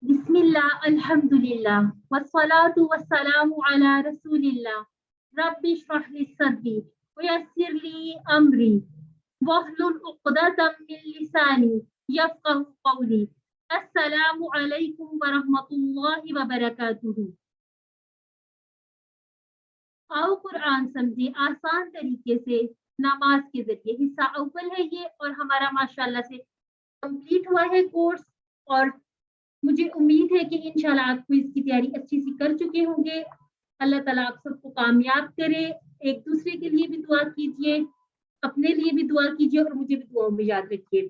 بسم اللہ الحمد للہ والصلاة والسلام علی رسول اللہ رب اشرح لی صدری ویسر لی امری واحلل عقدۃ من لسانی یفقهوا قولی. السلام علیکم ورحمۃ اللہ وبرکاتہ. آؤ قرآن سمجھے آسان طریقے سے نماز کے ذریعے. حصہ اول ہے یہ اور ہمارا ماشاءاللہ سے کمپلیٹ ہوا ہے کورس، اور مجھے امید ہے کہ انشاءاللہ آپ کو اس کی تیاری اچھی سی کر چکے ہوں گے. اللہ تعالیٰ آپ سب کو کامیاب کرے. ایک دوسرے کے لیے بھی دعا کیجیے، اپنے لیے بھی دعا کیجیے، اور مجھے بھی دعاؤں میں یاد رکھیے.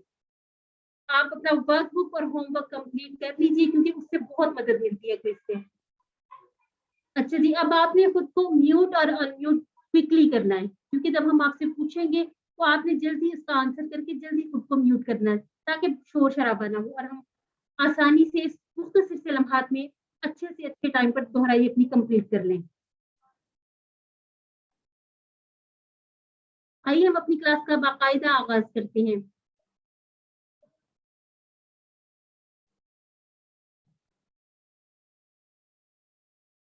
آپ اپنا ورک بک اور ہوم ورک کمپلیٹ کر لیجیے کیونکہ اس سے بہت مدد ملتی ہے اس سے. اچھا جی، اب آپ نے خود کو میوٹ اور ان میوٹ کوئکلی کرنا ہے کیونکہ جب ہم آپ سے پوچھیں گے تو آپ نے جلدی اس کا آنسر کر کے جلدی خود کو میوٹ کرنا ہے تاکہ شور شرابہ نہ ہو اور ہم آسانی سے اس مختصر سے لمحات میں اچھے سے اچھے ٹائم پر دہرائی اپنی کمپلیٹ کر لیں. آئیے ہم اپنی کلاس کا باقاعدہ آغاز کرتے ہیں.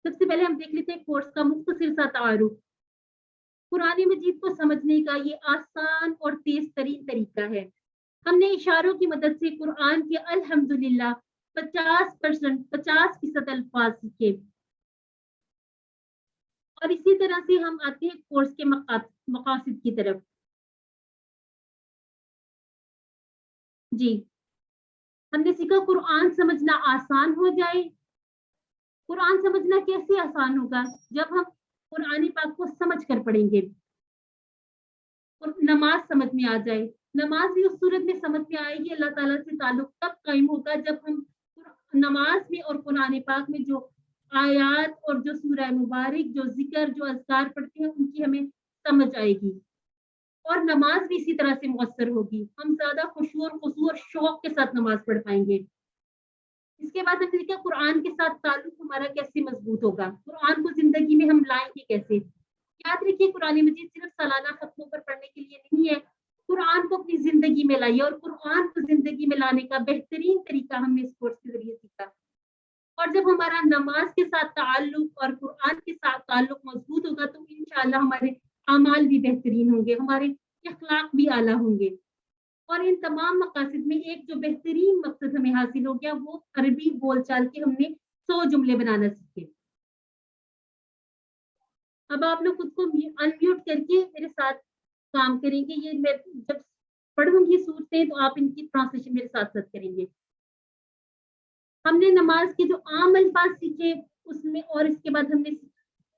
سب سے پہلے ہم دیکھ لیتے ہیں کورس کا مختصر سا تعارف. قرآن مجید کو سمجھنے کا یہ آسان اور تیز ترین طریقہ ہے. ہم نے اشاروں کی مدد سے قرآن کے الحمدللہ 50% الفاظ سیکھے، اور اسی طرح سے ہم آتے ہیں کورس کے مقاصد کی طرف. جی، ہم نے سیکھا قرآن سمجھنا آسان ہو جائے. قرآن سمجھنا کیسے آسان ہوگا؟ جب ہم قرآن پاک کو سمجھ کر پڑھیں گے اور نماز سمجھ میں آ جائے. نماز بھی اس صورت میں سمجھ میں آئے گی، اللہ تعالیٰ سے تعلق تب قائم ہوگا جب ہم نماز میں اور قرآن پاک میں جو آیات اور جو سورہ مبارک، جو ذکر، جو اذکار پڑھتے ہیں ان کی ہمیں سمجھ آئے گی، اور نماز بھی اسی طرح سے مؤثر ہوگی. ہم زیادہ خشوع اور خضوع اور شوق کے ساتھ نماز پڑھ پائیں گے. اس کے بعد ہم نے دیکھا قرآن کے ساتھ تعلق ہمارا کیسے مضبوط ہوگا، قرآن کو زندگی میں ہم لائیں گے کیسے. یاد رکھیے قرآن مجید صرف سالانہ ختموں پر پڑھنے کے لیے نہیں ہے. قرآن کو اپنی زندگی میں لائیے، اور قرآن کو زندگی میں لانے کا بہترین طریقہ ہم نے اس کورس کے ذریعے سیکھا. اور جب ہمارا نماز کے ساتھ تعلق اور قرآن کے ساتھ تعلق مضبوط ہوگا تو انشاءاللہ ہمارے اعمال بھی بہترین ہوں گے، ہمارے اخلاق بھی اعلیٰ ہوں گے. اور ان تمام مقاصد میں ایک جو بہترین مقصد ہمیں حاصل ہو گیا وہ عربی بول چال کے ہم نے 100 جملے بنانا سیکھے. اب آپ لوگ خود کو انمیوٹ کر کے میرے ساتھ کام کریں گے. یہ میں جب پڑھوں گی صورتیں تو آپ ان کی ٹرانسلیشن میرے ساتھ ساتھ کریں گے. ہم نے نماز کے جو عام الفاظ سیکھے اس میں، اور اس کے بعد ہم نے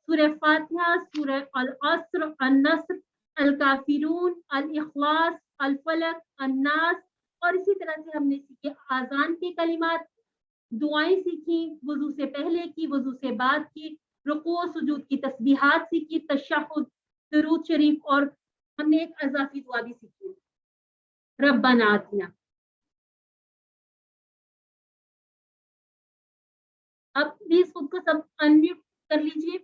سورہ فاتحہ، سورہ العصر، النصر، الکافرون، الاخلاص، الفلق، الناس، اور اسی طرح سے ہم نے سیکھے آذان کے کلمات، دعائیں سیکھی، وضو سے پہلے کی، وضو سے بعد کی، رکوع و سجود کی تسبیحات سیکھی، تشہد، درود شریف، اور ہم نے ایک اضافی دعا بھی سیکھی، ربنا آتنا. اب پلیز خود کو سب انمیوٹ کر لیجیے.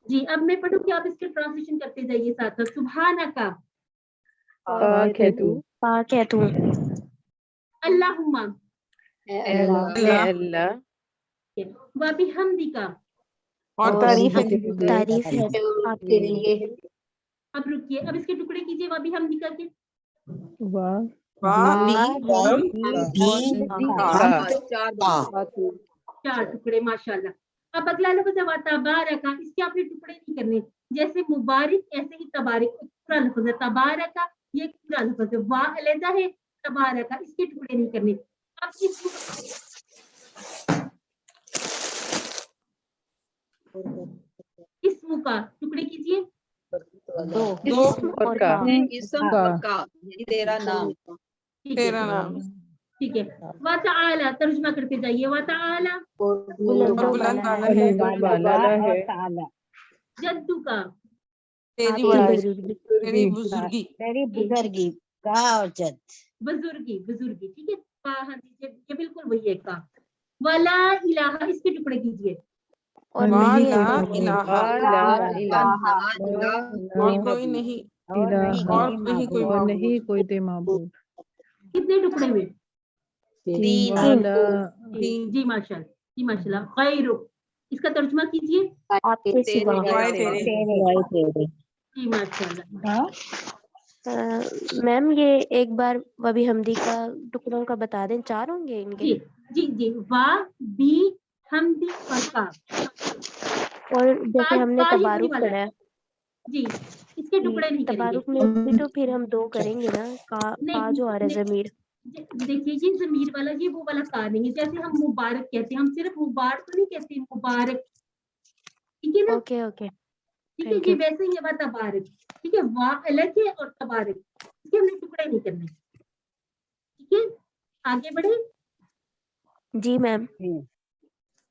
جی، اب میں پڑھوں کہ آپ اس کے ٹرانسلیشن کرتے جائیے ساتھ ساتھ. سبحانکا، پاک ہے تو، پاک ہے تو، اللہم، اے اللہ، وبحمدکا، اور تعریف ہے تعریف ہے آپ کے لیے. اب رکیے، اب اس کے ٹکڑے کیجیے وبحمدکا کے. چار ٹکڑے، ماشاءاللہ. اب اگلا لفظ ہے تبارک. اس کے آپ نے ٹکڑے نہیں کرنے، جیسے مبارک ایسے ہی تبارک پورا لفظ ہے. تبارک یہ ایک پورا لفظ ہے، وا علیحدہ ہے، تبارک اس کے ٹکڑے نہیں کرنے. اب اسم کا ٹکڑے کیجیے. تیرا نام، تیرا نام، ٹھیک ہے. وتعالی ترجمہ کرتے جائیے. وتعالی بلند والا ہے، جدو کا، تیری بزرگی، کا اور جد، بزرگی، بزرگی. ٹھیک ہے. ہاں جی، یہ بالکل وہی ہے کا. ولا الہ اس کے ٹکڑے کیجیے. اور اور کوئی نہیں، اور نہیں کوئی معبود. कितने टुकड़े में? तीन जी माशाल्लाह, जी माशाल्लाह। खैरु, इसका तर्जुमा कीजिए। आपके सिवा। जी माशाल्लाह। मैम ये एक बार वबी हमदी का टुकड़ों का बता दें, 4 होंगे इनके? जी जी जी, वा बी हमदी और काफ। और जैसे हमने का ही होने तबारुक वाला पढ़ा है। है, जी, इसके टुकड़े नहीं करेंगे। तबारुक में भी तो फिर हम 2 करेंगे ना, का जो आ रहा है ज़मीर। देखिए ये ज़मीर वाला, ये वो वाला का नहीं है। जैसे हम मुबारक कहते हैं, हम सिर्फ मुबारक तो नहीं कहते, मुबारक, ठीक है ना? ओके ओके, ठीक है, थैंक ये यू। वैसे ही है, वा तबारक, ठीक है, वा अलग है और तबारक, इसके हमने टुकड़े नहीं करने, ठीक है? आगे बढ़े। जी मैम।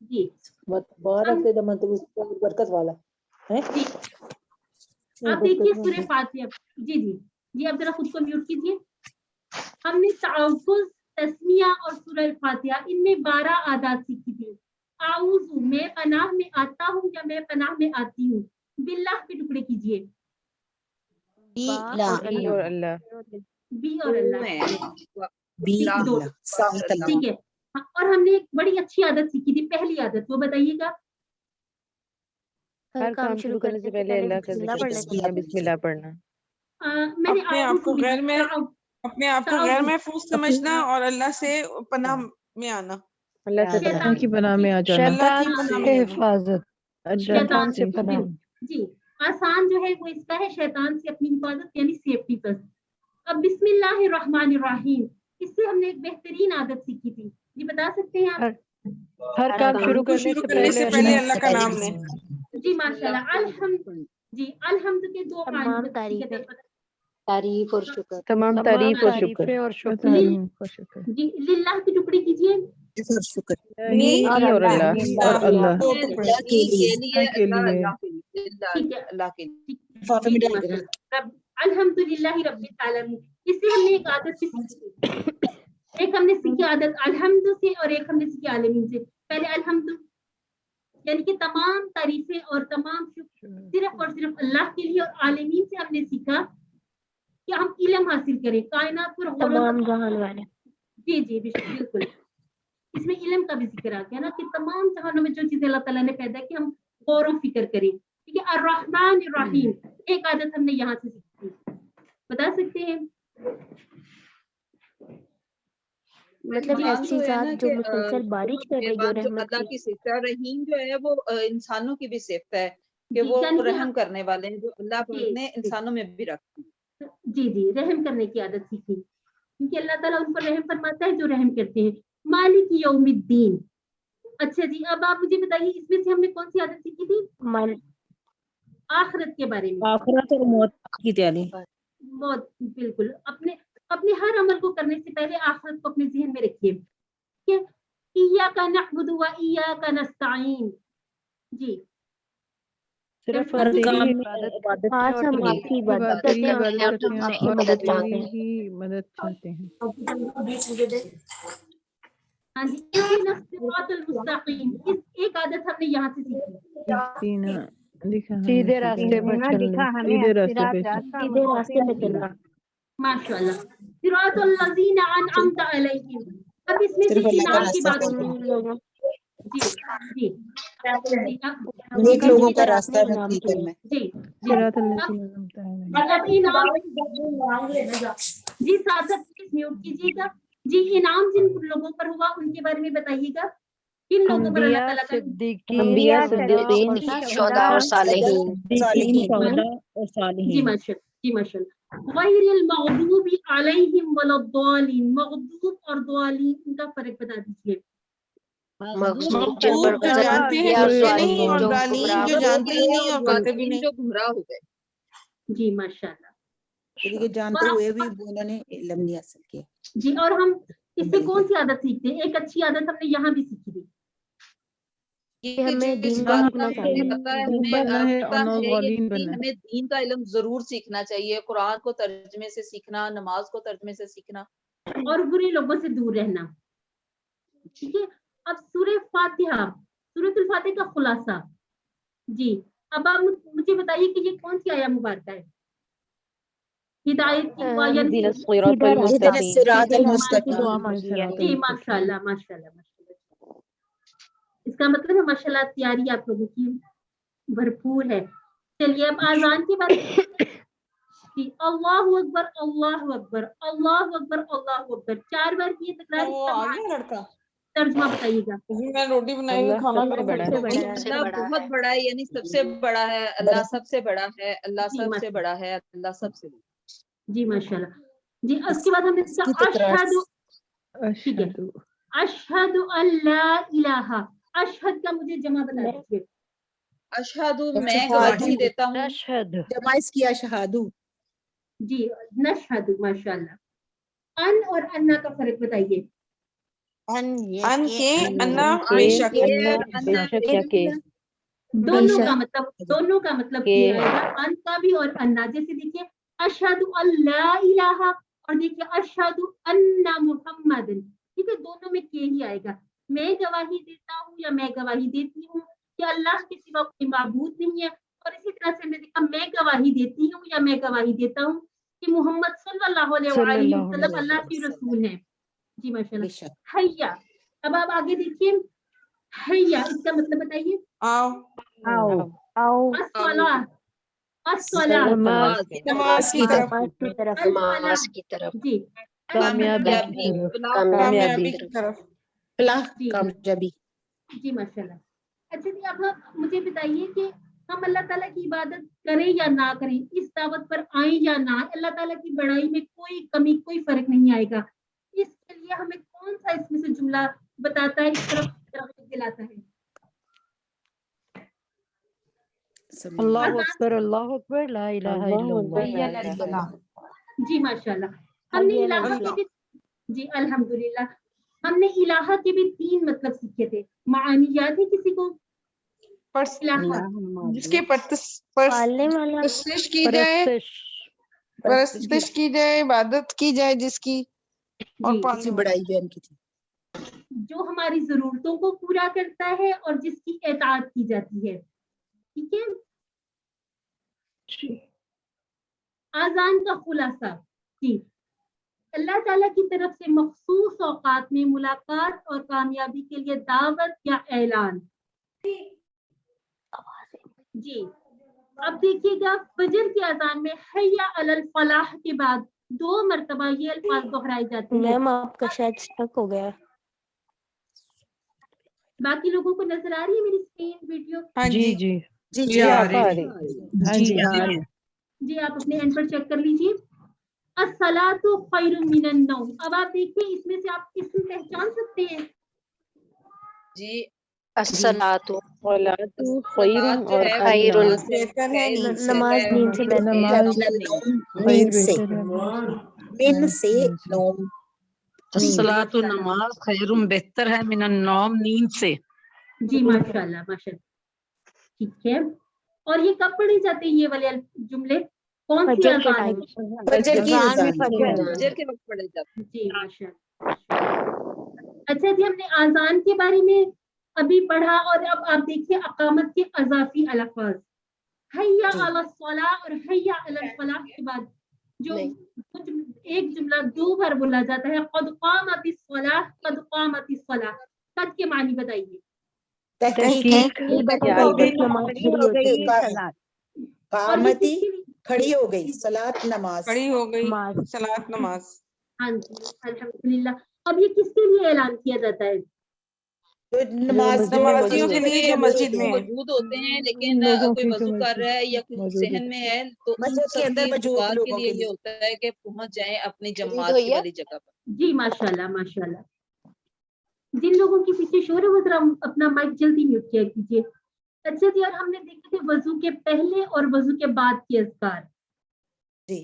जी बारक का मतलब बरकत वाला है। जी, आप देखिए सूरह फातिहा। जी जी जी, आप जरा खुद को म्यूट कीजिए। हमने तअव्वुज़, तस्मिया और सूरह फातिहा, इनमें 12 आदात सीखी थी। आऊज़ु, मैं पनाह में आता हूँ या मैं पनाह में आती हूँ। बिल्लाह के टुकड़े कीजिए। बी और अल्लाह। बी और अल्लाह, दो, ठीक ठीक है। हाँ, और हमने एक बड़ी अच्छी आदत सीखी थी, पहली आदत, वो बताइएगा। हर काम शुरू करने से पहले अल्लाह का जिक्र करना, बिस्मिल्लाह पढ़ना। मैंने अपने आप को गैर महफूज समझना और अल्लाह से पनाह में आना, अल्लाह से पनाह। की पनाह में आ जाना। अल्लाह की पनाह में आना। हिफाजत, शैतान से पनाह। जी, आसान जो है वो इसका है, शैतान से अपनी हिफाजत यानी सेफ्टी फर्स्ट। अब बिस्मिल्लाहिर्रहमानिर्रहीम, इससे हमने एक बेहतरीन आदत सीखी थी, ये बता सकते हैं आप? हर काम शुरू करने से पहले अल्लाह का नाम लें। जी माशाल्लाह। अल्हम्द, जी अल्हम्द के 2 तमाम तारीफें, तारीफ और शुक्र। तमाम तारीफ और शुक्र। जी लिल्लाह की टुकड़ी कीजिए। और अल्लाह के लिए ठीक है, अल्लाह के लिए। रब अल्हम्दुलिल्लाहि रब्बिल आलमीन, इससे हमने एक आदत भी सीखी। एक हमने सीखी आदत अल्हम्द से और एक हमने सीखी आलमीन से। पहले अल्हम्द यानी कि तमाम तारीफें और तमाम शुक्र सिर्फ और सिर्फ अल्लाह के लिए, और आलमीन से हमने सीखा कि हम इल्म हासिल करें, कायनात पर तमाम जहान वाले। जी जी बिल्कुल, इसमें इल्म का भी जिक्र आ गया ना, कि तमाम जहानों में जो चीजें अल्लाह ताला ने पैदा की, हम गौर व फिक्र करें, ठीक है? अर्रहमान रहीम, एक आदत हमने यहाँ से सीखी, बता सकते हैं? मतलब ऐसी जात जो मुसलसल बारिश कर रही हो रहमत अल्लाह की सिफत है। रहीम जो है वो इंसानों की भी सिफत है कि जी, वो यानी कि रहम करने वाले हैं, जो अल्लाह जी, ने इंसानों में भी रखा है। जी जी, रहम करने की आदत सीखी, क्योंकि अल्लाह ताला उन पर रहम फरमाता है जो रहम करते हैं। मालिक यौमिद्दीन। अच्छा जी, अब आप मुझे बताइए, इसमें से हमने कौन सी आदत सीखी थी? आखिरत के बारे में। आखिरत और मौत की तैयारी। मौत, बिल्कुल। अपने अपने हर अमल को करने से पहले आखिरत को अपने ज़हन में रखिए, ठीक है? इय्याका नअबुदु व इय्याका नस्तईन। जी, सिर्फ हर काम में इबादत आज हम आपकी इबादत करते हैं और आपकी मदद चाहते हैं। मदद चाहते हैं। हाँ जी, इहदिना सिरातल मुस्तकीम, इस एक आदत हमने यहाँ से सीखी। सीधे रास्ते पर चलना, सीधे रास्ते पे चलना। माशाअल्लाह। सिरातल लज़ीना अनअमता अलैहिम, अब इसमें से इनाम की बात होती है। जी जी जी, नेक लोगों का रास्ता नक्की करना। जी जी, अब इनाम, जी साथ साथ प्लीज म्यूट कीजिएगा। जी, इनाम जिन लोगों पर हुआ उनके बारे में बताइएगा, किन लोगों पर अल्लाह ताला का? अंबिया, सिद्दीकीन, शुहदा और सालिहीन। जी माशाअल्लाह, जी माशाअल्लाह। गैरिल मग़दूबी अलैहिम वलद्दालिन, मग़दूब और दालिन, इनका फर्क बता दीजिए। मग़दूब जो जानते हैं करते नहीं, और दालीन जो जानते ही नहीं और करते भी नहीं। जो गुमराह हो गए। जी माशाअल्लाह, ये जानते हुए भी उन्होंने इल्म नहीं हासिल किया। जी, और हम इससे कौन सी आदत सीखते हैं? एक अच्छी आदत हमने यहाँ भी सीखी थी, हमें जिस दीन का बात सीखना का चाहिए। हमें पता है, हमें दीन का इल्म जरूर सीखना चाहिए। कुरान को तर्जमे से सीखना, नमाज को तर्जमे से सीखना, और बुरे लोगों से दूर रहना, ठीक है? अब सूरह फातिहा, सूरतुल फातिहा का खुलासा। जी, अब आप मुझे बताइए कि ये कौन सी आया मुबारक है? हिदायत की दुआ यानी इहदिना इहदिना सिरातल मुस्तकीम। दुआ मांगी है। जी माशाल्लाह माशाल्लाह माशाल्लाह। इसका मतलब है माशाल्लाह तैयारी आप लोगों की भरपूर है। चलिए अब आजान की बात करते हैं। जी अल्लाहु अकबर अल्लाहु अकबर अल्लाहु अकबर अल्लाहु अकबर 4 बार किए तकरार। वो इसका आ माना गया लड़का, तर्जुमा बताइएगा। मैं रोटी बनाई हुई, खाना सबसे खा बड़ा रही है। हूँ। अल्लाह बहुत बड़ा है, यानी सबसे बड़ा है, अल्लाह सबसे बड़ा है, अल्लाह जी, सबसे माशाल्लाह। बड़ा है, अल्लाह सबसे बड़ा। जी माशाल्लाह। जी उसके बाद हमने इसकी इसका तकरार अशहदु, ठीक है, अशहदु अशहदु अल्ला इलाहा, अशहद का मुझे जमा बता दीजिए। अशहदु मैं अशहदु। गवाही देता हूँ, अशहद जमा इसकी अशहादु। जी नशहदु माशाल्लाह। अन और अन्ना का फर्क बताइए। अन के अन्ना के बेशक। अन्ना अन्ना बेशक या के दोनों बेशक। का मतलब, दोनों का मतलब के क्या आएगा, अन का भी और अन्ना। जैसे देखिए अशहदु अल्ला इलाहा और देखिए अशहदु अन्ना मुहम्मदन, ठीक है, दोनों में के ही आएगा। मैं गवाही देता हूँ या मैं गवाही देती हूँ कि अल्लाह के सिवा कोई माबूद नहीं है, और इसी तरह से हमने देखा मैं गवाही देती हूँ या मैं गवाही देता हूँ कि मोहम्मद सल्लल्लाहु अलैहि वसल्लम अल्लाह के रसूल हैं। जी माशाल्लाह। बेशक। हैया, अब आप आगे देखिए, हैया इसका मतलब बताइए। आओ आओ आओ अस्सलाह, अस्सलाह, नमाज नमाज की तरफ, नमाज की तरफ, नमाज की तरफ, जी कामयाबी कामयाबी, की तरफ, फलाह, कामयाबी की तरफ। फलाह जी कामयाबी। जी माशाल्लाह। अच्छा जी अब आप मुझे बताइए कि हम अल्लाह ताला की इबादत करें या ना करें, इस दावत पर आए या ना, अल्लाह ताला की बड़ाई में कोई कमी कोई फर्क नहीं आएगा। इसके लिए हमें कौन सा इसमें से जुमला बताता है, इस तरफ दिलाता है? अल्लाहु आसान। अकबर अल्लाहु अकबर ला इलाहा इल्लल्लाह। जी माशाल्लाह। हमने हय्या इलाहा के भी, जी अल्हम्दुलिल्लाह, हमने इलाहा के भी 3 मतलब सीखे थे। मानी याद है किसी को? इलाहा जिसके पालने वाला, परस्तिश की जाए, परस्तिश की जाए, इबादत की जाए जिसकी, और जी, पालने इसकी वाला। बड़ाई बयान की थी। जो हमारी जरूरतों को पूरा करता है और जिसकी एताअत की जाती है, ठीक है। आजान का खुलासा, जी अल्लाह ताला की तरफ से मखसूस औकात में मुलाकात और कामयाबी के लिए दावत या ऐलान। जी अब देखिएगा फजर की अजान में हय्या अलल फलाह के बाद 2 मरतबा ये अल्फाज दोहराए जाते हैं। मैम आपका शायद स्टक हो गया। बाकी लोगों को नजर आ रही है मेरी स्क्रीन वीडियो? हाँ जी जी जी जी आ आ रही। रही। हाँ जी हाँ जी। जी आप अपने एंड पर चेक कर लीजिए। अस्सलातु खैरुम मिनन नौम। अब आप देखिए इसमें से आप इसमें पहचान सकते हैं? जी अस्सलातु सलातु खैरुन जो और है खैरुन, नमाज से बेहतर है खैर नींद से। नमाज नींद से बेहतर है। नमाज नींद से, बेहतर है। मिन से नौम, अस्सलातु नमाज खैरुम बेहतर है मिनन नौम, नींद से। जी माशाल्लाह माशाल्लाह, ठीक है। और ये कब पढ़े जाते हैं ये वाले जुमले? कौन सी फजर के अजान टाइम, में? फजर की अजान में अजान। पढ़े जाते हैं। फजर के वक्त पढ़े जाते हैं। जी माशाल्लाह। अच्छा जी हमने आजान के बारे में अभी पढ़ा, और अब आप देखिए अकामत के अजाफी अल्फाज। हय्या अलस सलाह और हय्या अलल फलाह के बाद जो एक जुमला 2 बार बोला जाता है, कद कामतिस सलाह, कद कामतिस सलाह, कद के मानी बताइए। तहकीक नमाज खड़ी हो गई, और ये कामती किसके लिए? खड़ी हो गई, सलात नमाज। खड़ी हो गई नमाज। सलात नमाज। हाँ जी अल्हम्दुलिल्लाह। अब ये किसके लिए ऐलान किया जाता है? तो नमाज नमाजियों के लिए जो मस्जिद में है। मौजूद होते हैं, लेकिन लोगों कोई की वजू जो कर रहा है या कोई मौजूद सहन में है, तो उन मस्जिद के सब अंदर की मौजूद दुआ के लोगों लिए के ये लिए। होता है कि पहुंच जाएं अपनी जमात की वाली जगह पर। जी माशाल्लाह माशाल्लाह। जिन लोगों के पीछे शोर है वो जरा अपना माइक जल्दी म्यूट किया कीजिए। अच्छा जी, और हमने देखे थे वजू के पहले और वजू के बाद के अज़कार। जी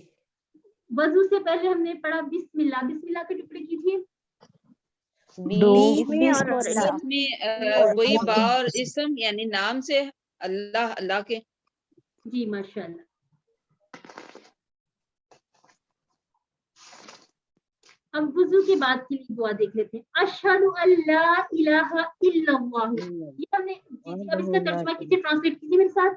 वजू से पहले हमने पढ़ा बिस्मिल्लाह, बिस्मिल्लाह के टुकड़े कीजिए। इसमें वही बा और इस्म यानी नाम से अल्लाह, अल्लाह के। जी माशाल्लाह। अब वुजू के बाद के लिए दुआ देख लेते हैं। अशहदु अल्ला इलाहा इल्लल्लाह। ये हमने अब इसका तर्जुमा कीजिए, ट्रांसलेट कीजिए मेरे साथ।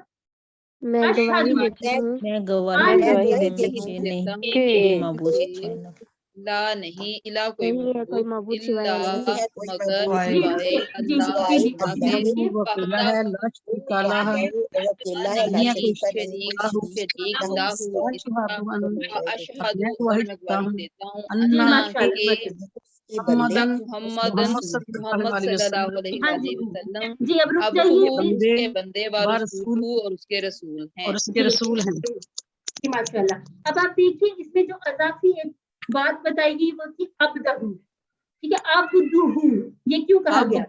मैं गवाही अशहदु देती हूँ मैं अन गवाही देती देती हूँ नहीं कि कि कोई माबूद ला नहीं इला कोई नहीं है कोई मबूद मबूद सिवाय इल्ला अल्लाह के नहीं है कोई मगर मबूद जी सिवाय जी अल्लाह सिवाय जी अल्लाह के के वकीला है ला शरीका लहा वहदहू अकेला है ला नहीं शरीका नहीं शरीक कोई शरीक लहू लाहू सिवा इसका अशहदु मैं और वही मैं कहता गवाही हूँ देता हूँ जी अन्ना माशाल्लाह के उसके बंदे मोहम्मदन मोहम्मदन रसूल मोहम्मद सल्लल्लाहु अलैहि हाँ जी वसल्लम जी अब रुक अब्दुहु जाइए बंदे उसके बंदे व व रसूलहू रसूल और उसके रसूल हैं और उसके जी रसूल हैं। जी माशाल्लाह। अब आप देखिए इसमें जो अजाफी एक बात बताई गई वो थी अब्दहु, ठीक है, अब्दुहु, ये क्यों कहा अब गया?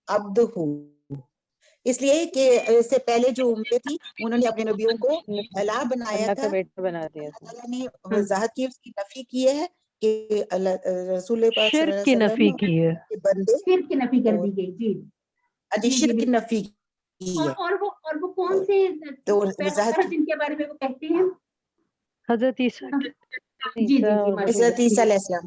अब्दहू इसलिए कि इससे पहले जो उम्मतें थी उन्होंने अपने नबियों को अल्लाह बनाया अल्लाह था। का बेटा बना दिया अल्लाह था। ताला ने वजाहत की उसकी नफी की है कि रसूल पाक शिर्क सल्लल्लाहु की अलैहि नफी वसल्लम की है। के बंदे फिर की नफी कर और दी गई। जी अजी जी शिर्क की बिल्कुल। नफी की है। और वो कौन से तो वजाहत पैगंबर जिनके बारे में वो कहते हैं? हजरत ईसा जी जी जी हजरत माशाल्लाह। ईसा अलैहिस्सलाम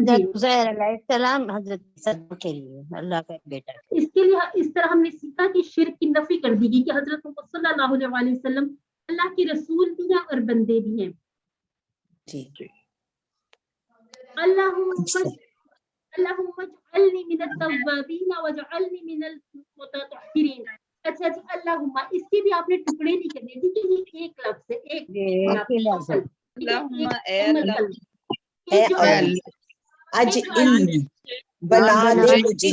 जी उज़ैर अलैहिस्सलाम हजरत ईसा के लिए अल्लाह का बेटा। इसके लिए इस तरह हमने सीखा कि शिर्क की नफी कर दी गई कि हजरत मोहम्मद सल्लल्लाहु अलैहि वसल्लम अल्लाह के रसूल भी हैं और बंदे भी हैं। जी अल्लाहुम्मा जअलनी मिनत तव्वाबीन वजअलनी मिनल मुततहिरीन। अच्छा जी, अल्लाहुम्मा इसके भी आपने टुकड़े नहीं करने, ठीक है, ये एक लफ्ज है, एक लफ्ज़ है। अल्लाहुम्मा ए मुकम्मल अल्लाह कल। ये जो अज इल्मी बना दे मुझे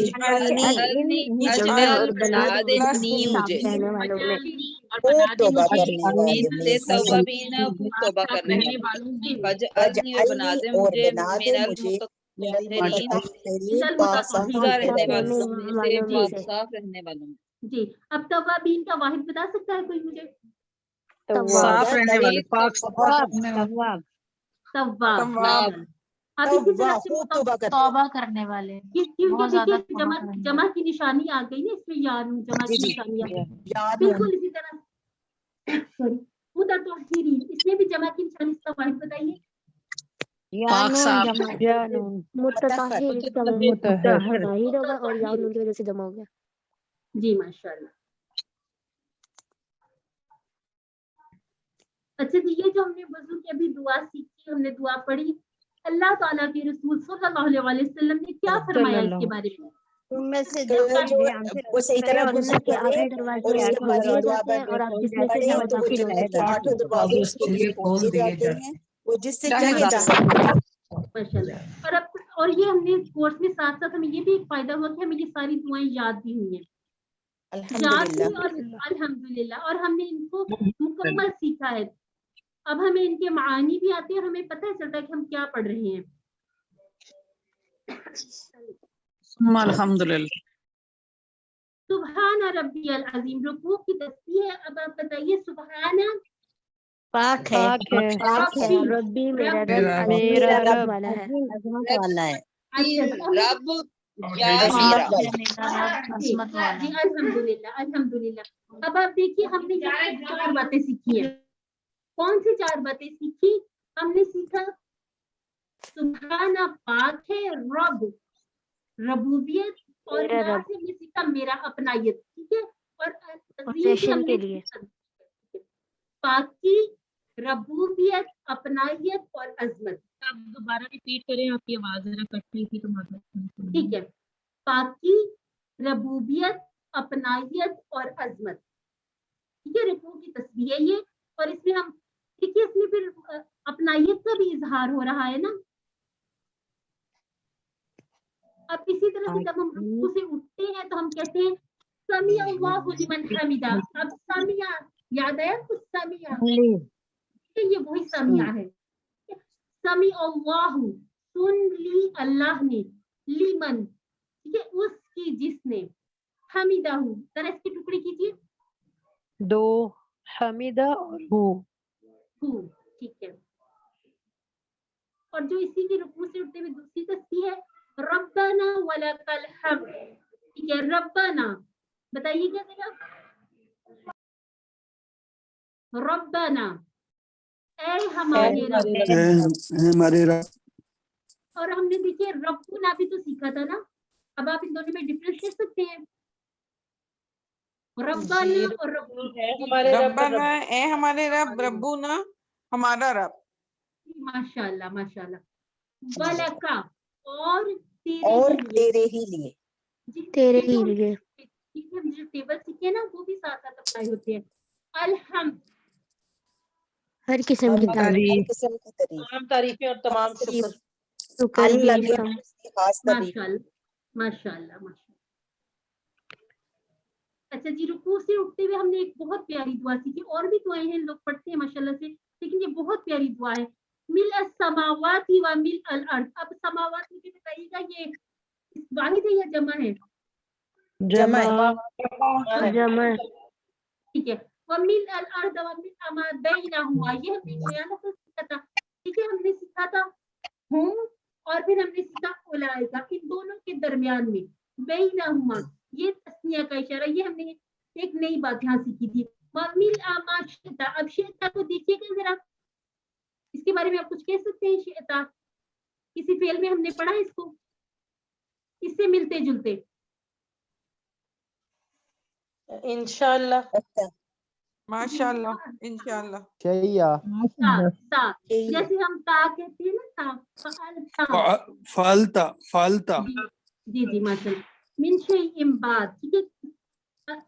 अजअल और बना बना दे दे मुझे नी साफ मुझे रहने वालों में। वो तौबा करने वाले मिनले में तव्वाबीन खूब तौबा करने वालों में वजअलनी और बना दे और मुझे बना दे मिनल मुझे मिनल मुतत्तहिरीन मुतत्तहिरीन पाक साफ पूरा रहने रहने वालों वालों में से वालों में पाक से। साफ रहने वालों में। जी, अब तव्वाबीन का वाहिद बता सकता है कोई मुझे? तव्वाब साफ रहने वाले पाक साफ रहने वाले तव्वाब तव्वाब तव्वाब माशाल्लाह। अब इसी तरह से खूब तौबा करते तौबा करने वाले, क्योंकि बहुत देखिए ज्यादा इसमें तौबा जमा करने जमा की निशानी आ गई ना, इसमें यान जमा जी की जी निशानी आ गई। याद बिल्कुल इसी तरह सॉरी मुतत्तहिरीन, इसमें भी जमा की निशानी, इसका वाहिद बताइए। पाक साफ या नून मुतताहिर इसका मुतहहर ताहिर होगा और या नून की वजह से जमा हो गया। जी माशाल्लाह। अच्छा जी, ये जो हमने वजू की अभी दुआ सीखी, हमने दुआ पढ़ी, अल्लाह ताला के रसूल सल्लल्लाहु अलैहि वसल्लम ने क्या फरमाया इसके बारे में? उनमें से तो जब जो हमसे वो सही तरह और वुज़ू के करे आठों और दरवाजे उसके खोल बाद दिए दुआ जाते हैं और आप जिसमें से पढ़े चाहे तो वो दाखिल हो जन्नत के सकते हैं। 8 दरवाजे उसके लिए खोल दिए जाते हैं, वो जिससे चाहे दाखिल हो जाए। माशाल्लाह। और अब और ये हमने कोर्स में साथ साथ हमें ये भी एक फायदा हुआ कि हमें ये सारी दुआएं याद भी हुई हैं, याद हुई और अल्हम्दुलिल्लाह, और हमने इनको मुकम्मल सीखा है। अब हमें इनके मानी भी आते हैं और हमें पता चलता है कि हम क्या पढ़ रहे हैं। अल्हम्दुलिल्लाह। सुभान रब्बियल अजीम, रुकू की तस्बीह है। अब आप बताइए सुभान पाक है रब्बी मेरा रब मेरा अज़ीम रब वाला है। अजमत वाला है। रब या मेरा मेरा रब अजमत वाला जी अल्हम्दुलिल्लाह अल्हम्दुलिल्लाह। अब आप देखिए हमने यहाँ पे 4 बातें सीखी हैं। कौन सी 4 बातें सीखी? हमने सीखा सुभाना पाक है, रब रबूबियत, और मेरा यहाँ रब से हमने सीखा मेरा अपनायत, ठीक है, और अजीम से पोसेशन हमने के लिए सीखा पाकी, रबूबियत, अपनायत और अजमत। आप दोबारा रिपीट करें, आपकी आवाज जरा कट रही थी तो मतलब ठीक है, पाकी, रबूबियत, अपनायत और अजमत, ठीक है, रुकू की तस्बीह है ये। और इसमें हम देखिए इसमें फिर अपनायत का भी इजहार हो रहा है ना। अब इसी तरह से जब हम रुकू से उठते हैं तो हम कहते हैं समी अल्लाहु लिमन हमिदा। अब समिया याद आया कुछ? समिया, ये वही समिया है। समी अल्लाहु, सुन ली अल्लाह ने, लिमन, ठीक है, उसकी जिसने, हमिदाहु, जरा इसकी टुकड़ी कीजिए, 2 हमीदा और हु, ठीक है। और जो इसी की रुकू से उठते हुए दूसरी तस्बीह है रब्बाना वलकल हम्द, ठीक है, रब्बाना बताइएगा जरा, रब्बाना ऐ हमारे रब। और हमने देखिए रब्बुना भी तो सीखा था ना। अब आप इन दोनों में डिफरेंस देख सकते हैं। रब्बाना और रब्बू, हमारे रब रब्बना ए हमारे रब, रब्बुना हमारा रब। माशाल्लाह माशाल्लाह। वलका और तेरे और ही लिए, तेरे ही लिए। जी, तेरे ये जो ही लिए। ठीक है, जो टेबल सीखे ना वो भी साथ साथ अप्लाई होते हैं। अलहम्द, हर किस्म की हम तारीफ, हर किस्म की तारीफ, तमाम तारीफें और तमाम सिर्फ शुक्र। शुक्र अल्लाह भी के हम। उसकी खास तारीफ। माशाल्लाह माशाल्लाह माशाल्लाह। अच्छा जी, रुकू से उठते हुए हमने एक बहुत प्यारी दुआ सीखी, और भी दुआएं हैं लोग पढ़ते हैं माशाल्लाह से, लेकिन ये बहुत प्यारी दुआ है। मिल अस्समावाति व मिल अल अर्द। अब समावात मुझे बताइएगा ये वाहिद है या जमा है? जमा है। जमा। ठीक है। व मिल अल अर्द व मिल अमा बैनहुमा, ये हमने नया लफ्ज़ सीखा था। ठीक है, हमने सीखा था हूँ, और फिर हमने सीखा उलाइका, इन दोनों के दरमियान में बैनहुमा, ये तस्निया का इशारा, ये हमने एक नई बात यहाँ सीखी थी। मिल अमा शिता, अब शिता को देखिएगा जरा, इसके बारे में आप कुछ कह सकते हैं? शिता किसी फेल में हमने पढ़ा है इसको, इससे मिलते जुलते। इंशाअल्लाह, माशाल्लाह, इंशाल्लाह। ता, जैसे हम ता कहते हैं ना, ता फालता फालता। जी जी माशाल्लाह। मिन शैइन बाद, ठीक है,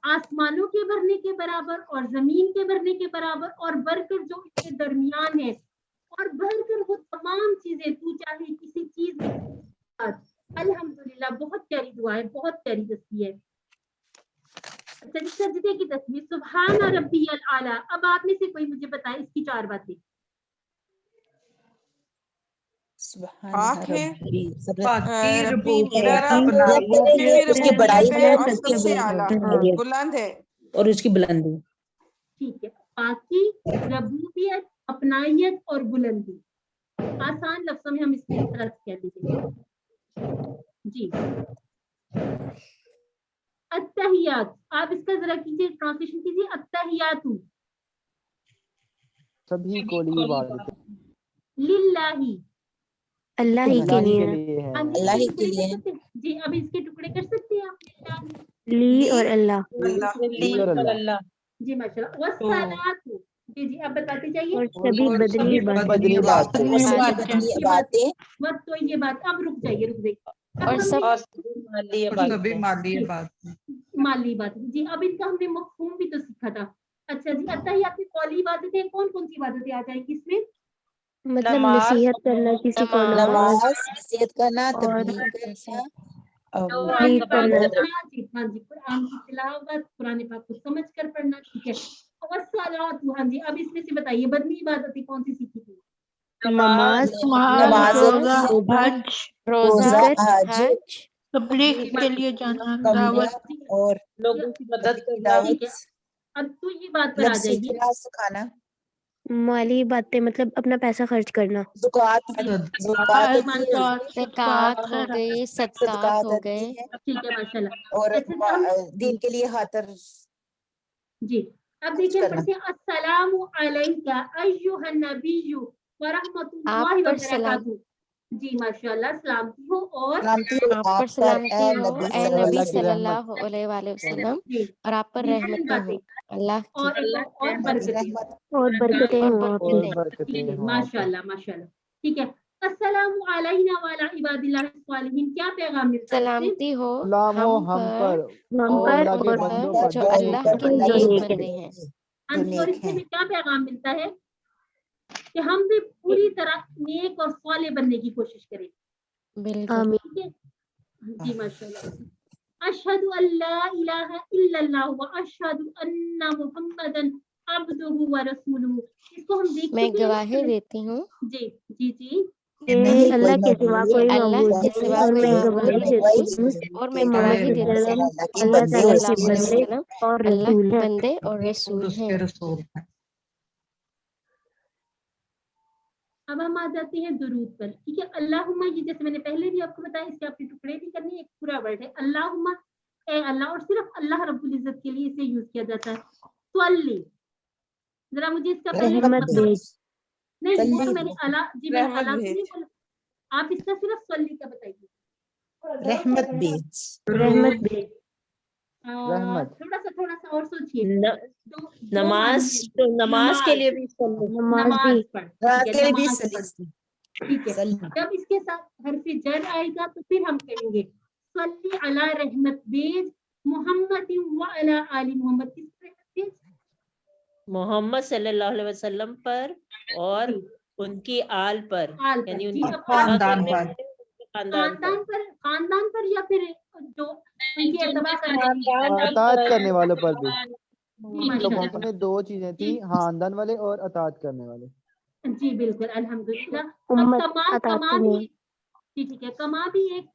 आसमानों के भरने के बराबर और जमीन के भरने के बराबर, और बढ़कर जो इसके दरमियान है, और बढ़कर वो तमाम चीजें, तू चाहे किसी चीज में। अल्हम्दुलिल्लाह, बहुत प्यारी दुआ है, बहुत प्यारी तस्बीह है। अच्छा जी, सजदे की तस्बीह सुब्हान रब्बियल आला। अब आप में से कोई मुझे बताए इसकी 4 बातें। पाक है, रब्बी मेरा रब जब करेंगे उसकी बड़ाई है भी और सबसे आला बुलंद है। और उसकी बुलंदी। ठीक है, पाकी, रबूबियत, अपनाइयत और बुलंदी। आसान लफ्जों में हम इसको इस तरह से कह दीजिए जी। अत्तहियात, आप इसका जरा कीजिए, ट्रांसलेशन कीजिए। अत्तहियातु सभी को लिए इबादत लिल्लाही, अल्लाह ही के लिए है। अल्लाह ही के लिए है। जी, अब इसके टुकड़े कर सकते हैं आप? ली और अल्लाह। अल्लाह जी माशाल्लाह। वस्सलातु, जी जी, अब बताते जाइए। और सभी बदनी बातें। बदनी बातें। मत तो ये बात, अब रुक जाइए, रुक जाइए। और सब माली बात जी। अब इनका हमने मफहूम भी तो सीखा था। अच्छा जी, अत्तहियात में कौली इबादतें कौन कौन सी इबादतें आ जाएंगी इसमें? मतलब नसीहत करना किसी को, नमाज, नसीहत करना, और तबलीग करना, तकलीफ करना, हाँ जी, कुरान की तिलावत, कुरान पाक को समझ कर पढ़ना। ठीक है। वस्सलात, हाँ जी, अब इसमें से बताइए बदनी इबादतें कौन सी सीखी थी? नमाज, नमाज, रोजा, हज, तबलीग के लिए जाना, दावत और लोगों की मदद करना। ठीक है, अब तो ये बात पर आ जाएगी। सीखना, सिखाना, माली बातें मतलब अपना पैसा खर्च करना, ज़कात ज़कात हो गई, सदकात हो गए। ठीक है माशाल्लाह। और अच्छा दीन के लिए खातर जी। अब देखिए पढ़ते हैं, अस्सलामु अलैका अय्युहन नबिय्यु व रहमतुल्लाहि व बरकातहू। जी माशाल्लाह, सलामती हो और आप पर सलामती हो ए नबी सल्लल्लाहु अलैहि वसल्लम, और आप पर रहमतें हो अल्लाह की, और बरकतें और बरकतें हो आपकी। माशाल्लाह माशाल्लाह। ठीक है, अस्सलामु अलैना व अला इबादिल्लाहि स्वालिहीन, क्या पैगाम मिलता है? सलामती हो हम पर और जो अल्लाह के नेक बंदे हैं। और इसमें क्या पैगाम मिलता है? कि हम भी पूरी तरह नेक और साले बनने की कोशिश करें। बिल्कुल। ठीक है जी माशाल्लाह। अशहदु अल्ला इलाहा इल्लल्लाह व अशहदु अन्ना मुहम्मदन अब्दुहु व रसूलुहु। इसको हम देख मैं गवाही देती हूँ जी जी जी अल्लाह के सिवा कोई माबूद नहीं, और मैं गवाही देती हूँ और मैं गवाही देती हूँ अल्लाह ताला के बंदे और अल्लाह रसूल के हैं। बंदे और रसूल हैं। अब हम आ जाते हैं दुरूद पर। ठीक है, अल्लाहुम्मा, ये जैसे मैंने पहले भी आपको बताया, इसके आपके टुकड़े भी करने, एक पूरा वर्ड है अल्लाहुम्मा, ए अल्लाह, और सिर्फ अल्लाह रब्बुल इज्जत के लिए इसे यूज किया जाता है। सल्ली, जरा मुझे इसका पहले नहीं वो मैंने अला जी, मैंने अला से नहीं बोला, आप इसका सिर्फ सल्ली का बताइए। रहमत भेज, रहमत भेज, रहमत थोड़ा सा और सोचिए। नमाज तो नमाज के लिए भी नमाज पर, रात ठीक के है, लिए भी नमाज पर, ठीक है। जब इसके साथ हर्फ जर आएगा तो फिर हम कहेंगे सल्ली अला रहमत बेज मोहम्मद व अला आली मोहम्मद, किस रहमत बेज? मोहम्मद सल्लल्लाहु अलैहि वसल्लम पर और उनकी आल पर, यानी जी, उनकी अब खानदान पर, खानदान पर या फिर जो उनकी अतबा करने अतात करने वालों पर भी। जी, तो माशाल्लाह। में दो चीजें थी, खानदान वाले और अतात करने वाले। जी बिल्कुल, अल्हम्दुलिल्लाह। अब उम्मत कमा अतात कमा करने भी ठीक है, कमा भी एक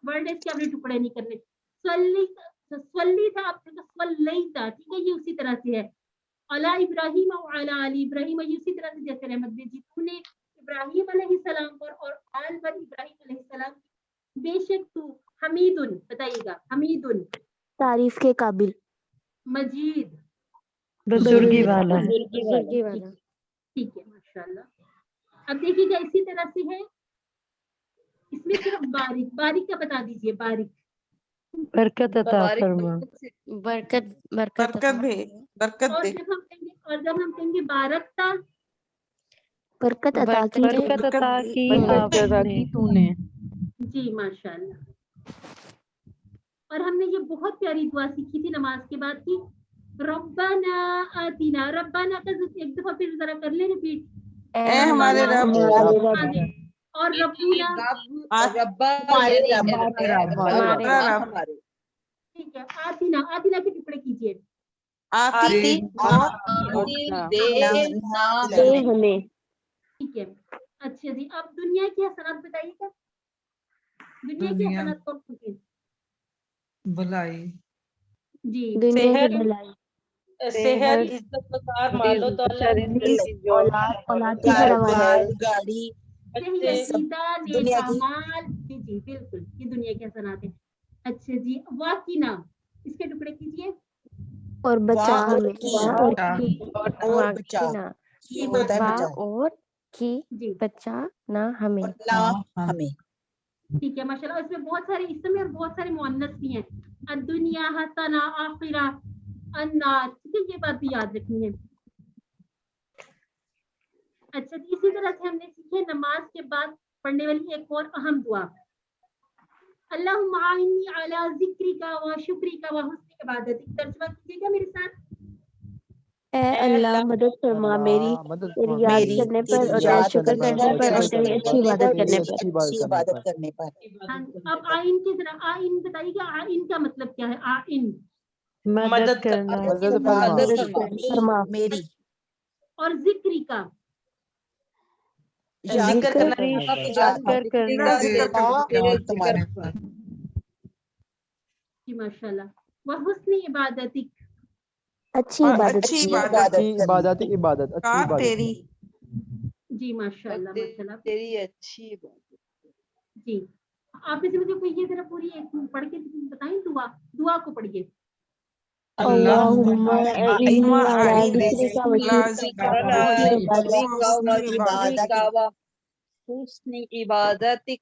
वर्ड है, इसके आपने टुकड़े नहीं करने। स्वल्ली था, आपने कहा स्वल्लई था, ठीक है, ये उसी तरह से है। अला इब्राहिम और अला अली इब्राहिम, ये उसी तरह से जैसे रहमत भेजी तूने इब्राहिम अलैहिस्सलाम पर और आल पर इब्राहिम अलैहिस्सलाम, बेशक तू हमीदुन, बताइएगा हमीदुन, तारीफ के काबिल, मजीद, बुजुर्गी वाला, बुजुर्गी वाला। ठीक है, माशाल्लाह। अब देखिएगा इसी तरह से है, इसमें सिर्फ बारिक, बारिक का बता दीजिए, बारिक, बरकत अता फरमा, बरकत बरकत दे, बरकत और दे। जब हम कहेंगे बारकता, बरकत अता की, बरकत अता की आपने, तूने। जी माशाल्लाह। और हमने ये बहुत प्यारी दुआ सीखी थी नमाज के बाद की, रब्बाना आतिना, रब्बाना का एक दफा फिर जरा कर ले रिपीट, ए हमारे रब, और रब्बुना, रब्बा हमारे यानी रब, हमारे हमारे, ठीक है। आतिना, आतिना के टुकड़े कीजिए, आती दे ना हमें, ठीक है। अच्छा जी, अब दुनिया की हसनात बताइएगा, दुनिया की हसनात कौन सी है? भलाई, जी, दुनिया की भलाई, सेहत, इज्जत, वकार, मालो दौलत, औलाद की फरावानी, गाड़ी, सीधा दुनिया नेक की। अमाल, जी जी बिल्कुल, ये दुनिया की हसनात है। अच्छा जी, वाकिना, इसके टुकड़े कीजिए, और बचा वाह हमें, की, और और बचा, की होता है बचा, और की जी बचा ना हमें, और ना हमें। ठीक है, माशाल्लाह। इसमें बहुत सारे इसमें और बहुत सारे मुअन्नस भी हैं, अद्दुनिया हसना, आखिरा, अन्नार, ठीक है, ये बात भी याद रखनी है। अच्छा जी, इसी तरह से हमने सीखे नमाज के बाद पढ़ने वाली एक और अहम दुआ, अल्लाहुम्मा आइन्नी अला ज़िक्रिका व शुक्रिका व हुस्नि इबादतिक, तर्जुमा कीजिएगा मेरे साथ। ए अल्लाह मदद फरमा मेरी तेरी याद मेरी करने पर तेरी और तेरा याद शुक्र करने पर और तेरी अच्छी इबादत करने पर, अच्छी इबादत करने पर। अब आइन की तरह, आइन बताइएगा, आइन का मतलब क्या है? आइन मदद करना, फरमा, मेरी और जिक्री का, याद जिक्र करना, तुम्हारा। जी माशाल्लाह। व हुस्नी इबादतिक, अच्छी इबादत, अच्छी इबादत, इबादत, अच्छी इबादत तेरी, जी माशाल्लाह माशाल्लाह, तेरी अच्छी इबादत, जी। आप में से मुझे कोई ये जरा पूरी एक पढ़ के बताएं, दुआ, दुआ को पढ़िए। अल्लाहुम्मा इन्नी अला ज़िक्रिका व हुस्नी इबादतिक,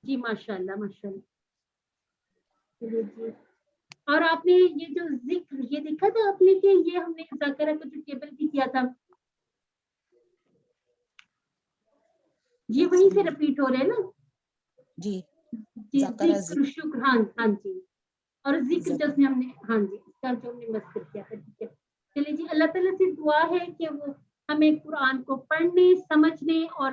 जी माशाल्लाह माशाल्लाह। चलिए जी। और आपने ये जो जिक्र, ये देखा था आपने कि ये हमने ज़करा का जो टेबल भी किया था, ये वहीं से रिपीट हो रहे हैं ना जी, जिक्र, शुक्र, हाँ हाँ जी, और जिक्र जिसमें हमने, हाँ जी, इसका जो हमने मस्कर किया था, ठीक है। चलिए जी, अल्लाह ताला से दुआ है कि वो हमें कुरान को पढ़ने, समझने और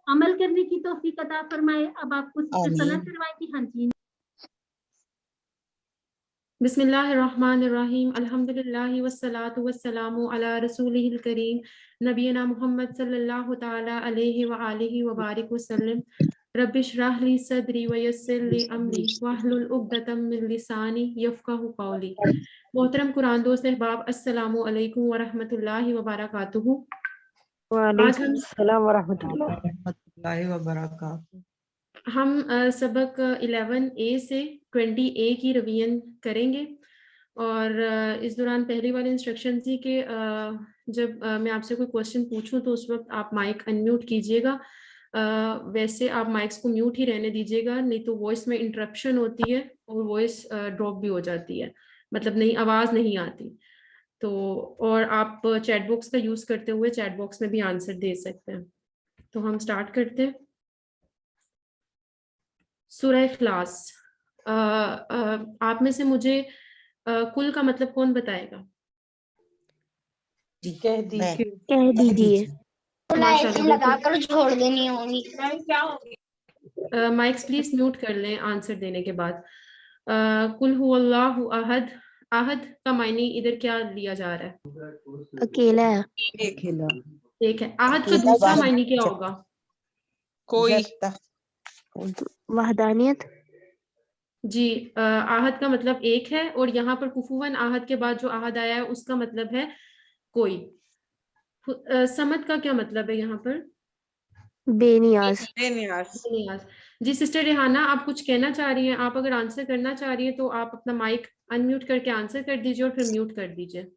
अमल करने की तौफीक अता फरमाए। अब आपको सना करवाएंगी, हाँ जी। बिस्मिल्लाहिर्रहमानिर्रहीम, अल्हम्दुलिल्लाहि वस्सलातु वस्सलामु अला रसूलिहिल करीम नबीना मुहम्मद सल्लल्लाहु तआला अलैहि व आलिहि व बारिक वसल्लम। रब्बिश्रह ली सदरी व यस्सिर ली अमरी वहलुल उक़दतम मिन लिसानी यफ़क़हू क़ौली। मोहतरम कुरान दोस्त अहबाब, अस्सलामु अलैकुम व रहमतुल्लाहि व बरकातुहू। आज हम अस्सलाम व रहमतुल्लाहि व बरकातुहू। हम सबक 11A से 20A की रिवीजन करेंगे और इस दौरान पहली वाली इंस्ट्रक्शन थी कि जब मैं आपसे कोई क्वेश्चन पूछूं तो उस वक्त आप माइक अनम्यूट कीजिएगा वैसे आप माइक्स को म्यूट ही रहने दीजिएगा, नहीं तो वॉइस में इंटरप्शन होती है और वॉइस ड्रॉप भी हो जाती है, मतलब नहीं आवाज नहीं आती। तो और आप चैट बॉक्स का यूज करते हुए चैट बॉक्स में भी आंसर दे सकते हैं। तो हम स्टार्ट करते हैं। सूरह इखलास, आप में से मुझे कुल का मतलब कौन बताएगा? कह दीजिए। लगाकर छोड़ देनी होगी। क्या होगी? माइक्स प्लीज म्यूट कर लें आंसर देने के बाद। कुल हु अल्लाहु अहद, अहद का मायने इधर क्या लिया जा रहा है? अकेला। एक है। अहद का दूसरा मायने क्या होगा? कोई। वहदानियत। जी, आहद का मतलब एक है, और यहाँ पर कुफुवन आहद के बाद जो आहद आया है उसका मतलब है कोई। समद का क्या मतलब है यहाँ पर? बेनियाज। बेनियाज। जी सिस्टर रेहाना, आप कुछ कहना चाह रही हैं? आप अगर आंसर करना चाह रही हैं तो आप अपना माइक अनम्यूट करके आंसर कर दीजिए और फिर म्यूट कर दीजिए।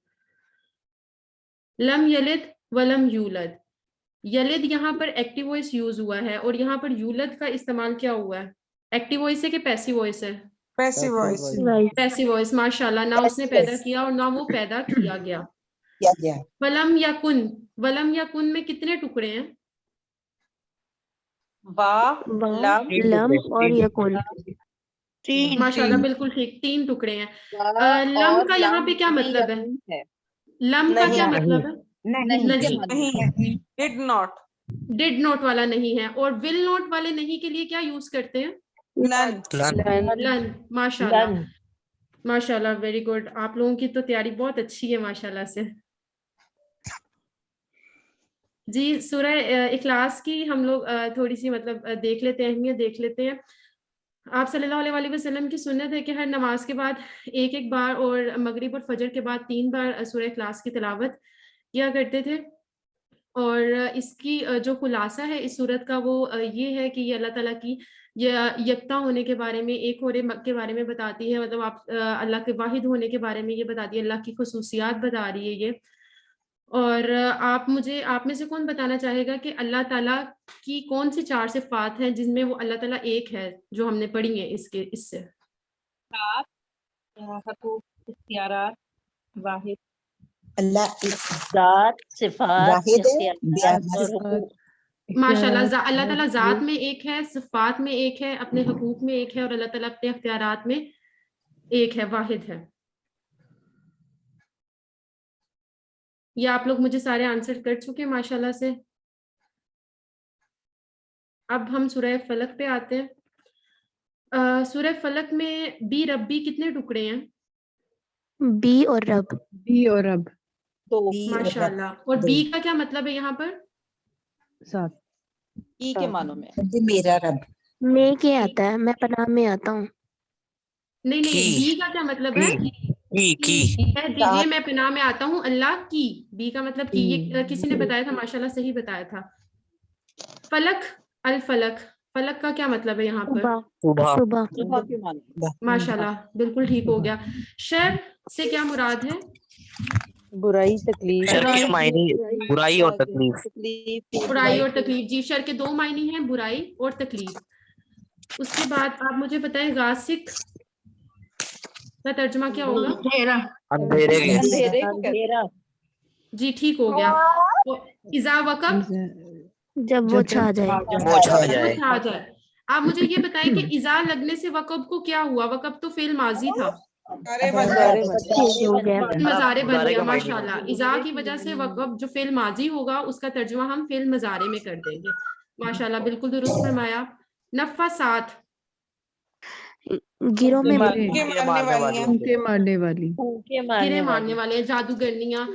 लम यलिद वलम यूलद, यलिद यहाँ पर एक्टिव वॉइस यूज हुआ है, और यहाँ पर यूलद का इस्तेमाल क्या हुआ है? एक्टिव वॉइस है कि पैसिव वॉइस है? Passive voice. Passive voice. माशाल्लाह, ना उसने पैदा किया और ना वो पैदा किया गया। वलम या कुन, वलम या कुन में कितने टुकड़े हैं? लम और यकुन। माशाल्लाह, बिल्कुल ठीक, 3 टुकड़े हैं। लम का यहाँ पे क्या मतलब है? लम का क्या मतलब है? नहीं। Did not. डिड नॉट वाला नहीं है। और विल नॉट वाले नहीं के लिए क्या यूज करते हैं? लन। माशाल्लाह, माशाल्लाह, वेरी गुड। आप लोगों की तो तैयारी बहुत अच्छी है माशाल्लाह से। जी, सूरह इखलास की हम लोग थोड़ी सी मतलब देख लेते हैं, अहमियत देख लेते हैं। आप सल्लल्लाहु अलैहि वसल्लम की सुन्नत है कि हर नमाज के बाद एक बार और मगरिब और फजर के बाद 3 बार सूरह इखलास की तिलावत किया करते थे। और इसकी जो खुलासा है इस सूरत का वो ये है कि ये अल्लाह ताला की यकता होने के बारे में, एक होने के बारे में बताती है, मतलब आप अल्लाह के वाहिद होने के बारे में ये बताती है, अल्लाह की खुसूसियात बता रही है ये। और आप में से कौन बताना चाहेगा कि अल्लाह ताला की कौन सी 4 सिफात हैं जिनमें वो अल्लाह ताला एक है, जो हमने पढ़ी है इससे? वाहिद, अल्लाह सिफात, माशाल्लाह, अल्लाह ताला जात में एक है, सिफात में एक है, अपने हुकूक में एक है, और अल्लाह ताला अपने इख्तियारात में एक है, वाहिद है। ये आप लोग मुझे सारे आंसर कर चुके हैं माशाल्लाह से। अब हम सूरह फलक पे आते हैं। सूरह फलक में बी रब्बी कितने टुकड़े हैं? बी और रब। माशाल्लाह। और बी का क्या मतलब है यहाँ पर? साथ। ई के मानों में मेरा रब। मैं के आता है, मैं पनाह में आता हूँ। नहीं, बी का क्या मतलब है? कह दीजिए, मैं पनाह में आता हूँ अल्लाह की। बी का मतलब की, ये किसी ने बताया था, माशाल्लाह सही बताया था। फलक, अल फलक, फलक का क्या मतलब है यहाँ पर? सुबह। माशाल्लाह, बिल्कुल ठीक हो गया। शर से क्या मुराद है? बुराई, तकलीफ। बुराई और तकलीफ। बुराई और तकलीफ। जी, शर के 2 मायने हैं, बुराई और तकलीफ। उसके बाद आप मुझे बताएं गासिक का तर्जुमा क्या होगा? अंधेरा। जी, ठीक हो गया। इज़ा वक़ब, जब वो छा जाए। आप मुझे ये बताएं कि इज़ा लगने से वक़ब को क्या हुआ? वक़ब तो फेल माजी था, मज़ारे बन गया। माशाल्लाह, इज़ा की वजह से वक़ब जो फेल माजी होगा उसका तर्जुमा हम फेल मज़ारे में कर देंगे। माशाल्लाह, बिल्कुल दुरुस्त फरमाया। नफ़ासात, गिरों में गिरे मारने वाले, जादूगरनियां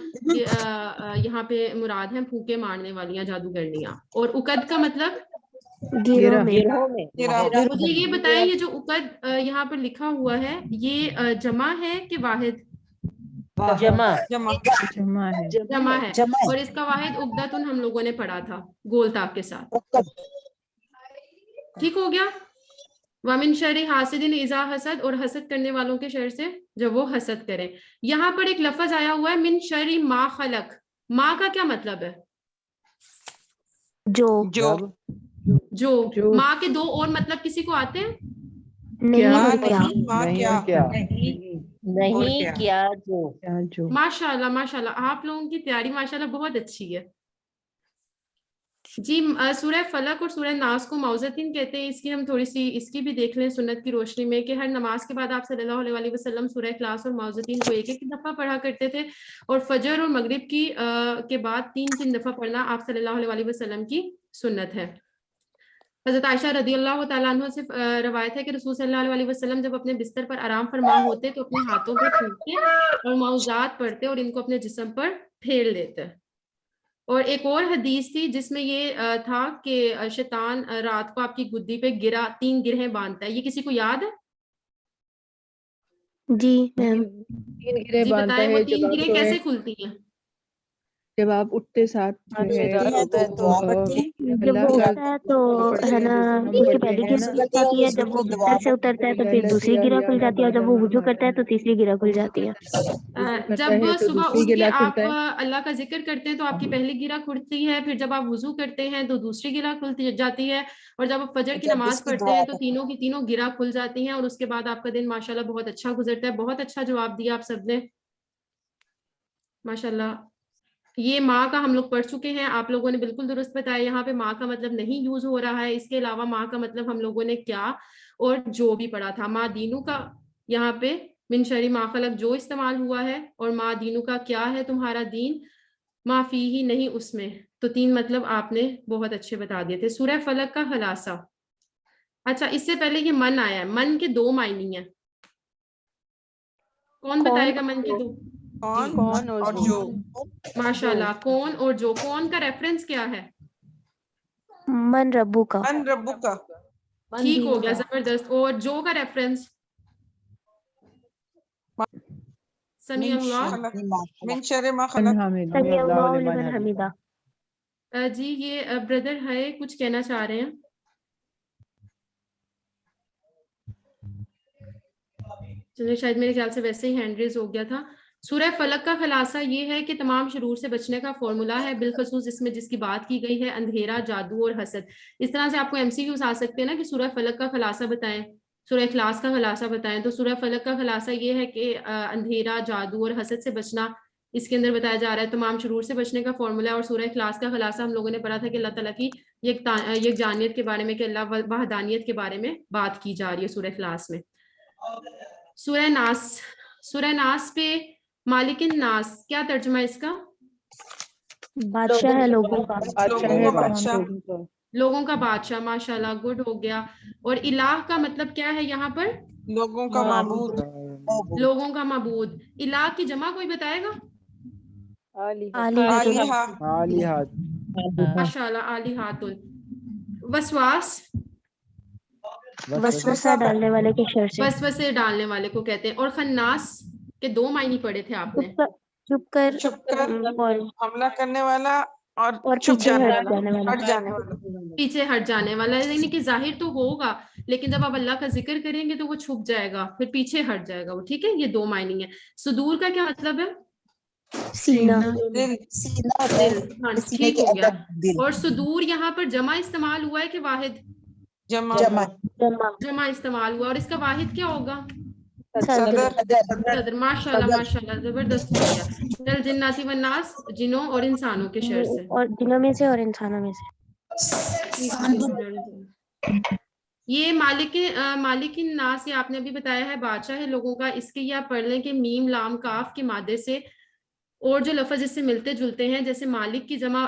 यहाँ पे मुराद हैं, फूके मारने वाली जादूगरनियां। और उकद का मतलब? गिरों में। मुझे ये बताएं, ये जो उकद यहाँ पर लिखा हुआ है ये जमा है कि वाहिद? जमा है। और इसका वाहिद उकदतुन हम लोगों ने पढ़ा था गोलताब के साथ। ठीक हो गया। वमिन शर्रि हासिदिन इज़ा हसद, और हसद करने वालों के शर से जब वो हसद करें। यहाँ पर एक लफ्ज आया हुआ है मिन शर्रि मा खलक। माँ का क्या मतलब है? जो। जो माँ के दो और मतलब किसी को आते हैं? नहीं और क्या? नहीं क्या जो माशाल्लाह माशाल्लाह, आप लोगों की तैयारी माशाल्लाह बहुत अच्छी है जी। सूरह फलक और सूरह नास को मौज़तीन कहते हैं। इसकी हम थोड़ी सी इसकी भी देख लें सुन्नत की रोशनी में कि हर नमाज के बाद आप सल्लल्लाहु अलैहि वसल्लम सूरह इखलास और मौज़तीन को एक एक दफा पढ़ा करते थे, और फजर और मगरिब की के बाद 3 दफा पढ़ना आप सल्लल्लाहु अलैहि वसल्लम की सुन्नत है। हज़रत आयशा रज़ियल्लाहु ताला अन्हा से रवायत है कि रसूल सल्लल्लाहु अलैहि वसल्लम जब अपने बिस्तर पर आराम फरमा होते तो अपने हाथों पे थूकते और मौज़ात पढ़ते और इनको अपने जिस्म पर फेर लेते। और एक और हदीस थी जिसमें ये था कि शैतान रात को आपकी गुद्दी पे 3 गिरहें बांधता है। ये किसी को याद है? जी मैम। 3 गिरह जी बांधता बताएं, वो है 3 गिरहें कैसे खुलती हैं? जब आप उठते साथ जो है जब वो उठता है तो है ना, उसकी पहली गिरह खुल जाती है, जब वो बिस्तर से उतरता है तो फिर दूसरी गिरह खुल जाती है, और जब वो वुजू करता है तो तीसरी गिरह खुल जाती है। जब सुबह उठ के आप अल्लाह का जिक्र करते हैं तो आपकी पहली गिरह खुलती है, फिर जब आप वुजू करते हैं तो दूसरी गिरह खुलती जाती है, और जब आप फजर की नमाज पढ़ते हैं तो तीनों की तीनों गिरह खुल जाती हैं, और उसके बाद आपका दिन माशाल्लाह बहुत अच्छा गुजरता है। बहुत अच्छा जवाब दिया आप सबने माशाल्लाह। ये माँ का हम लोग पढ़ चुके हैं, आप लोगों ने बिल्कुल दुरुस्त बताया। यहाँ पे माँ का मतलब नहीं यूज हो रहा है, इसके अलावा माँ का मतलब हम लोगों ने क्या और जो भी पढ़ा था। माँ दीनू का यहाँ पे मिन शर्रि मा खलक जो इस्तेमाल हुआ है, और माँ दीनू का क्या है तुम्हारा दीन, माफी ही नहीं उसमें। तो 3 मतलब आपने बहुत अच्छे बता दिए थे। सूरह फलक का खलासा। अच्छा, इससे पहले ये मन आया है, मन के 2 मायने हैं। कौन बताएगा मन के 2? कौन और जो। माशाल्लाह, कौन और जो। कौन का रेफरेंस क्या है? मन रब्बू का। मन रब्बू का। ठीक हो गया, जबरदस्त। और जो का रेफरेंस? समी अल्लाह मिन शर्रि मा खलक। समी अल्लाहु लिमन हमीदा। जी ये ब्रदर है, कुछ कहना चाह रहे हैं? चलिए, शायद मेरे ख्याल से वैसे ही हैंड रेज हो गया था। सूरह फलक का खलासा ये है कि तमाम शरूर से बचने का फॉर्मूला है, बिलखसूस इसमें जिसकी बात की गई है अंधेरा, जादू और हसद। इस तरह से आपको एमसीक्यूज आ सकते हैं ना कि सूरह फलक का खलासा बताएं, सूरह इखलास का खलासा बताएं। तो सूरह फलक का खलासा ये है कि अंधेरा, जादू और हसद से बचना इसके अंदर बताया जा रहा है, तमाम शरूर से बचने का फॉर्मूला है। और सूरह इखलास का खलासा हम लोगों ने पढ़ा था कि अल्लाह ताला की यकजानियत के बारे में, कि अल्लाह वहदानियत के बारे में बात की जा रही है सूरह इखलास में। सूरह नास, सूरह नास पे मालिकिन नास क्या तर्जुमा है इसका? बादशाह है लोगों का। लोगों का बादशाह। माशाल्लाह, गुड हो गया। और इलाह का मतलब क्या है यहाँ पर? लोगों का माबूद। लोगों का माबूद। इलाह की जमा कोई बताएगा? माशाल्लाह, आलिहातुन। वसवास, वसवसा डालने वाले के शर से। वसवसे डालने वाले को कहते हैं। और खन्नास के 2 मायने पढ़े थे आपने। चुप कर और हमला करने वाला और पीछे हट जाने वाला। पीछे हट जाने वाला, यानी कि जाहिर तो होगा लेकिन जब आप अल्लाह का जिक्र करेंगे तो वो छुप जाएगा, फिर पीछे हट जाएगा वो। ठीक है, ये 2 मायने हैं। सुदूर का क्या मतलब है? सीना। दिल। हाँ, ठीक हो गया। और सुदूर यहाँ पर जमा इस्तेमाल हुआ है कि वाहिद? जमा इस्तेमाल हुआ। और इसका वाहिद क्या होगा? सदर। माशाल्लाह माशाल्लाह, जबरदस्त हो गया। मिनल जिन्नाति वन नास, जिनों और इंसानों के शर से। और जिनों में से और इंसानों में से। ये मालिकिन नास, ये आपने अभी बताया है बादशाह है लोगों का। इसके ये आप पढ़ लें कि मीम लाम काफ के मादे से और जो लफ्ज इससे मिलते जुलते हैं, जैसे मालिक की जमा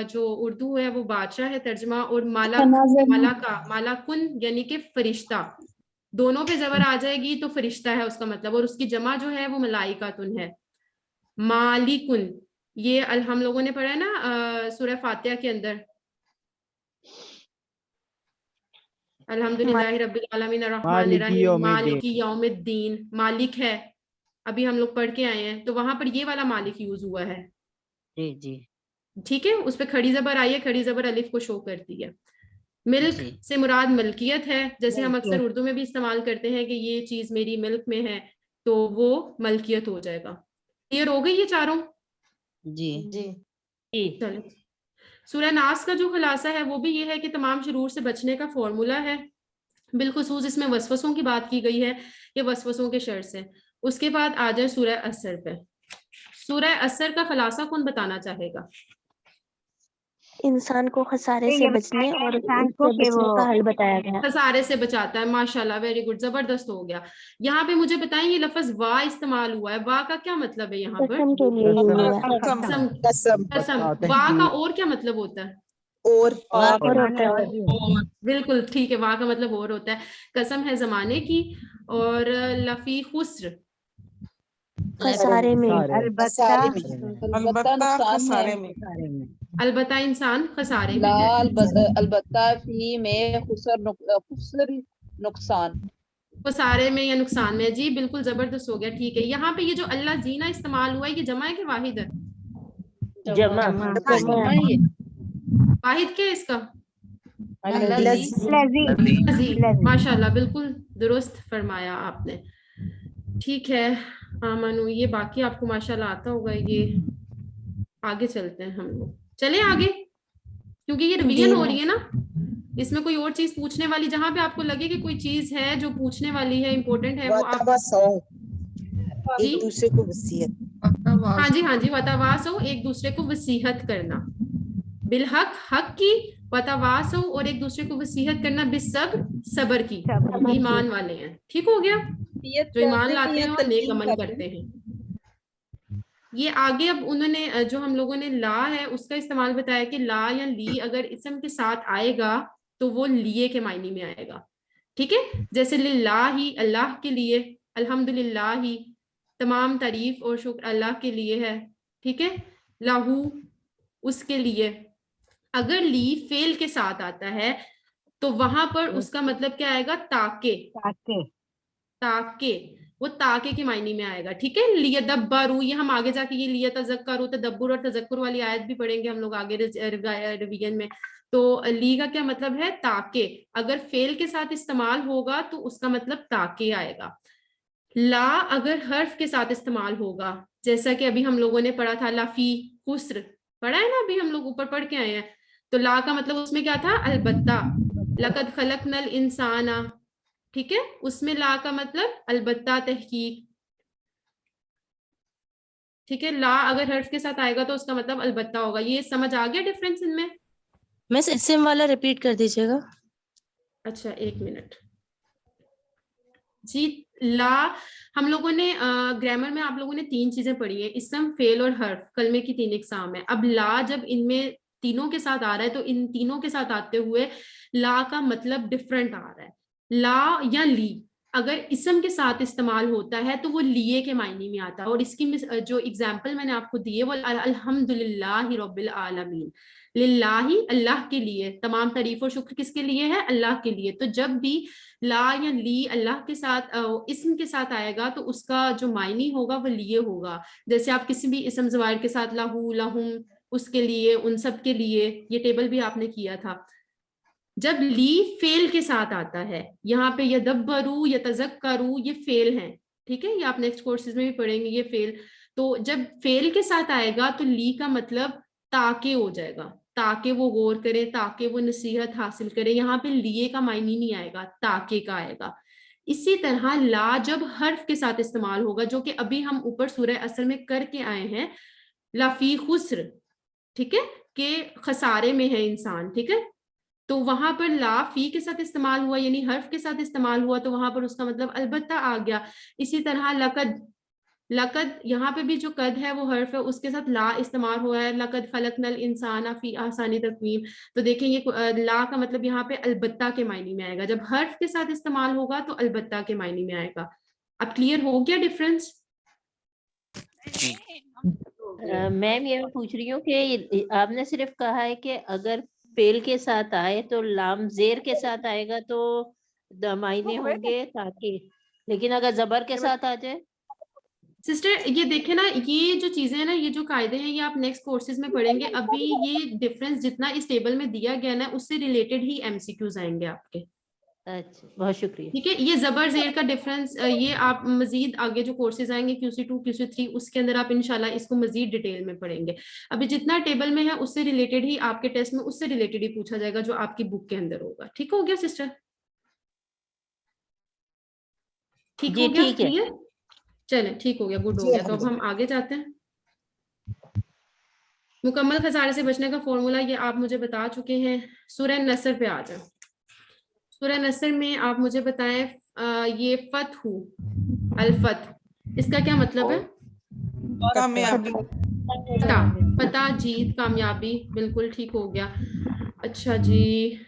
जो उर्दू है वो बादशाह है तर्जमा, और मालाकुन यानी कि फरिश्ता, दोनों पे जबर आ जाएगी तो फरिश्ता है उसका मतलब, और उसकी जमा जो है वो मलाइकातुन है। मालिकुन ये हम लोगों ने पढ़ा है ना सूरह फातिहा के अंदर, अल्हम्दुलिल्लाहि रब्बिल आलमीन अर्रहमानिर रहीम मालिकी यौमिद्दीन। मालिक है, अभी हम लोग पढ़ के आए हैं, तो वहां पर ये वाला मालिक यूज हुआ है। जी जी ठीक है, उस पे खड़ी जबर आई है, खड़ी जबर अलिफ को शो करती है। मिल्क से मुराद मलकियत है, जैसे हम अक्सर उर्दू में भी इस्तेमाल करते हैं कि ये चीज मेरी मिल्क में है, तो वो मलकियत हो जाएगा। क्लियर हो गई ये चारों? जी चलो, سورہ ناس کا جو خلاصہ ہے وہ بھی یہ ہے کہ تمام شرور سے بچنے کا فارمولا ہے، بالخصوص اس میں وسوسوں کی بات کی گئی ہے، یہ وسوسوں کے شر سے۔ اس کے بعد آ جائے سورہ اثر پہ۔ سورہ اثر کا خلاصہ کون بتانا چاہے گا؟ انسان کو خسارے سے بچنے اور اس سے بچنے کا حل بتایا گیا۔ خسارے سے بچاتا ہے، ماشاءاللہ، ویری گڈ، زبردست ہو گیا۔ یہاں پہ مجھے بتائیں یہ لفظ وا استعمال ہوا ہے، وا کا کیا مطلب ہے یہاں پر؟ قسم کے لیے یوز ہوا ہے۔ قسم۔ وا کا اور کیا مطلب ہوتا ہے؟ اور ہوتا ہے۔ بالکل ٹھیک ہے، وا کا مطلب اور ہوتا ہے، قسم ہے زمانے کی۔ اور لفی خسر، خسارے میں، البتہ خسارے میں، البتہ انسان خسارے میں لا ہے۔ البتہ فی میں خسر نقصان، خسارے میں یا نقصان میں، جی بالکل زبردست ہو گیا، ٹھیک ہے۔ یہاں پہ یہ جو اللہ زینہ استعمال ہوا ہے، یہ جمع ہے کہ واحد ہے؟ جمع۔ واحد کیا ہے اس کا؟ الذی۔ ماشاءاللہ، بالکل درست فرمایا آپ نے، ٹھیک ہے۔ آمنو، یہ باقی آپ کو ماشاءاللہ آتا ہوگا، یہ آگے چلتے ہیں ہم لوگ، چلیں آگے، کیونکہ یہ ریویژن ہو رہی ہے نا، اس میں کوئی اور چیز پوچھنے والی، جہاں پہ آپ کو لگے کہ کوئی چیز ہے جو پوچھنے والی ہے، امپورٹنٹ ہے، وہ آپ ایک دوسرے کو وصیت، ہاں جی ہاں جی، وتواصوا، ایک دوسرے کو وصیحت کرنا، بالحق، حق کی، وتواصوا، اور ایک دوسرے کو وصیحت کرنا، بالصبر، صبر کی، ایمان والے ہیں، ٹھیک ہو گیا، جو ایمان لاتے ہیں اور نیک عمل کرتے ہیں۔ یہ آگے اب انہوں نے جو ہم لوگوں نے لا ہے اس کا استعمال بتایا کہ لا یا لی اگر اسم کے ساتھ آئے گا تو وہ لیے کے معنی میں آئے گا، ٹھیک ہے، جیسے للہ ہی، اللہ کے لیے، الحمدللہ ہی، تمام تعریف اور شکر اللہ کے لیے ہے، ٹھیک ہے، لہو، اس کے لیے۔ اگر لی فعل کے ساتھ آتا ہے تو وہاں پر اس کا مطلب کیا آئے گا؟ تاکہ، تاکہ، وہ تاکہ کے معنی میں آئے گا، ٹھیک ہے۔ لیدبروا، یہ ہم آگے جا کے یہ لیتذکروا، تدبر اور تذکر والی آیت بھی پڑھیں گے ہم لوگ آگے ریویژن میں۔ تو لی کا کیا مطلب ہے؟ تاکہ، اگر فعل کے ساتھ استعمال ہوگا تو اس کا مطلب تاکہ آئے گا۔ لا اگر حرف کے ساتھ استعمال ہوگا، جیسا کہ ابھی ہم لوگوں نے پڑھا تھا لفی خسر، پڑھا ہے نا، ابھی ہم لوگ اوپر پڑھ کے آئے ہیں، تو لا کا مطلب اس میں کیا تھا؟ البتہ، لقد خلقنا الانسان، ٹھیک ہے، اس میں لا کا مطلب البتہ، تحقیق، ٹھیک ہے۔ لا اگر حرف کے ساتھ آئے گا تو اس کا مطلب البتہ ہوگا۔ یہ سمجھ آ گیا ڈفرینس ان میں؟ مس اسم والا ریپیٹ کر دیجیے گا۔ اچھا ایک منٹ جی۔ لا ہم لوگوں نے گرامر میں آپ لوگوں نے 3 چیزیں پڑھی ہیں، اسم، فعل اور حرف، کلمے کی 3 اقسام ہے۔ اب لا جب ان میں تینوں کے ساتھ آ رہا ہے تو ان تینوں کے ساتھ آتے ہوئے لا کا مطلب ڈفرنٹ آ رہا ہے۔ لا یا لی اگر اسم کے ساتھ استعمال ہوتا ہے تو وہ لیے کے معنی میں آتا ہے، اور اس کی جو اگزامپل میں نے آپ کو دی ہے وہ الحمدللہ رب العالمین، للہ، اللہ کے لیے، تمام تعریف اور شکر کس کے لیے ہے؟ اللہ کے لیے۔ تو جب بھی لا یا لی اللہ کے ساتھ اسم کے ساتھ آئے گا تو اس کا جو معنی ہوگا وہ لیے ہوگا، جیسے آپ کسی بھی اسم زوائر کے ساتھ لہو، لہم، اس کے لیے، ان سب کے لیے، یہ ٹیبل بھی آپ نے کیا تھا۔ جب لی فعل کے ساتھ آتا ہے، یہاں پہ یدبروا، یتذکروا، یہ فعل ہیں، ٹھیک ہے، یہ آپ نیکسٹ کورسز میں بھی پڑھیں گے یہ فعل۔ تو جب فعل کے ساتھ آئے گا تو لی کا مطلب تاکہ ہو جائے گا، تاکہ وہ غور کرے، تاکہ وہ نصیحت حاصل کرے، یہاں پہ لیے کا معنی نہیں آئے گا، تاکہ کا آئے گا۔ اسی طرح لا جب حرف کے ساتھ استعمال ہوگا، جو کہ ابھی ہم اوپر سورہ اثر میں کر کے آئے ہیں، لفی خسر، ٹھیک ہے، کہ خسارے میں ہے انسان، ٹھیک ہے، تو وہاں پر لا فی کے ساتھ استعمال ہوا، یعنی حرف کے ساتھ استعمال ہوا، تو وہاں پر اس کا مطلب البتہ آ گیا۔ اسی طرح لقد، لقد یہاں پہ بھی جو قد ہے وہ حرف ہے، اس کے ساتھ لا استعمال ہوا ہے، لقد خلقنا الانسان فی احسن تقویم، تو دیکھیں یہ لا کا مطلب یہاں پہ البتہ کے معنی میں آئے گا، جب حرف کے ساتھ استعمال ہوگا تو البتہ کے معنی میں آئے گا۔ اب کلیئر ہو گیا ڈفرینس؟ میم یہ میں پوچھ رہی ہوں کہ آپ نے صرف کہا ہے کہ اگر فعل کے ساتھ آئے تو لام زیر کے ساتھ آئے گا تو معنی ہوں گے تاکہ، لیکن اگر زبر کے ساتھ آ جائے؟ سسٹر یہ دیکھیں نا، یہ جو چیزیں ہیں نا، یہ جو قاعدے ہیں، یہ آپ نیکسٹ کورسز میں پڑھیں گے۔ ابھی یہ ڈفرینس جتنا اس ٹیبل میں دیا گیا نا، اس سے ریلیٹڈ ہی MCQs آئیں گے آپ کے، अच्छा, बहुत शुक्रिया। ठीक है, ये जबर जेर का डिफरेंस ये आप मजीद आगे जो कोर्सेज आएंगे QC2 QC3 उसके अंदर आप इंशाल्लाह इसको मजीद डिटेल में पढ़ेंगे। अभी जितना टेबल में है उससे रिलेटेड ही आपके टेस्ट में उससे रिलेटेड ही पूछा जाएगा जो आपकी बुक के अंदर होगा। ठीक हो गया सिस्टर? ठीक हो गया? ठीक है। क्लियर? चलें, ठीक हो गया, गुड हो गया। तो अब हम आगे जाते हैं। मुकम्मल खसारे से बचने का फॉर्मूला ये आप मुझे बता चुके हैं। सूरह नसर पे आ जाए। सूरह नसर में आप मुझे बताएं ये फतहू अल-फतह इसका क्या मतलब है? पता, जीत, कामयाबी, बिल्कुल ठीक हो गया। अच्छा जी,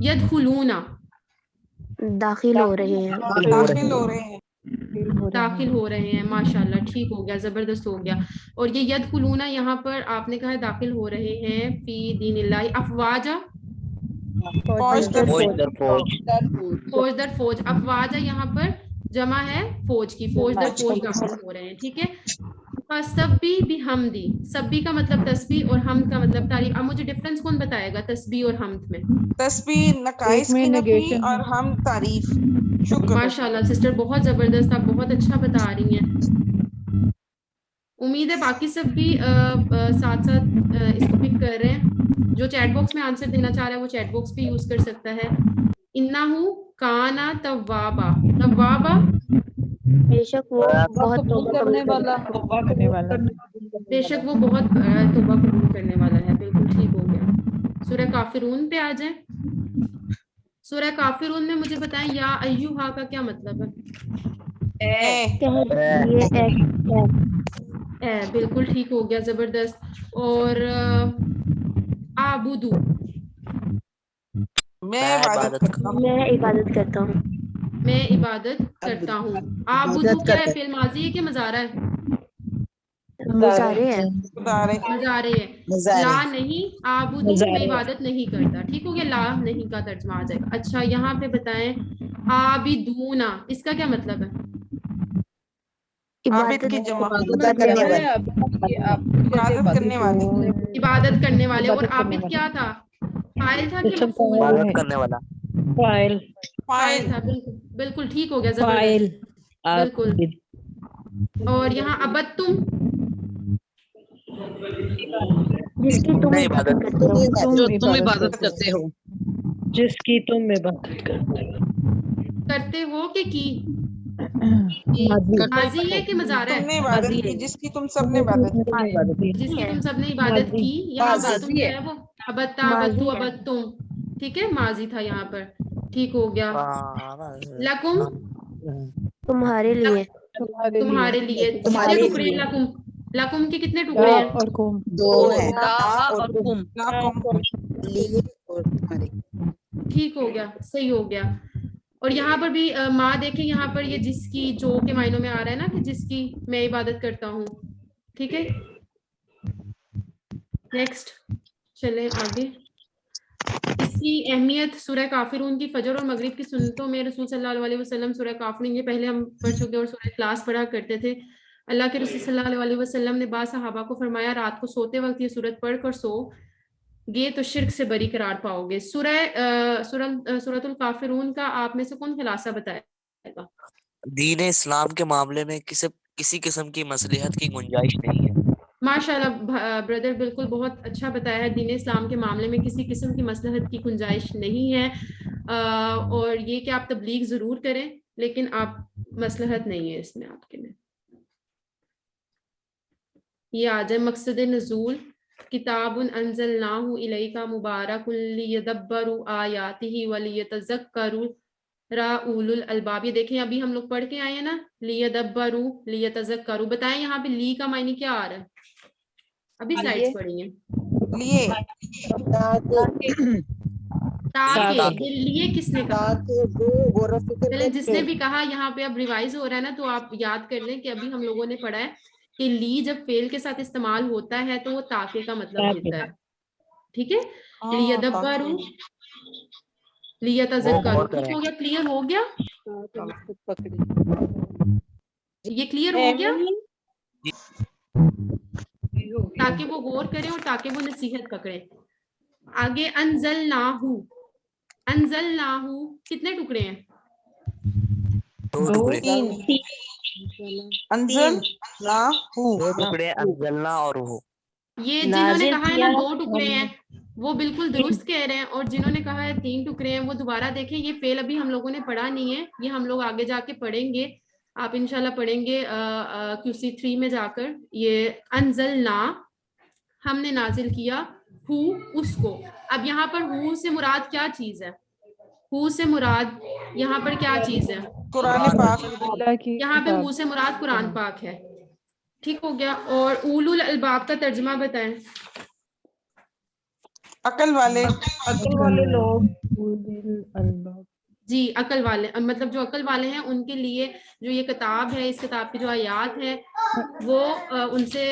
यदखुलूना दाखिल हो रहे हैं, दाखिल हो रहे हैं, माशाल्लाह, ठीक हो गया, जबरदस्त हो गया। और ये यदखुलूना यहाँ पर आपने कहा दाखिल हो रहे हैं फी दीनिल्लाहि अफवाजा, फौज दर फौज, अफवाजा यहाँ पर जमा है फौज की, फौज दर फौज दाखिल हो रहे हैं। ठीक है, सब्बी बिहम्दी, सब्बी का मतलब तस्बीह और हमद का मतलब तारीफ। अब मुझे डिफरेंस कौन बताएगा तस्बीह और हमद में? तस्बीह नकाइस की नफी और हम तारीफ। शुक्र, माशाल्लाह सिस्टर, बहुत जबरदस्त, आप बहुत अच्छा बता रही हैं। उम्मीद है बाकी सब भी साथ साथ इसको पिक कर रहे हैं। जो चैट बॉक्स में आंसर देना चाह रहा है वो चैट बॉक्स भी यूज कर सकता है। इन्नाहु काना तव्वाबा, तव्वाबा बेशक वो बहुत तौबा करने वाला, बेशक वो बहुत तौबा कबूल करने वाला है, बिल्कुल ठीक हो गया। सूरह काफिरून पे आ जाए। सूरह काफिरून में मुझे बताएं या अय्युहा का क्या मतलब है? बिल्कुल ठीक हो गया, जबरदस्त। और आबुदू, मैं इबादत करता हूँ, मैं इबादत करता हूँ, मैं इबादत करता हूँ। आबुदू क्या है? फेल माजी है कि मजारा है? मुजारे है, मजारे है। ला नहीं, आबुदू मैं इबादत नहीं करता। ठीक हो गया, ला नहीं का तर्जमा आ जाएगा। अच्छा, यहाँ पे बताएं आबिदूना, इसका क्या मतलब है? आबिद की जमा, इबादत करने वाले। इबादत करने वाले। और आबिद क्या था? फाइल था कि मफूल? इबादत करने वाला, फाइल था, बिल्कुल बिल्कुल ठीक हो गया, जबरदस्त, बिल्कुल। और यहाँ अबद तुम, जिसकी तुम इबादत करते हो, जो तुम इबादत करते हो, जिसकी तुम इबादत करते हो कि माजी है कि मजारा है? तुमने इबादत की, जिसकी तुम सबने इबादत की, जिसकी तुम सबने इबादत की। यहाँ अबद तुम क्या है? वो अबत्ता, अबत्तु, अबत्तुम, ठीक है, माजी था यहाँ पर, ठीक हो गया। लकुम, तुम्हारे लिए, तुम्हारे लिए, कितने टुकड़े लकुम? लकुम के कितने टुकड़े हैं? और कुम, दो है, और कुम, लिए और तुम्हारे। ठीक हो गया, सही हो गया। और यहाँ पर भी माँ देखें, यहाँ पर ये जिसकी, जो के मायनों में आ रहा है ना कि जिसकी मैं इबादत करता हूँ। ठीक है, नेक्स्ट चले आगे। इसकी अहमियत सूरह काफिरून की फजर और मगरिब की सुन्नतों में रसूल सल्लल्लाहु अलैहि वसल्लम सूरह काफिरून, ये पहले हम पढ़ चुके और सूरह इखलास पढ़ा करते थे। अल्लाह के रसूल सल्लल्लाहु अलैहि वसल्लम ने बाद सहाबा को फरमाया, रात को सोते वक्त ये सूरत पढ़ कर सो गे तो शिर्क से बरी करार पाओगे। सूरतुल काफिरून का आप में से कौन खुलासा बताएगा? दीन इस्लाम के मामले में किसी किस्म की मसलिहत की गुंजाइश नहीं है। माशाल्लाह ब्रदर, बिल्कुल बहुत अच्छा बताया है। दीन इस्लाम के मामले में किसी किस्म की मसलहत की गुंजाइश नहीं है। और ये कि आप तबलीग जरूर करें, लेकिन आप मसलहत नहीं है इसमें आपके में। ये आ जाए मकसद नज़ूल, किताबुन अंज़लनाहु इलैका मुबारकुन लियदब्बरू आयातिही व लियतज़क्करू उलुल अलबाब। ये देखें, अभी हम लोग पढ़ के आए हैं ना, लियदब्बरू लियतज़क्करू। बताएं यहाँ पे ली का मायने क्या आ रहा है? अभी स्लाइड्स पढ़ी हैं। लिए, ताकि, ये लिए किसने कहा? चले, जिसने भी कहा, यहाँ पे अब रिवाइज हो रहा है ना, तो आप याद कर लें कि अभी हम लोगों ने पढ़ा है कि ली जब फेल के साथ इस्तेमाल होता है तो वो ताके का मतलब होता है। ठीक है, लियदब्बरू लियतज़क्करू। ठीक हो गया, क्लियर हो गया? ये क्लियर हो गया? ताकि वो गौर करें और ताकि वो नसीहत पकड़े। आगे अंज़लनाहु, अंजलनाहु कितने टुकड़े हैं? 2 टुकड़े। 2 टुकड़े अंजलना और हु। ये जिन्होंने कहा है ना 2 टुकड़े हैं वो बिल्कुल दुरुस्त कह रहे हैं, और जिन्होंने कहा है 3 टुकड़े हैं वो दोबारा देखें, ये फेल अभी हम लोगों ने पढ़ा नहीं है, ये हम लोग आगे जाके पढ़ेंगे, आप इंशाल्लाह पढ़ेंगे QC 3 में जाकर। ये अंजलना हमने नाजिल किया, हु उसको। अब यहाँ पर हु से मुराद क्या चीज है? हु से मुराद यहाँ पर क्या चीज है? कुरान पाक। यहाँ पे हु से मुराद कुरान पाक है, ठीक हो गया। और उलुल अलबाब का तर्जुमा बताएं। अकल वाले लोग। जी अकल वाले, मतलब जो अकल वाले हैं उनके लिए जो ये किताब है, इस किताब की जो आयात है वो उनसे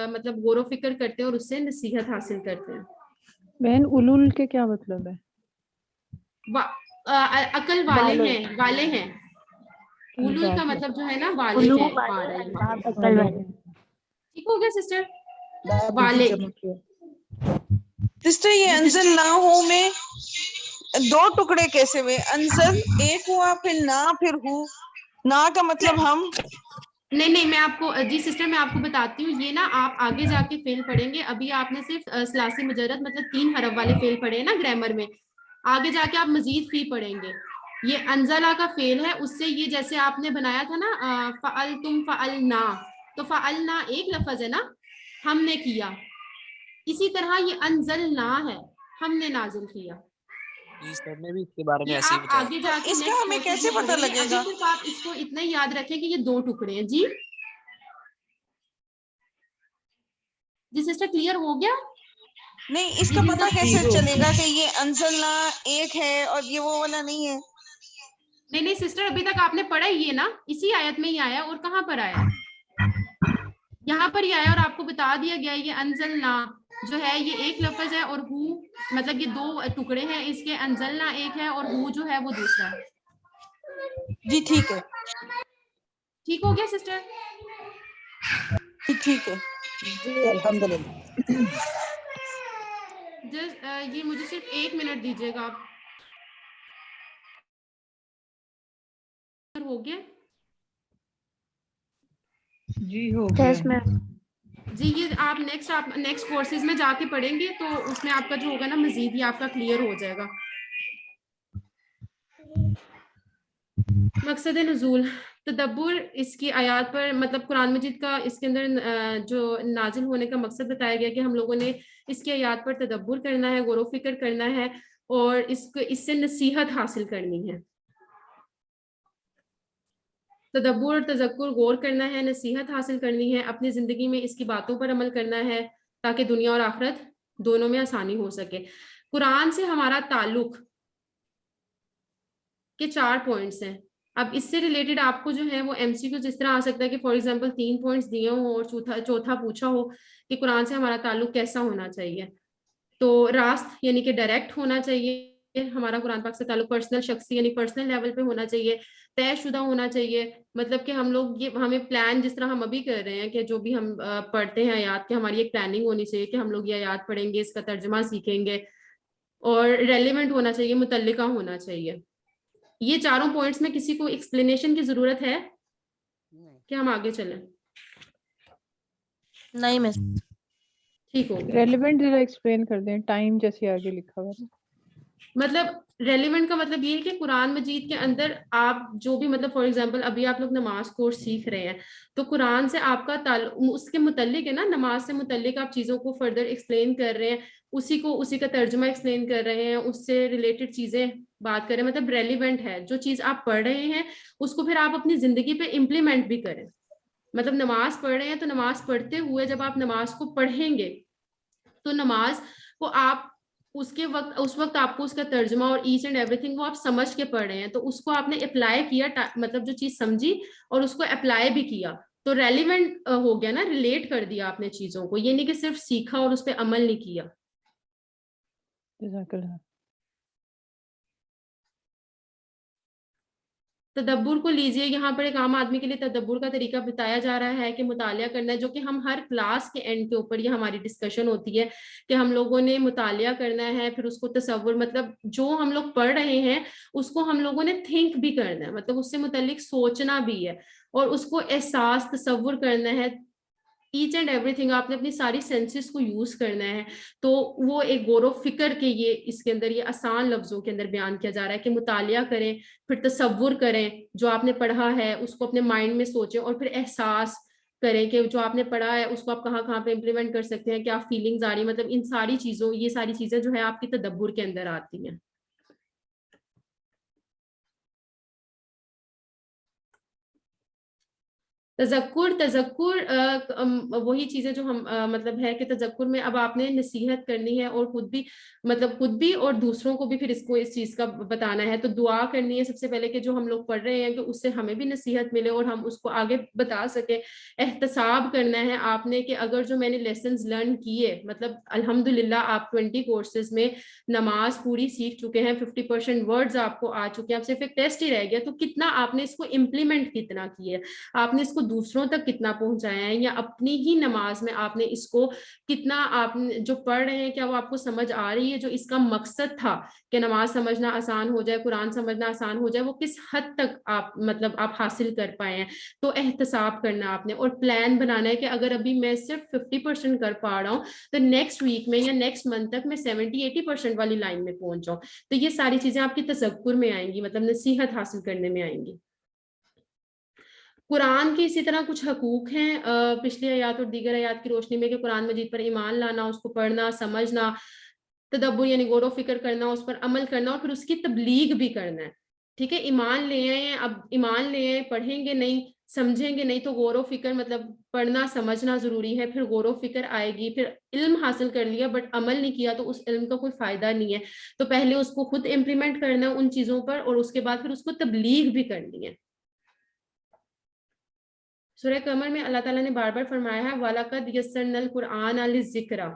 मतलब गौर फिक्र करते हैं और उससे नसीहत हासिल करते हैं। बहन उलुल के क्या मतलब है? अकल वाले हैं, वाले हैं। उलुल का मतलब जो है ना वाले हैं। ठीक हो गया सिस्टर? वाले। सिस्टर ये अंजल ना हो में 2 टुकड़े कैसे हुए? अंजल एक हुआ, फिर ना, फिर हु। ना का मतलब हम नहीं मैं आपको जी सिस्टर मैं आपको बताती हूँ, ये ना आप आगे जाके फेल पढ़ेंगे। अभी आपने सिर्फ सलासी मुजर्रद मतलब 3 हरफ वाले फेल पढ़े हैं ना ग्रामर में, आगे जाके आप मजीद फी पढ़ेंगे। ये अंजला का फेल है, उससे ये जैसे आपने बनाया था ना फ़अल तुम फ़अल ना, तो फ़अल ना एक लफ्ज है ना, हमने किया। इसी तरह ये अंजल ना है, हमने नाजिल किया। सर ने भी इसके बारे में ये ऐसे ही आप बताया। आगे जाके इसका हमें कैसे पता लगेगा? अभी सिर्फ आप इसको इतना ही याद रखें कि ये 2 टुकड़े हैं। जी सिस्टर क्लियर हो गया? नहीं, इसका पता कैसे चलेगा कि ये अंजलना एक है और ये वो वाला नहीं है? नहीं सिस्टर अभी तक आपने पढ़ा ही है ना, इसी आयत में ही आया। और कहाँ पर आया? यहाँ पर ही आया और आपको बता दिया गया ये अंजलना जो है ये एक लफ्ज है और हु मतलब ये 2 टुकड़े हैं इसके। अंजलना एक है और हु जो है वो दूसरा है। जी ठीक है, ठीक हो गया सिस्टर? ठीक है जी अल्हम्दुलिल्लाह। जस्ट ये मुझे सिर्फ 1 मिनट दीजिएगा आप। हो गया जी? हो गया जी। ये आप नेक्स्ट कोर्सेज में जाके पढ़ेंगे तो उसमें आपका जो होगा ना मजीद ही आपका क्लियर हो जाएगा। मकसद नुज़ूल तदब्बुर, इसकी आयत पर मतलब कुरान मजीद का इसके अंदर जो नाजिल होने का मकसद बताया गया कि हम लोगों ने इसकी आयत पर तदब्बुर करना है, गौर फिक्र करना है और इससे नसीहत हासिल करनी है। तदब्बुर और तज़क्कुर, गौर करना है, नसीहत हासिल करनी है, अपनी ज़िंदगी में इसकी बातों पर अमल करना है ताकि दुनिया और आखिरत दोनों में आसानी हो सके। कुरान से हमारा ताल्लुक के 4 पॉइंट्स हैं। अब इससे रिलेटेड आपको जो है वो MCQ इस तरह आ सकता है कि फॉर एग्जांपल 3 पॉइंट्स दिए हों और चौथा पूछा हो कि कुरान से हमारा ताल्लुक कैसा होना चाहिए। तो रास्त यानी कि डायरेक्ट होना चाहिए हमारा कुरान पाक से ताल्लुक, पर्सनल शख्सी यानी पर्सनल लेवल पे होना चाहिए, तयशुदा होना चाहिए। मतलब कि हम लोग ये हमें प्लान जिस तरह हम अभी कर रहे हैं कि जो भी हम पढ़ते हैं आयात की, हमारी एक प्लानिंग होनी चाहिए कि हम लोग ये आयात पढ़ेंगे, इसका तर्जुमा सीखेंगे। और रेलिवेंट होना चाहिए, मुतल्लिका होना चाहिए। ये 4 पॉइंट्स में किसी को एक्सप्लेनेशन की जरूरत है कि हम आगे चलें? नहीं मैं ठीक हो गया। रेलेवेंट जरा एक्सप्लेन कर दें, टाइम जैसे आगे लिखा हुआ है। मतलब रेलिवेंट का मतलब ये है कि कुरान मजीद के अंदर आप जो भी मतलब फॉर एग्जांपल अभी आप लोग नमाज कोर्स सीख रहे हैं तो कुरान से आपका उसके मुतल्लिक है ना, नमाज से मुतल्लिक आप चीज़ों को फर्दर एक्सप्लेन कर रहे हैं, उसी का तर्जुमा एक्सप्लेन कर रहे हैं, उससे रिलेटेड चीज़ें बात करें। मतलब रेलिवेंट है, जो चीज़ आप पढ़ रहे हैं उसको फिर आप अपनी ज़िंदगी पे इम्प्लीमेंट भी करें। मतलब नमाज पढ़ रहे हैं तो नमाज पढ़ते हुए जब आप नमाज को पढ़ेंगे तो नमाज को आप उस वक्त आपको उसका तर्जुमा और ईच एंड एवरीथिंग वो आप समझ के पढ़ रहे हैं, तो उसको आपने अप्लाई किया, मतलब जो चीज समझी और उसको अप्लाई भी किया तो रेलिवेंट हो गया ना, रिलेट कर दिया आपने चीजों को। ये नहीं कि सिर्फ सीखा और उस पर अमल नहीं किया। तदब्बुर को लीजिए, यहाँ पर एक आम आदमी के लिए तदब्बुर का तरीका बताया जा रहा है कि मुतालिया करना है, जो कि हम हर क्लास के एंड के ऊपर ये हमारी डिस्कशन होती है कि हम लोगों ने मुतालिया करना है, फिर उसको तसव्वुर, मतलब जो हम लोग पढ़ रहे हैं उसको हम लोगों ने थिंक भी करना है, मतलब उससे मुतालिक सोचना भी है और उसको एहसास तसव्वुर करना है। ईच एंड एवरीथिंग आपने अपनी सारी सेंसेस को यूज करना है। तो वो एक गौर व फिक्र के ये इसके अंदर ये आसान लफ्जों के अंदर बयान किया जा रहा है कि मुतालिया करें, फिर तसव्वुर करें, जो आपने पढ़ा है उसको अपने माइंड में सोचें और फिर एहसास करें कि जो आपने पढ़ा है उसको आप कहाँ कहाँ पे इम्प्लीमेंट कर सकते हैं, क्या फीलिंग्स आ रही, मतलब इन सारी चीजों, ये सारी चीजें जो है आपकी तदब्बुर के अंदर आती हैं। तज़क्कुर, वही चीजें जो हम मतलब है कि तज़क्कुर में अब आपने नसीहत करनी है और खुद भी और दूसरों को भी फिर इसको इस चीज का बताना है। तो दुआ करनी है सबसे पहले कि जो हम लोग पढ़ रहे हैं कि उससे हमें भी नसीहत मिले और हम उसको आगे बता सके। एहतसाब करना है आपने कि अगर जो मैंने लेसन्स लर्न किए, मतलब अल्हम्दुलिल्लाह आप 20 कोर्सेज में नमाज पूरी सीख चुके हैं, 50% वर्ड्स आपको आ चुके हैं, अब सिर्फ एक टेस्ट ही रह गया, तो कितना आपने इसको इम्प्लीमेंट कितना किया, आपने इसको दूसरों तक कितना पहुंचाया है, या अपनी ही नमाज में आपने इसको कितना, आपने जो पढ़ रहे हैं क्या वो आपको समझ आ रही है, जो इसका मकसद था कि नमाज समझना आसान हो जाए, कुरान समझना आसान हो जाए, वो किस हद तक आप मतलब आप हासिल कर पाए हैं। तो एहतसाब करना आपने और प्लान बनाना है कि अगर अभी मैं सिर्फ 50% कर पा रहा हूँ तो नेक्स्ट वीक में या नेक्स्ट मंथ तक मैं 70-80% वाली लाइन में पहुंच जाऊं। तो ये सारी चीजें आपकी तज़क्कुर में आएंगी, मतलब नसीहत हासिल करने में आएंगी। कुरान के इसी तरह कुछ हकूक हैं पिछली आयत और दीगर आयत की रोशनी में कि कुरान मजीद पर ईमान लाना, उसको पढ़ना, समझना, तदब्बुर यानी गौर व फिक्र करना, उस पर अमल करना और फिर उसकी तबलीग भी करना है। ठीक है, ईमान ले आए हैं, अब ईमान ले आए, पढ़ेंगे नहीं, समझेंगे नहीं, तो गौर व फिक्र मतलब पढ़ना समझना जरूरी है, फिर गौर व फिक्र आएगी, फिर इल्म हासिल कर लिया बट अमल नहीं किया तो उस इल्म का कोई फायदा नहीं है। तो पहले उसको खुद इम्प्लीमेंट करना है उन चीजों पर और उसके बाद फिर उसको तबलीग भी करनी है। सूरह कमर में अल्लाह ताला ने बार बार फरमाया है वलक़द यस्सरनल कुरआन लिज़िक्र।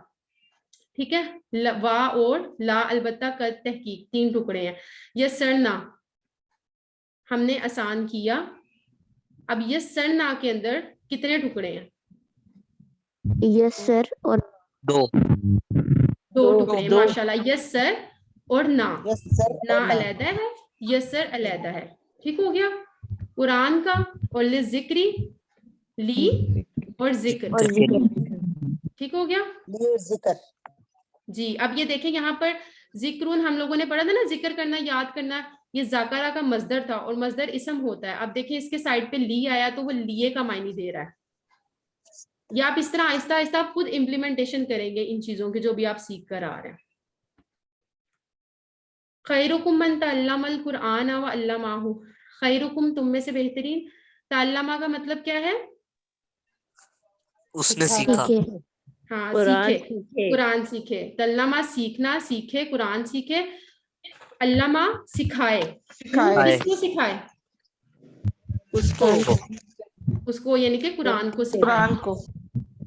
ठीक है, वा और ला अलबत्ता कद तहकीक 3 टुकड़े हैं। यस्सरना हमने आसान किया। अब यस्सरना के अंदर कितने टुकड़े हैं? यस्सर और 2 टुकड़े हैं। माशाल्लाह, यस्सर और ना अलहदा है, यस्सर अलहदा है। ठीक हो गया। कुरान का और लिज़िक्री, ली और जिक्र, ठीक हो गया जिक्र। जी, अब ये देखें यहाँ पर जिक्रुन हम लोगों ने पढ़ा था ना, जिक्र करना, याद करना, ये ज़ाकरा का मजदर था और मजदर इसम होता है। अब देखें इसके साइड पे ली आया तो वो लिए का मायने दे रहा है। या आप इस तरह आहिस्ता आहिस्ता आप खुद इम्प्लीमेंटेशन करेंगे इन चीजों की जो भी आप सीख कर आ रहे हैं। खैरुकुम मन तअल्लमल कुरआन व अल्लमाहु। खैरुकुम तुम में से बेहतरीन। तअल्लमा का मतलब क्या है? उसने सीखा। हाँ, सीखे, कुरान सीखे। तल्लमा सीखना, सीखे, कुरान सीखे। अल्लमा सिखाए, किसको सिखाए? उसको यानी कि कुरान को सिखाए।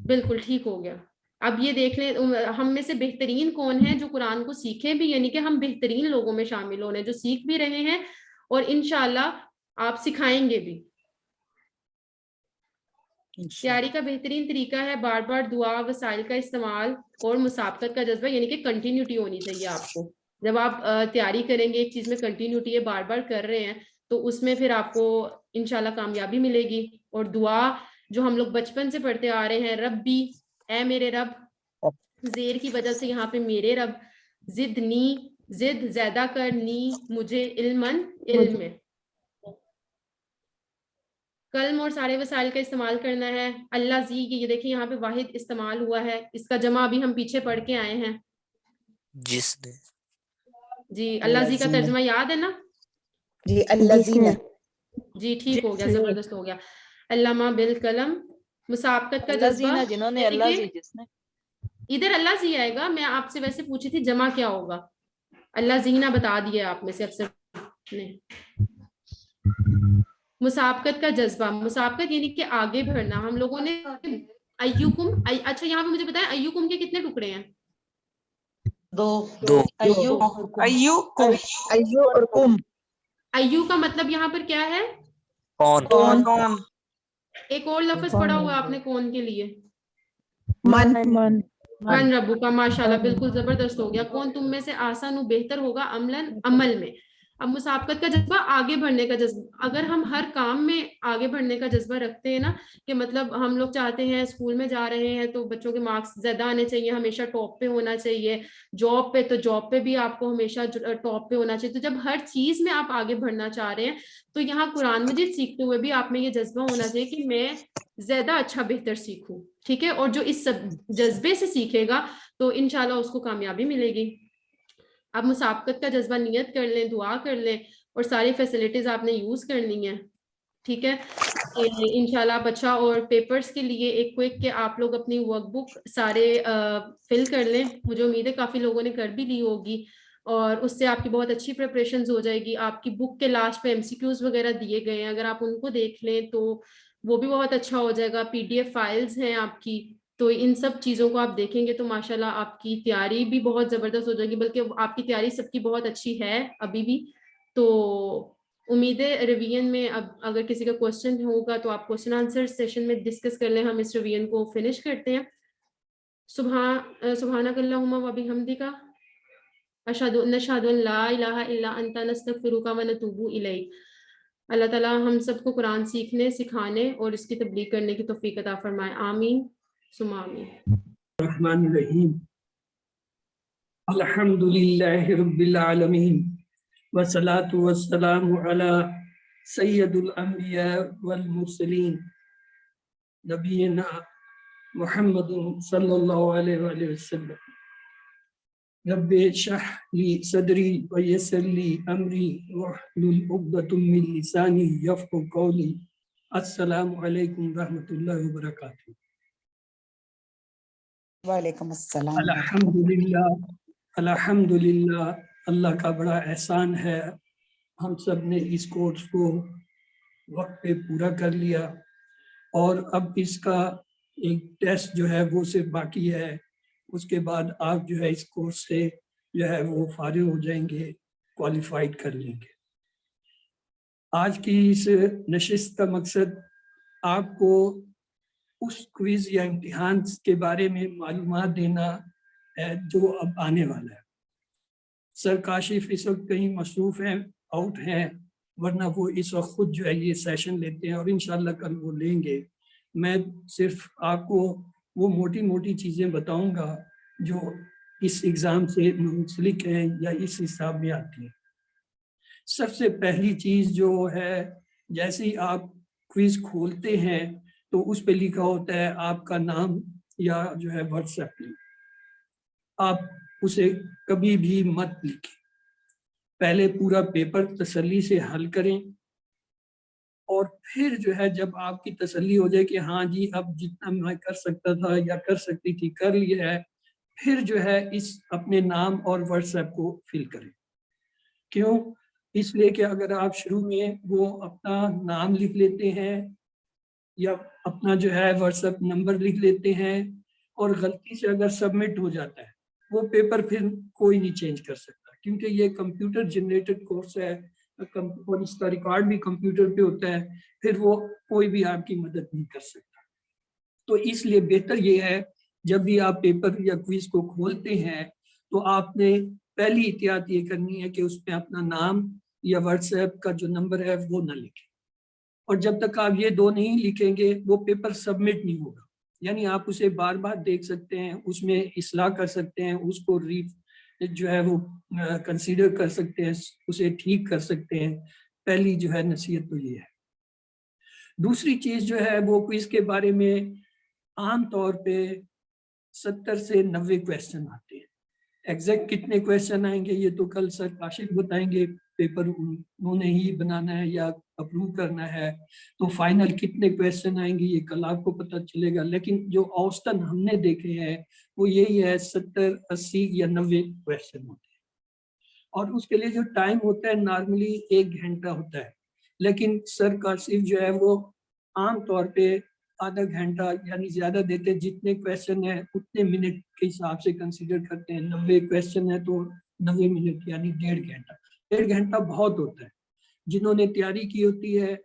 बिल्कुल ठीक हो गया। अब ये देख लें हम में से बेहतरीन कौन है जो कुरान को सीखे भी, यानी कि हम बेहतरीन लोगों में शामिल होने जो सीख भी रहे हैं और इंशाल्लाह आप सिखाएंगे भी। तैयारी का बेहतरीन तरीका है बार बार दुआ वसाइल का इस्तेमाल और मुसाबकत का जज्बा, यानी कि कंटिन्यूटी होनी चाहिए आपको। जब आप तैयारी करेंगे एक चीज में कंटिन्यूटी है, बार बार कर रहे हैं, तो उसमें फिर आपको इंशाल्लाह कामयाबी मिलेगी। और दुआ जो हम लोग बचपन से पढ़ते आ रहे हैं, रब्बी ऐ मेरे रब, जेर की वजह से यहाँ पे मेरे रब, जिद नी, जिद ज्यादा कर, नी मुझे, इल्मन इल्म में, कलम और सारे वसाइल का इस्तेमाल करना है। अल्लाह जी की ये देखिए यहाँ पे वाहिद इस्तेमाल हुआ है, इसका जमा अभी हम पीछे पढ़ के आए हैं। जिसने जी, अल्लाह जी का तर्जुमा याद है ना? जी, अल्लाज़ीना। जी ठीक हो गया, जबरदस्त हो गया। अल्लामा बिल कलम, मुसाबकत का जज्बा, जिन्होंने अल्लाह जी जिसने, इधर अल्लाह जी आएगा। मैं आपसे वैसे पूछी थी जमा क्या होगा, अल्लाह जीना बता दिया आप में से अक्सर ने। मुसाबकत का जज्बा, मुसाबकत यानी कि आगे बढ़ना। हम लोगों ने अय्युकुम, अच्छा यहाँ पे मुझे बताएं अय्युकुम के कितने टुकड़े हैं? 2 अय्यु और कुम। अय्यू का मतलब यहाँ पर क्या है? कौन। एक और लफ्ज पढ़ा हुआ आपने कौन के लिए? मन। मन रब्बू का, माशाल्लाह, बिल्कुल जबरदस्त हो गया। कौन तुम में से आसान बेहतर होगा अमलन, अमल में। अब मुसाबकत का जज्बा, आगे बढ़ने का जज्बा, अगर हम हर काम में आगे बढ़ने का जज्बा रखते हैं ना, कि मतलब हम लोग चाहते हैं स्कूल में जा रहे हैं तो बच्चों के मार्क्स ज्यादा आने चाहिए, हमेशा टॉप पे होना चाहिए, जॉब पे तो जॉब पे भी आपको हमेशा टॉप पे होना चाहिए, तो जब हर चीज में आप आगे बढ़ना चाह रहे हैं तो यहाँ कुरान मजीद सीखते हुए भी आप में ये जज्बा होना चाहिए कि मैं ज्यादा अच्छा बेहतर सीखूं, ठीक है। और जो इस सब जज्बे से सीखेगा तो इंशाल्लाह उसको कामयाबी मिलेगी। आप मुसाबकत का जज्बा नियत कर लें, दुआ कर लें, और सारी फैसिलिटीज आपने यूज करनी है, ठीक है। इंशाल्लाह बच्चा, और पेपर्स के लिए एक क्विक के आप लोग अपनी वर्कबुक सारे फिल कर लें। मुझे उम्मीद है काफी लोगों ने कर भी ली होगी, और उससे आपकी बहुत अच्छी प्रिपरेशन हो जाएगी। आपकी बुक के लास्ट पे MCQs वगैरह दिए गए हैं, अगर आप उनको देख लें तो वो भी बहुत अच्छा हो जाएगा। PDF फाइल्स हैं आपकी, तो इन सब चीज़ों को आप देखेंगे तो माशाल्लाह आपकी तैयारी भी बहुत ज़बरदस्त हो जाएगी, बल्कि आपकी तैयारी सबकी बहुत अच्छी है अभी भी। तो उम्मीद है रिवीजन में अब अगर किसी का क्वेश्चन होगा तो आप क्वेश्चन आंसर सेशन में डिस्कस कर लें, हम इस रिवीजन को फिनिश करते हैं। सुब्हानकल्लाहुम्मा व बिहम्दिका अशहदु नशहदु अन ला इलाहा इल्ला अंता नस्तगफिरुका व नतूबु इलैक। अल्लाह ताला हम सबको कुरान सीखने, सिखाने और इसकी तब्लीग करने की तौफीक अता फरमाए। आमीन सुम्मा आमीन। रहमान रहीम। अल्हम्दुलिल्लाहि रब्बिल आलमीन वस्सलातु वस्सलामु अला सय्यदुल अंबिया वल मुरसलीन नबीना मुहम्मदिन सल्लल्लाहु अलैहि वसल्लम। रब्बि इश्रह ली सदरी व यस्सिर ली अमरी वहलुल उक़दतम मिन लिसानी यफ़क़हू क़ौली। अस्सलामु अलैकुम रहमतुल्लाहि व बरकातुहू। वालेकुम अस्सलाम। अल्हम्दुलिल्लाह, अल्हम्दुलिल्लाह, अल्लाह का बड़ा एहसान है, हम सब ने इस कोर्स को वक्त पे पूरा कर लिया, और अब इसका एक टेस्ट जो है वो सिर्फ बाकी है। उसके बाद आप जो है इस कोर्स से जो है वो फारिग हो जाएंगे, क्वालिफाइड कर लेंगे। आज की इस नशिस्त का मकसद आपको उस क्विज या इम्तिहान के बारे में मालूमात देना है जो अब आने वाला है। सर काशिफ इस वक्त कहीं मसरूफ हैं, आउट हैं, वरना वो इस वक्त खुद जो है ये सेशन लेते हैं और इंशाल्लाह कल वो लेंगे। मैं सिर्फ आपको वो मोटी मोटी चीज़ें बताऊंगा जो इस एग्ज़ाम से मुंसलिक हैं या इस हिसाब में आती हैं। सबसे पहली चीज़ जो है, जैसे ही आप क्विज खोलते हैं तो उस पे लिखा होता है आपका नाम या जो है व्हाट्सएप लिंक। आप उसे कभी भी मत लिखें, पहले पूरा पेपर तसल्ली से हल करें, और फिर जो है जब आपकी तसल्ली हो जाए कि हाँ जी अब जितना मैं कर सकता था या कर सकती थी कर लिया है, फिर जो है इस अपने नाम और व्हाट्सएप को फिल करें। क्यों? इसलिए कि अगर आप शुरू में वो अपना नाम लिख लेते हैं या अपना जो है व्हाट्सएप नंबर लिख लेते हैं और गलती से अगर सबमिट हो जाता है, वो पेपर फिर कोई नहीं चेंज कर सकता, क्योंकि ये कंप्यूटर जनरेटेड कोर्स है और इसका रिकॉर्ड भी कंप्यूटर पे होता है, फिर वो कोई भी आपकी मदद नहीं कर सकता। तो इसलिए बेहतर ये है जब भी आप पेपर या क्विज को खोलते हैं तो आपने पहली एहतियात ये करनी है कि उसमें अपना नाम या व्हाट्सएप का जो नंबर है वो ना लिखें, और जब तक आप ये दो नहीं लिखेंगे वो पेपर सबमिट नहीं होगा। यानी आप उसे बार बार देख सकते हैं, उसमें इस्लाह कर सकते हैं, उसको जो है वो कंसीडर कर सकते हैं, उसे ठीक कर सकते हैं। पहली जो है नसीहत तो ये है। दूसरी चीज़ जो है वो क्विज के बारे में आम तौर पे 70 से 90 क्वेश्चन आते हैं। एग्जैक्ट कितने क्वेश्चन आएंगे ये तो कल सर काशिफ बताएंगे, पेपर उन्होंने ही बनाना है या अप्रूव करना है, तो फाइनल कितने क्वेश्चन आएंगे ये कल आपको पता चलेगा। लेकिन जो औसतन हमने देखे हैं वो यही है, 70, 80 या 90 क्वेश्चन होते हैं, और उसके लिए जो टाइम होता है नॉर्मली 1 घंटा होता है, लेकिन सर काशिफ जो है वो आम तौर पे आधा घंटा यानी ज्यादा देते हैं। जितने क्वेश्चन है उतने मिनट के हिसाब से कंसीडर करते हैं। 90 क्वेश्चन है तो 90 मिनट यानी 1.5 घंटा। 1.5 घंटा बहुत होता है, جنہوں نے تیاری کی ہوتی ہے،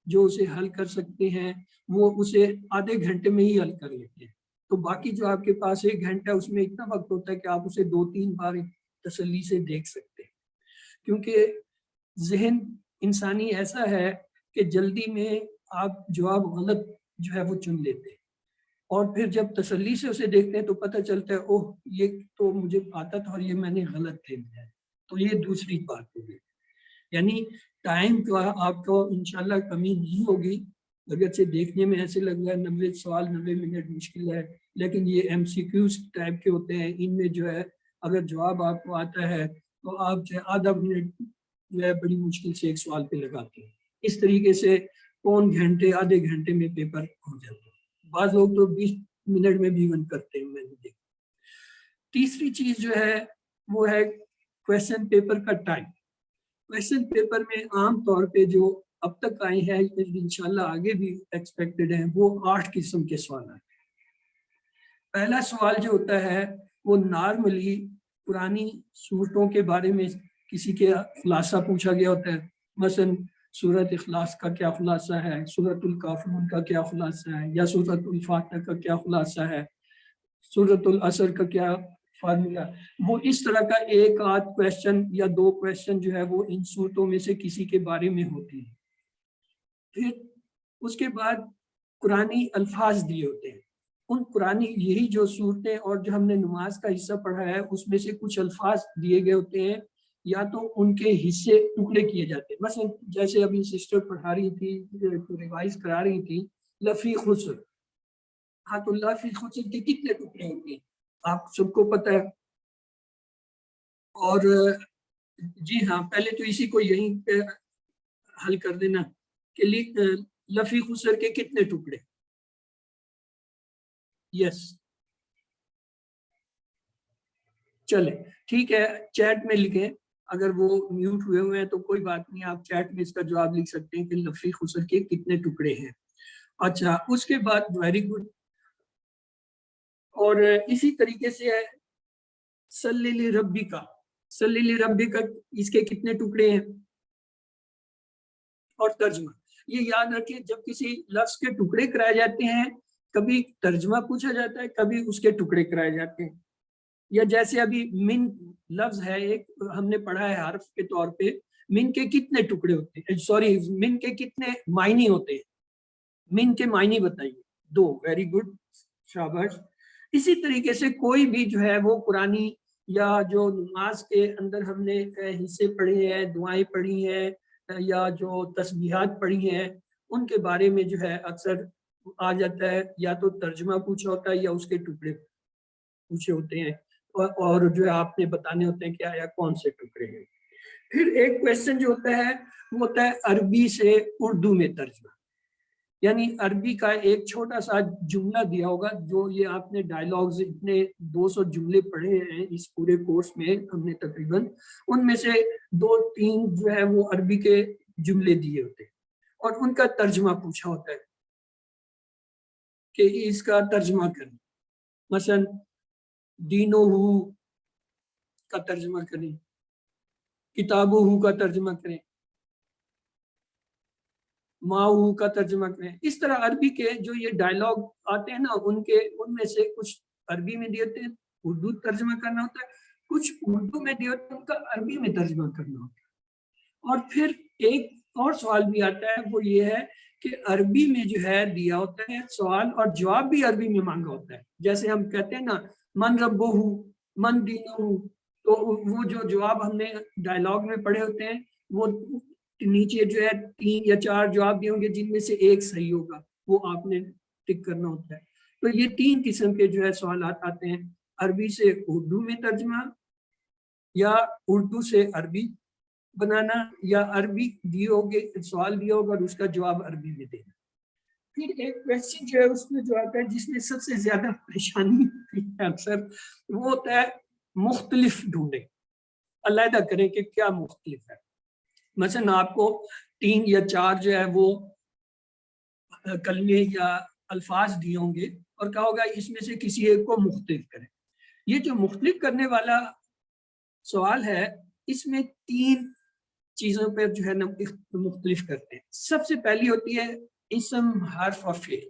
جو اسے حل کر سکتے ہیں، وہ اسے آدھے گھنٹے میں ہی حل کر لیتے ہیں. تو باقی جو آپ کے پاس 1 گھنٹہ، اس میں اتنا وقت ہوتا ہے کہ آپ اسے 2-3 بار تسلی سے دیکھ سکتے ہیں. کیونکہ ذہن انسانی ایسا ہے کہ جلدی میں آپ جواب غلط جو ہے وہ چن لیتے ہیں، اور پھر جب تسلی سے اسے دیکھتے ہیں تو پتہ چلتا ہے اوہ یہ تو مجھے آتا تھا اور یہ میں نے غلط لے لیا ہے. تو یہ دوسری بات ہوگی. یعنی ٹائم کا آپ کو انشاءاللہ کمی نہیں ہوگی. اگرچہ دیکھنے میں ایسے لگ رہا ہے 90 سوال 90 منٹ مشکل ہے، لیکن یہ MCQs ٹائپ کے ہوتے ہیں. ان میں جو ہے اگر جواب آپ کو آتا ہے تو آپ جو ہے آدھا منٹ جو ہے بڑی مشکل سے ایک سوال پہ لگاتے ہیں. اس طریقے سے پون گھنٹے آدھے گھنٹے میں پیپر ہو جاتا ہے. بعض لوگ تو 20 منٹ میں بھی ایون کرتے ہیں، میں نے دیکھا. تیسری چیز جو ہے وہ ہے کویسچن پیپر کا ٹائم. کویسچن پیپر میں عام طور پہ جو اب تک آئے ہیں، انشاءاللہ آگے بھی ایکسپیکٹڈ ہیں، وہ 8 قسم کے سوال ہیں. پہلا سوال جو ہوتا ہے وہ نارملی پرانی صورتوں کے بارے میں کسی کے خلاصہ پوچھا گیا ہوتا ہے. مثلا سورۃ اخلاص کا کیا خلاصہ ہے، سورۃ الکافرون کا کیا خلاصہ ہے، یا سورۃ الفاتحہ کا کیا خلاصہ ہے، سورۃ العصر کا کیا فارمولا. وہ اس طرح کا 1 آدھ کویسچن یا 2 کویسچن جو ہے وہ ان صورتوں میں سے کسی کے بارے میں ہوتی ہے. پھر اس کے بعد قرآنی الفاظ دیے ہوتے ہیں. ان قرآنی یہی جو صورتیں اور جو ہم نے نماز کا حصہ پڑھا ہے اس میں سے کچھ الفاظ دیے گئے ہوتے ہیں، یا تو ان کے حصے ٹکڑے کیے جاتے ہیں. مثلا جیسے ابھی سسٹر پڑھا رہی تھی، ریوائز کرا رہی تھی لفی خسر. ہاں تو لفی خسر کے کتنے ٹکڑے ہوتے ہیں آپ سب کو پتہ ہے. اور جی ہاں، پہلے تو اسی کو یہیں پہ حل کر دینا کہ لفی خسر کے کتنے ٹکڑے. یس چلے ٹھیک ہے، چیٹ میں لکھیں. اگر وہ میوٹ ہوئے ہیں تو کوئی بات نہیں، آپ چیٹ میں اس کا جواب لکھ سکتے ہیں کہ لفی خسر کے کتنے ٹکڑے ہیں. اچھا، اس کے بعد ویری گڈ. اور اسی طریقے سے ہے صلی لربی کا. صلی لربی کا اس کے کتنے ٹکڑے ہیں، اور ترجمہ. یہ یاد رکھیں جب کسی لفظ کے ٹکڑے کرائے جاتے ہیں، کبھی ترجمہ پوچھا جاتا ہے، کبھی اس کے ٹکڑے کرائے جاتے ہیں. یا جیسے ابھی من لفظ ہے ایک، ہم نے پڑھا ہے حرف کے طور پہ، من کے کتنے ٹکڑے ہوتے ہیں، سوری من کے کتنے معنی ہوتے ہیں. من کے معنی بتائیے. 2. ویری گڈ، شاباش. اسی طریقے سے کوئی بھی جو ہے وہ قرآنی یا جو نماز کے اندر ہم نے حصے پڑھے ہیں، دعائیں پڑھی ہیں، یا جو تسبیحات پڑھی ہیں، ان کے بارے میں جو ہے اکثر آ جاتا ہے، یا تو ترجمہ پوچھا ہوتا ہے یا اس کے ٹکڑے پوچھے ہوتے ہیں، اور جو ہے آپ نے بتانے ہوتے ہیں کہ آیا کون سے ٹکڑے ہیں. پھر ایک کویسچن جو ہوتا ہے وہ ہوتا ہے عربی سے اردو میں ترجمہ. یعنی عربی کا ایک چھوٹا سا جملہ دیا ہوگا، جو یہ آپ نے ڈائلاگز اتنے 200 جملے پڑھے ہیں اس پورے کورس میں ہم نے تقریباً، ان میں سے 2-3 جو ہے وہ عربی کے جملے دیے ہوتے ہیں، اور ان کا ترجمہ پوچھا ہوتا ہے کہ اس کا ترجمہ کریں. مثلا دینو ہو کا ترجمہ کریں، کتابو ہو کا ترجمہ کریں، ماؤ کا ترجمہ کریں. اس طرح عربی کے جو یہ ڈائلاگ آتے ہیں نا، ان میں سے کچھ عربی میں دیتے ہیں، اردو ترجمہ کرنا ہوتا ہے، کچھ اردو میں دیتے ہیں، ان کا عربی میں ترجمہ کرنا ہوتا ہے. اور پھر ایک اور سوال بھی آتا ہے، وہ یہ ہے کہ عربی میں جو ہے دیا ہوتا ہے سوال، اور جواب بھی عربی میں مانگا ہوتا ہے. جیسے ہم کہتے ہیں نا من ربو ہو، من دینو ہو، تو وہ جو جواب ہم نے ڈائلاگ میں پڑھے ہوتے ہیں، وہ نیچے جو ہے 3 یا 4 جواب بھی ہوں گے، جن میں سے ایک صحیح ہوگا، وہ آپ نے ٹک کرنا ہوتا ہے. تو یہ 3 قسم کے جو ہے سوالات آتے ہیں، عربی سے اردو میں ترجمہ، یا اردو سے عربی بنانا، یا عربی دیے ہوگے سوال دیا ہوگا اور اس کا جواب عربی میں دینا. پھر ایک کویسچن جو ہے اس میں جو آتا ہے جس میں سب سے زیادہ پریشانی ہوتی ہے اکثر، وہ ہوتا ہے مختلف ڈھونڈیں، علیحدہ کریں کہ کیا مختلف ہے. مثلا آپ کو 3 یا 4 جو ہے وہ کلمے یا الفاظ دیے ہوں گے اور کہا ہوگا اس میں سے کسی ایک کو مختلف کریں. یہ جو مختلف کرنے والا سوال ہے، اس میں 3 चीजों पर जो है ना मुख्तलिफ करते हैं। सबसे पहली होती है इसम, हर्फ और फेल।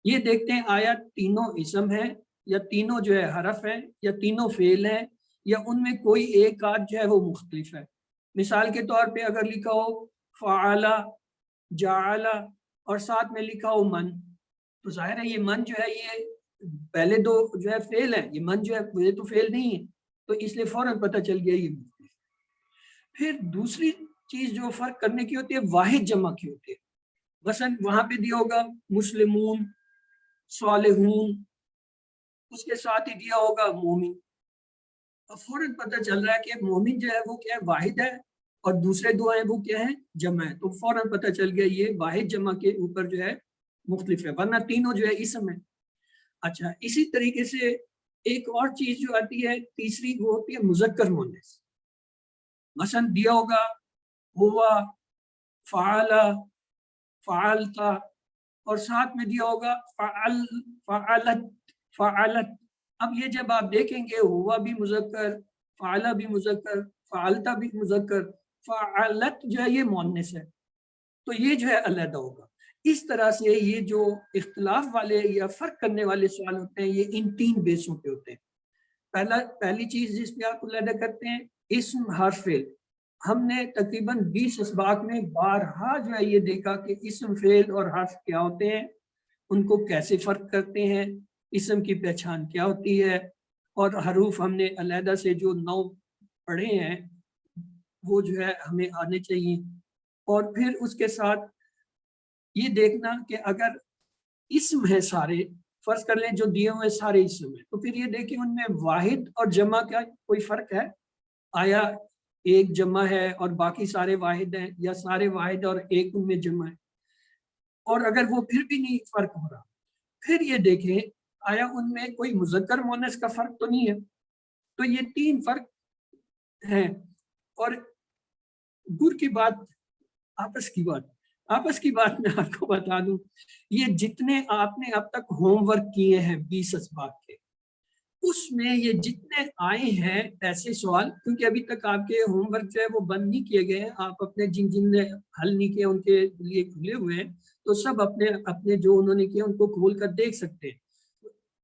ये देखते हैं आया तीनों इसम है या तीनों जो है हरफ है या तीनों फेल है या उनमें कोई एक आध जो है वो मुख्तलिफ है। मिसाल के तौर पे अगर लिखा हो फ़अला, जाअला और साथ में लिखा हो मन, तो जाहिर है ये मन जो है ये पहले दो जो है फेल है, ये मन जो है ये तो फेल नहीं है, तो इसलिए फौरन पता चल गया ये मुख्तलिफ। फिर दूसरी चीज जो फर्क करने की होती है वाहिद जमा की होती है। मसलन वहां पे दिया होगा मुस्लिमून, सालिहून, उसके साथ ही दिया होगा मोमिन। अब फौरन पता चल रहा है कि मोमिन जो है वो क्या है, वाहिद है, और दूसरे दो हैं वो क्या है, जमा है। तो फौरन पता चल गया ये वाहिद जमा के ऊपर जो है मुख्तलिफ है, वरना तीनों जो है इसम है। अच्छा, इसी तरीके से एक और चीज जो आती है तीसरी, वो होती है मुज़क्कर मुअन्नस। मसलन दिया होगा हुआ, फ़अला, फ़अलता और साथ में दिया होगा फ़अल, फ़अलत, फ़अलत। अब ये जब आप देखेंगे हुआ भी मुज़क्कर, फ़अला भी मुज़क्कर, फ़अलता भी मुज़क्कर, फ़अलत जो है ये मुअन्नस है, तो ये जो है अलग होगा। इस तरह से ये जो इख्तिलाफ वाले या फर्क करने वाले सवाल होते हैं ये इन तीन बेसों पे होते हैं। पहली चीज जिस पे आप अलग करते हैं इस्म, हर्फ, फेल। हमने तकरीबन 20 असबाक में बारहा जो है ये देखा कि इस्म, फेल और हर्फ क्या होते हैं, उनको कैसे फर्क करते हैं, इस्म की पहचान क्या होती है, और हरूफ हमने अलहदा से जो 9 पढ़े हैं वो जो है हमें आने चाहिए। और फिर उसके साथ ये देखना कि अगर इस्म है सारे, फर्ज कर लें जो दिए हुए सारे इस्म है, तो फिर ये देखिए उनमें वाहिद और जमा का कोई फर्क है, आया एक जमा है और बाकी सारे वाहिद हैं, या सारे वाहिद और एक उनमें जमा है। और अगर वो फिर भी नहीं फर्क हो रहा, फिर ये देखें आया उनमें कोई मुज़क्कर मुअन्नस का फर्क तो नहीं है। तो ये 3 फर्क हैं। और गुर की बात, आपस की बात मैं आपको बता दूं, ये जितने आपने अब तक होमवर्क किए हैं 20 असबाक के, उसमें ये जितने आए हैं ऐसे सवाल, क्योंकि अभी तक आपके होमवर्क जो है वो बंद नहीं किए गए हैं, आप अपने जिन ने हल नहीं किए उनके लिए खुले हुए हैं, तो सब अपने अपने जो उन्होंने किए उनको खोल कर देख सकते हैं।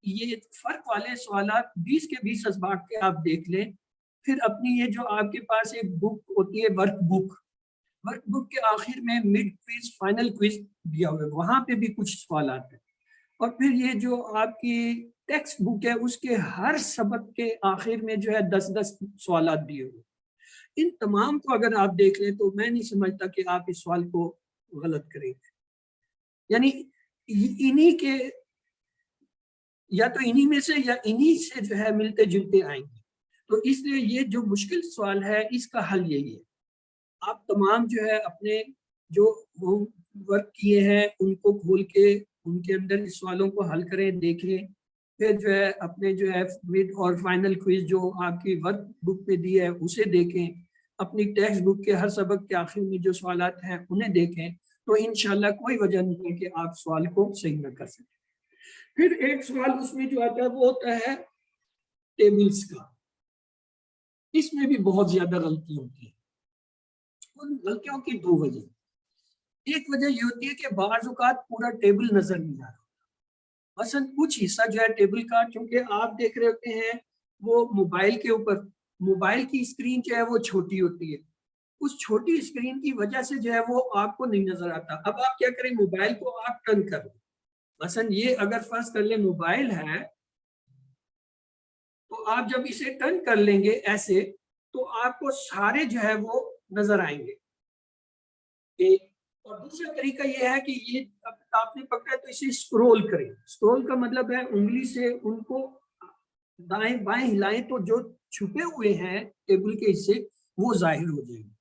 ये फर्क वाले सवाल 20 के 20 असबाक के आप देख लें। फिर अपनी ये जो आपके पास एक बुक होती है वर्कबुक के आखिर में मिड क्विज, फाइनल क्विज दिया हुआ है, वहां पे भी कुछ सवाल आते हैं। और फिर ये जो आपकी टेक्स्ट बुक है उसके हर सबक के आखिर में जो है 10-10 सवाल दिए हुए। इन तमाम को अगर आप देख लें तो मैं नहीं समझता कि आप इस सवाल को गलत करेंगे। यानी इन्हीं के, या तो इन्हीं में से या इन्हीं से जो है मिलते जुलते आएंगे। तो इसलिए ये जो मुश्किल सवाल है इसका हल यही है, आप तमाम जो है अपने जो होमवर्क किए हैं उनको खोल के उनके अंदर इस सवालों को हल करें, देखें। फिर जो है अपने जो है मिड और फाइनल क्विज जो आपकी वर्क बुक में दी है उसे देखें, अपनी टेक्स्ट बुक के हर सबक के आखिर में जो सवालात हैं उन्हें देखें, तो इंशाल्लाह कोई वजह नहीं है कि आप सवाल को सही न कर सकें। फिर एक सवाल उसमें जो आता है वो होता है टेबल्स का। इसमें भी बहुत ज्यादा गलती होती है। उन गलतियों की 2 वजह। एक वजह ये होती है कि बाज़ औक़ात पूरा टेबल नजर नहीं आ रहा, मसलन कुछ हिस्सा जो है टेबल का, क्योंकि आप देख रहे होते हैं वो मोबाइल के ऊपर, मोबाइल की स्क्रीन जो है वो छोटी होती है, उस छोटी स्क्रीन की वजह से जो है वो आपको नहीं नजर आता। अब आप क्या करें, मोबाइल को आप टर्न कर लें। मसलन ये अगर फर्ज कर ले मोबाइल है, तो आप जब इसे टर्न कर लेंगे ऐसे, तो आपको सारे जो है वो नजर आएंगे। एक और दूसरा तरीका ये है कि ये आपने पकड़ा तो इसे स्क्रॉल करें। स्क्रॉल का मतलब है उंगली से उनको दाएं बाएं हिलाएं तो जो छुपे हुए हैं टेबल के हिस्से वो जाहिर हो जाएंगे।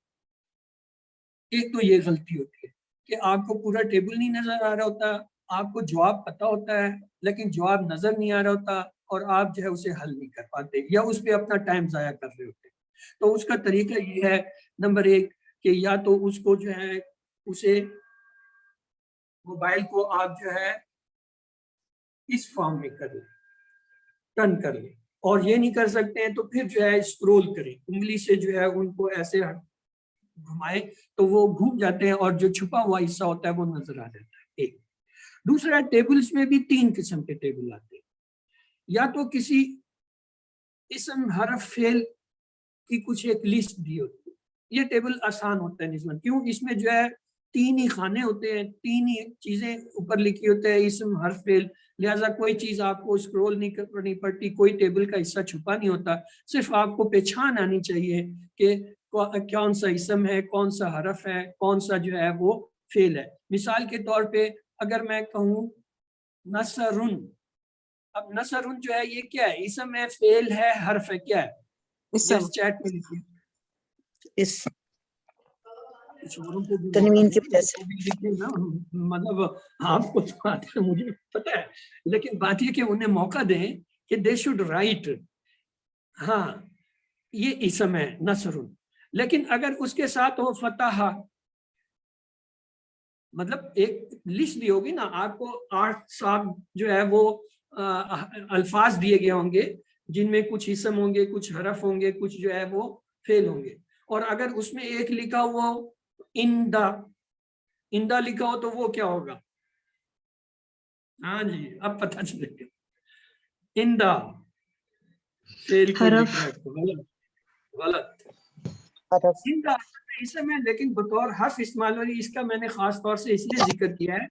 एक तो ये गलती होती है कि आपको पूरा टेबल नहीं नजर आ रहा होता, आपको जवाब पता होता है लेकिन जवाब नजर नहीं आ रहा होता और आप जो है उसे हल नहीं कर पाते या उस पर अपना टाइम जाया कर रहे होते। तो उसका तरीका ये है, नंबर 1 कि या तो उसको जो है उसे मोबाइल को आप जो है इस फॉर्म में कर लें, टर्न कर लें, और ये नहीं कर सकते हैं तो फिर जो है स्क्रॉल करें, उंगली से जो है उनको ऐसे घुमाए तो वो घूम जाते हैं और जो छुपा हुआ हिस्सा होता है वो नजर आ जाता है। एक दूसरा, टेबल्स में भी 3 किस्म के टेबल आते हैं। या तो किसी इसम हरफ फेल की कुछ एक लिस्ट दी होती है, ये टेबल आसान होता है निस्बत, क्यों, इसमें जो है 3 ही खाने होते हैं, 3 ही चीजें ऊपर लिखी होते हैं इसम हरफ फेल, लिहाजा कोई चीज आपको स्क्रॉल नहीं करनी पड़ती, कोई टेबल का हिस्सा छुपा नहीं होता, सिर्फ आपको पहचान आनी चाहिए कि कौन सा इसम है, कौन सा हरफ है, कौन सा जो है वो फेल है। मिसाल के तौर पे अगर मैं कहूँ नसरुन, अब नसरुन जो है ये क्या है, इसम है, फेल है, हरफ है, क्या है, इस चैट में लिखिए। इस तनवीन की वजह से मतलब आपको तो आता है, मुझे पता है, लेकिन बात ये कि उन्हें मौका दें कि दे शुड राइट, हाँ ये इसम है नसरुन, लेकिन अगर उसके साथ हो फतहा, मतलब एक लिस्ट दी होगी ना आपको, 8-7 जो है वो अल्फाज दिए गए होंगे जिनमें कुछ इसम होंगे, कुछ हरफ होंगे, कुछ जो है वो फेल होंगे, और अगर उसमें एक लिखा हुआ इंदा, इंदा लिखा हो तो वो क्या होगा, हाँ जी अब पता चलेगा, इंदा फेल हरफ, गलत इंदा इसम है, लेकिन बतौर हर्फ इस्तेमाल वाली इसका मैंने खास तौर से इसलिए जिक्र किया है,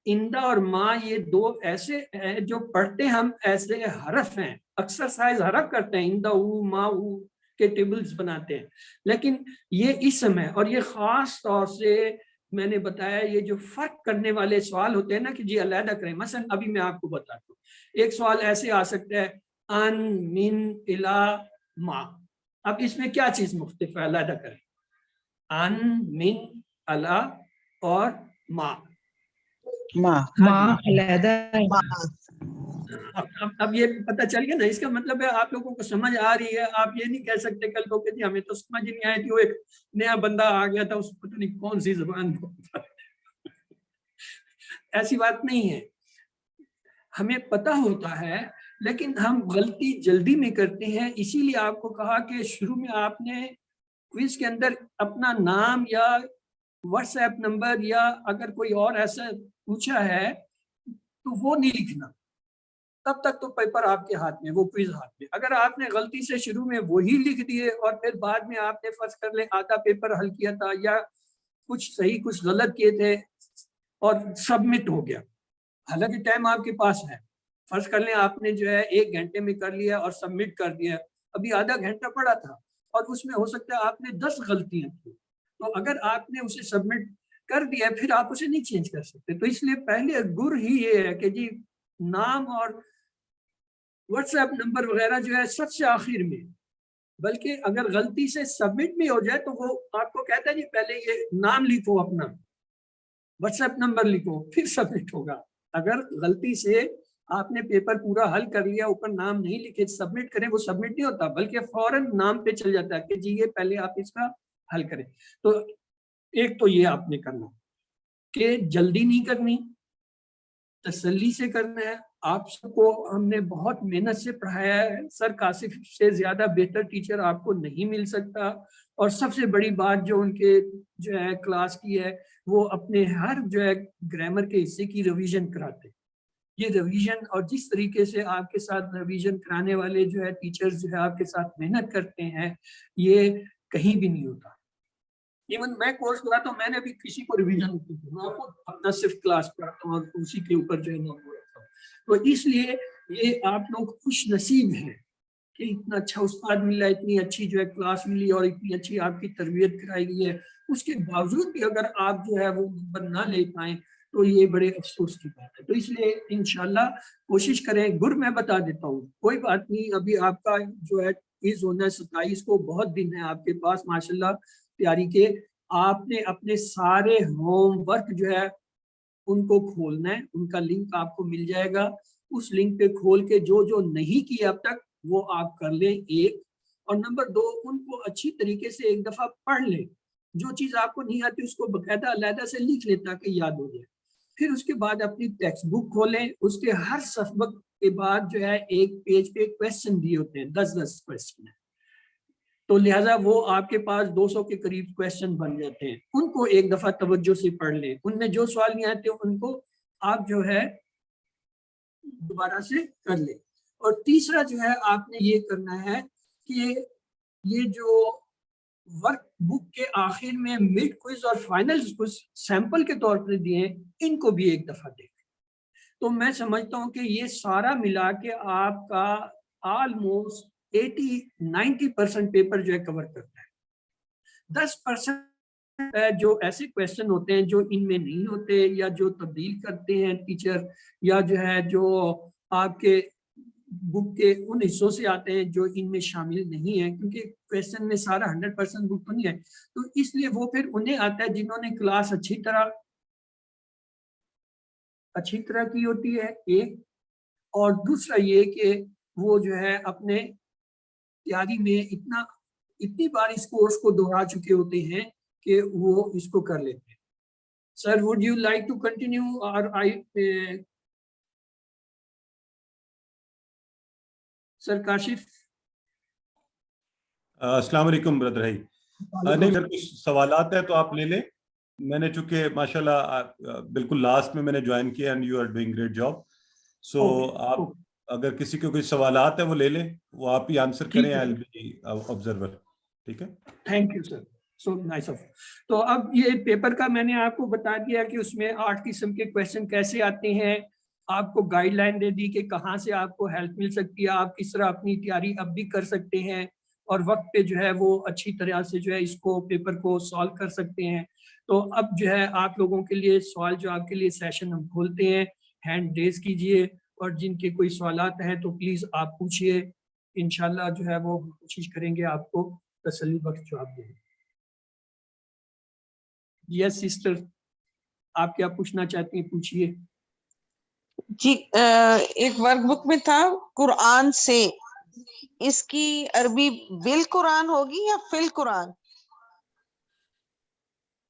इंदा और माँ ये 2 ऐसे हैं जो पढ़ते हम ऐसे हरफ हैं, अक्सर साइज हरफ करते हैं, इंदा ऊ माँ ऊ के टेबल्स बनाते हैं, लेकिन ये इसम है। और ये खास तौर से मैंने बताया, ये जो फर्क करने वाले सवाल होते हैं ना कि जी अलहदा करें, मसलन अभी मैं आपको बताता हूँ, एक सवाल ऐसे आ सकता है अन मिन इला मा, अब इसमें क्या चीज मुख्तलिफ है, अलहदा करें, अन मिन अला और मा, अब ये पता चल गया ना, इसका मतलब है आप लोगों को समझ आ रही है, आप ये नहीं कह सकते कल को कि हमें तो समझ नहीं आई थी, वो एक नया बंदा आ गया था उसको पता नहीं कौन सी जुबान बोलता ऐसी बात नहीं है, हमें पता होता है, लेकिन हम गलती जल्दी में करते हैं। इसीलिए आपको कहा कि शुरू में आपने क्विज के अंदर अपना नाम या व्हाट्सएप नंबर या अगर कोई और ऐसा पूछा है तो वो नहीं लिखना, तब तक तो पेपर आपके हाथ में, वो क्विज हाथ में। अगर आपने गलती से शुरू में वही लिख दिए और फिर बाद में आपने फर्ज कर ले आधा पेपर हल किया था या कुछ सही कुछ गलत किए थे और सबमिट हो गया, हालांकि टाइम आपके पास है, फर्ज कर लें आपने जो है 1 घंटे में कर लिया और सबमिट कर दिया, अभी आधा घंटा पड़ा था और उसमें हो सकता है आपने 10 गलतियां की, तो अगर आपने उसे सबमिट कर दिया फिर आप उसे नहीं चेंज कर सकते। तो इसलिए पहले गुर ही ये है कि जी नाम और व्हाट्सएप नंबर वगैरह जो है सबसे आखिर में, बल्कि अगर गलती से सबमिट भी हो जाए तो वो आपको कहता है जी पहले ये नाम लिखो, अपना व्हाट्सएप नंबर लिखो, फिर सबमिट होगा। अगर गलती से आपने पेपर पूरा हल कर लिया, ऊपर नाम नहीं लिखे, सबमिट करें, वो सबमिट नहीं होता बल्कि फौरन नाम पे चल जाता है कि जी ये पहले आप इसका हल करें। तो एक तो ये आपने करना कि जल्दी नहीं करनी, तसल्ली से करना है। आप सबको हमने बहुत मेहनत से पढ़ाया है, सर कासिफ से ज्यादा बेहतर टीचर आपको नहीं मिल सकता, और सबसे बड़ी बात जो उनके जो है क्लास की है, वो अपने हर जो है ग्रामर के हिस्से की रिवीजन कराते हैं। ये रिवीजन और जिस तरीके से आपके साथ रिवीजन कराने वाले जो है टीचर्स जो है आपके साथ मेहनत करते हैं, ये कहीं भी नहीं होता। इवन मैं कोर्स कराता हूँ, मैंने भी किसी को रिवीजन नहीं की, मैं अपना सिर्फ क्लास पढ़ाता हूँ और उसी के ऊपर जो है ना बोलता हूँ। तो इसलिए ये आप लोग खुश नसीब हैं कि इतना अच्छा उस्ताद मिला, इतनी अच्छी जो है क्लास मिली और इतनी अच्छी आपकी तरबियत कराई गई है, उसके बावजूद भी अगर आप जो है वो नंबर ना ले पाए तो ये बड़े अफसोस की बात है। तो इसलिए इंशाल्लाह कोशिश करें। गुर मैं बता देता हूँ, कोई बात नहीं, अभी आपका जो है क्विज होना है 27 को, बहुत दिन है आपके पास माशाल्लाह तैयारी के। आपने अपने सारे होमवर्क जो है उनको खोलना है, उनका लिंक आपको मिल जाएगा, उस लिंक पे खोल के जो जो नहीं किया अब तक वो आप कर लें, 1। और नंबर 2, उनको अच्छी तरीके से एक दफा पढ़ लें, जो चीज आपको नहीं आती उसको बकायदा अलहदा से लिख लें ताकि याद हो जाए। फिर उसके बाद अपनी टेक्स्ट बुक खोलें, उसके हर सबक के बाद जो है एक पेज पे क्वेश्चन दिए होते हैं, 10-10 क्वेश्चन है, तो लिहाजा वो आपके पास 200 के करीब क्वेश्चन बन जाते हैं, उनको एक दफा तवज्जो से पढ़ लें, उनमें जो सवाल नहीं आते उनको आप जो है दोबारा से कर लें। और तीसरा जो है आपने ये करना है कि ये जो वर्क बुक के आखिर में मिड क्विज और फाइनल क्विज सैंपल के तौर पर दिए, इनको भी एक दफा देखें। तो मैं समझता हूँ कि ये सारा मिला के आपका ऑलमोस्ट 80-90% पेपर जो है कवर करता है। 10% जो ऐसे क्वेश्चन होते हैं जो इनमें नहीं होते, या जो तब्दील करते हैं टीचर, या जो है जो आपके बुक के उन हिस्सों से आते हैं जो इनमें शामिल नहीं है, क्योंकि क्वेश्चन में सारा 100% बुक तो नहीं है, तो इसलिए वो फिर उन्हें आता है जिन्होंने क्लास अच्छी तरह की होती है, एक। और दूसरा ये कि वो जो है अपने तैयारी में इतनी बार इस कोर्स को दोहरा चुके होते हैं कि वो इसको कर लेते हैं। Sir, would you like to continue or sir Kashif? अस्सलाम वालेकुम ब्रदर भाई। नहीं, अगर कुछ सवालात है तो आप ले लें। मैंने चूंकि माशाल्लाह बिल्कुल लास्ट में मैंने ज्वाइन किया and you are doing great job. So आप अगर किसी को कोई सवालात है वो ले लें, वो आप ही आंसर करें, आई विल बी ऑब्जर्वर। ठीक है, thank you sir, so nice of. तो अब ये पेपर का मैंने आपको बता दिया कि उसमें 8 किस्म के क्वेश्चन कैसे आते हैं, आपको गाइडलाइन दे दी कि कहाँ से आपको हेल्प मिल सकती है, आप किस तरह अपनी तैयारी अब भी कर सकते हैं और वक्त पे जो है वो अच्छी तरह से जो है इसको पेपर को सॉल्व कर सकते हैं। तो अब जो है आप लोगों के लिए सवाल जवाब के लिए सेशन हम खोलते हैं, हैंड रेज कीजिए और जिनके कोई सवालात हैं तो प्लीज आप पूछिए, इंशाल्लाह जो है वो कोशिश करेंगे आपको तसल्ली बख्श जवाब दें। यस सिस्टर, आप क्या पूछना चाहती हैं, पूछिए। जी, एक वर्कबुक में था कुरान से, इसकी अरबी बिल कुरान होगी या फिल कुरान?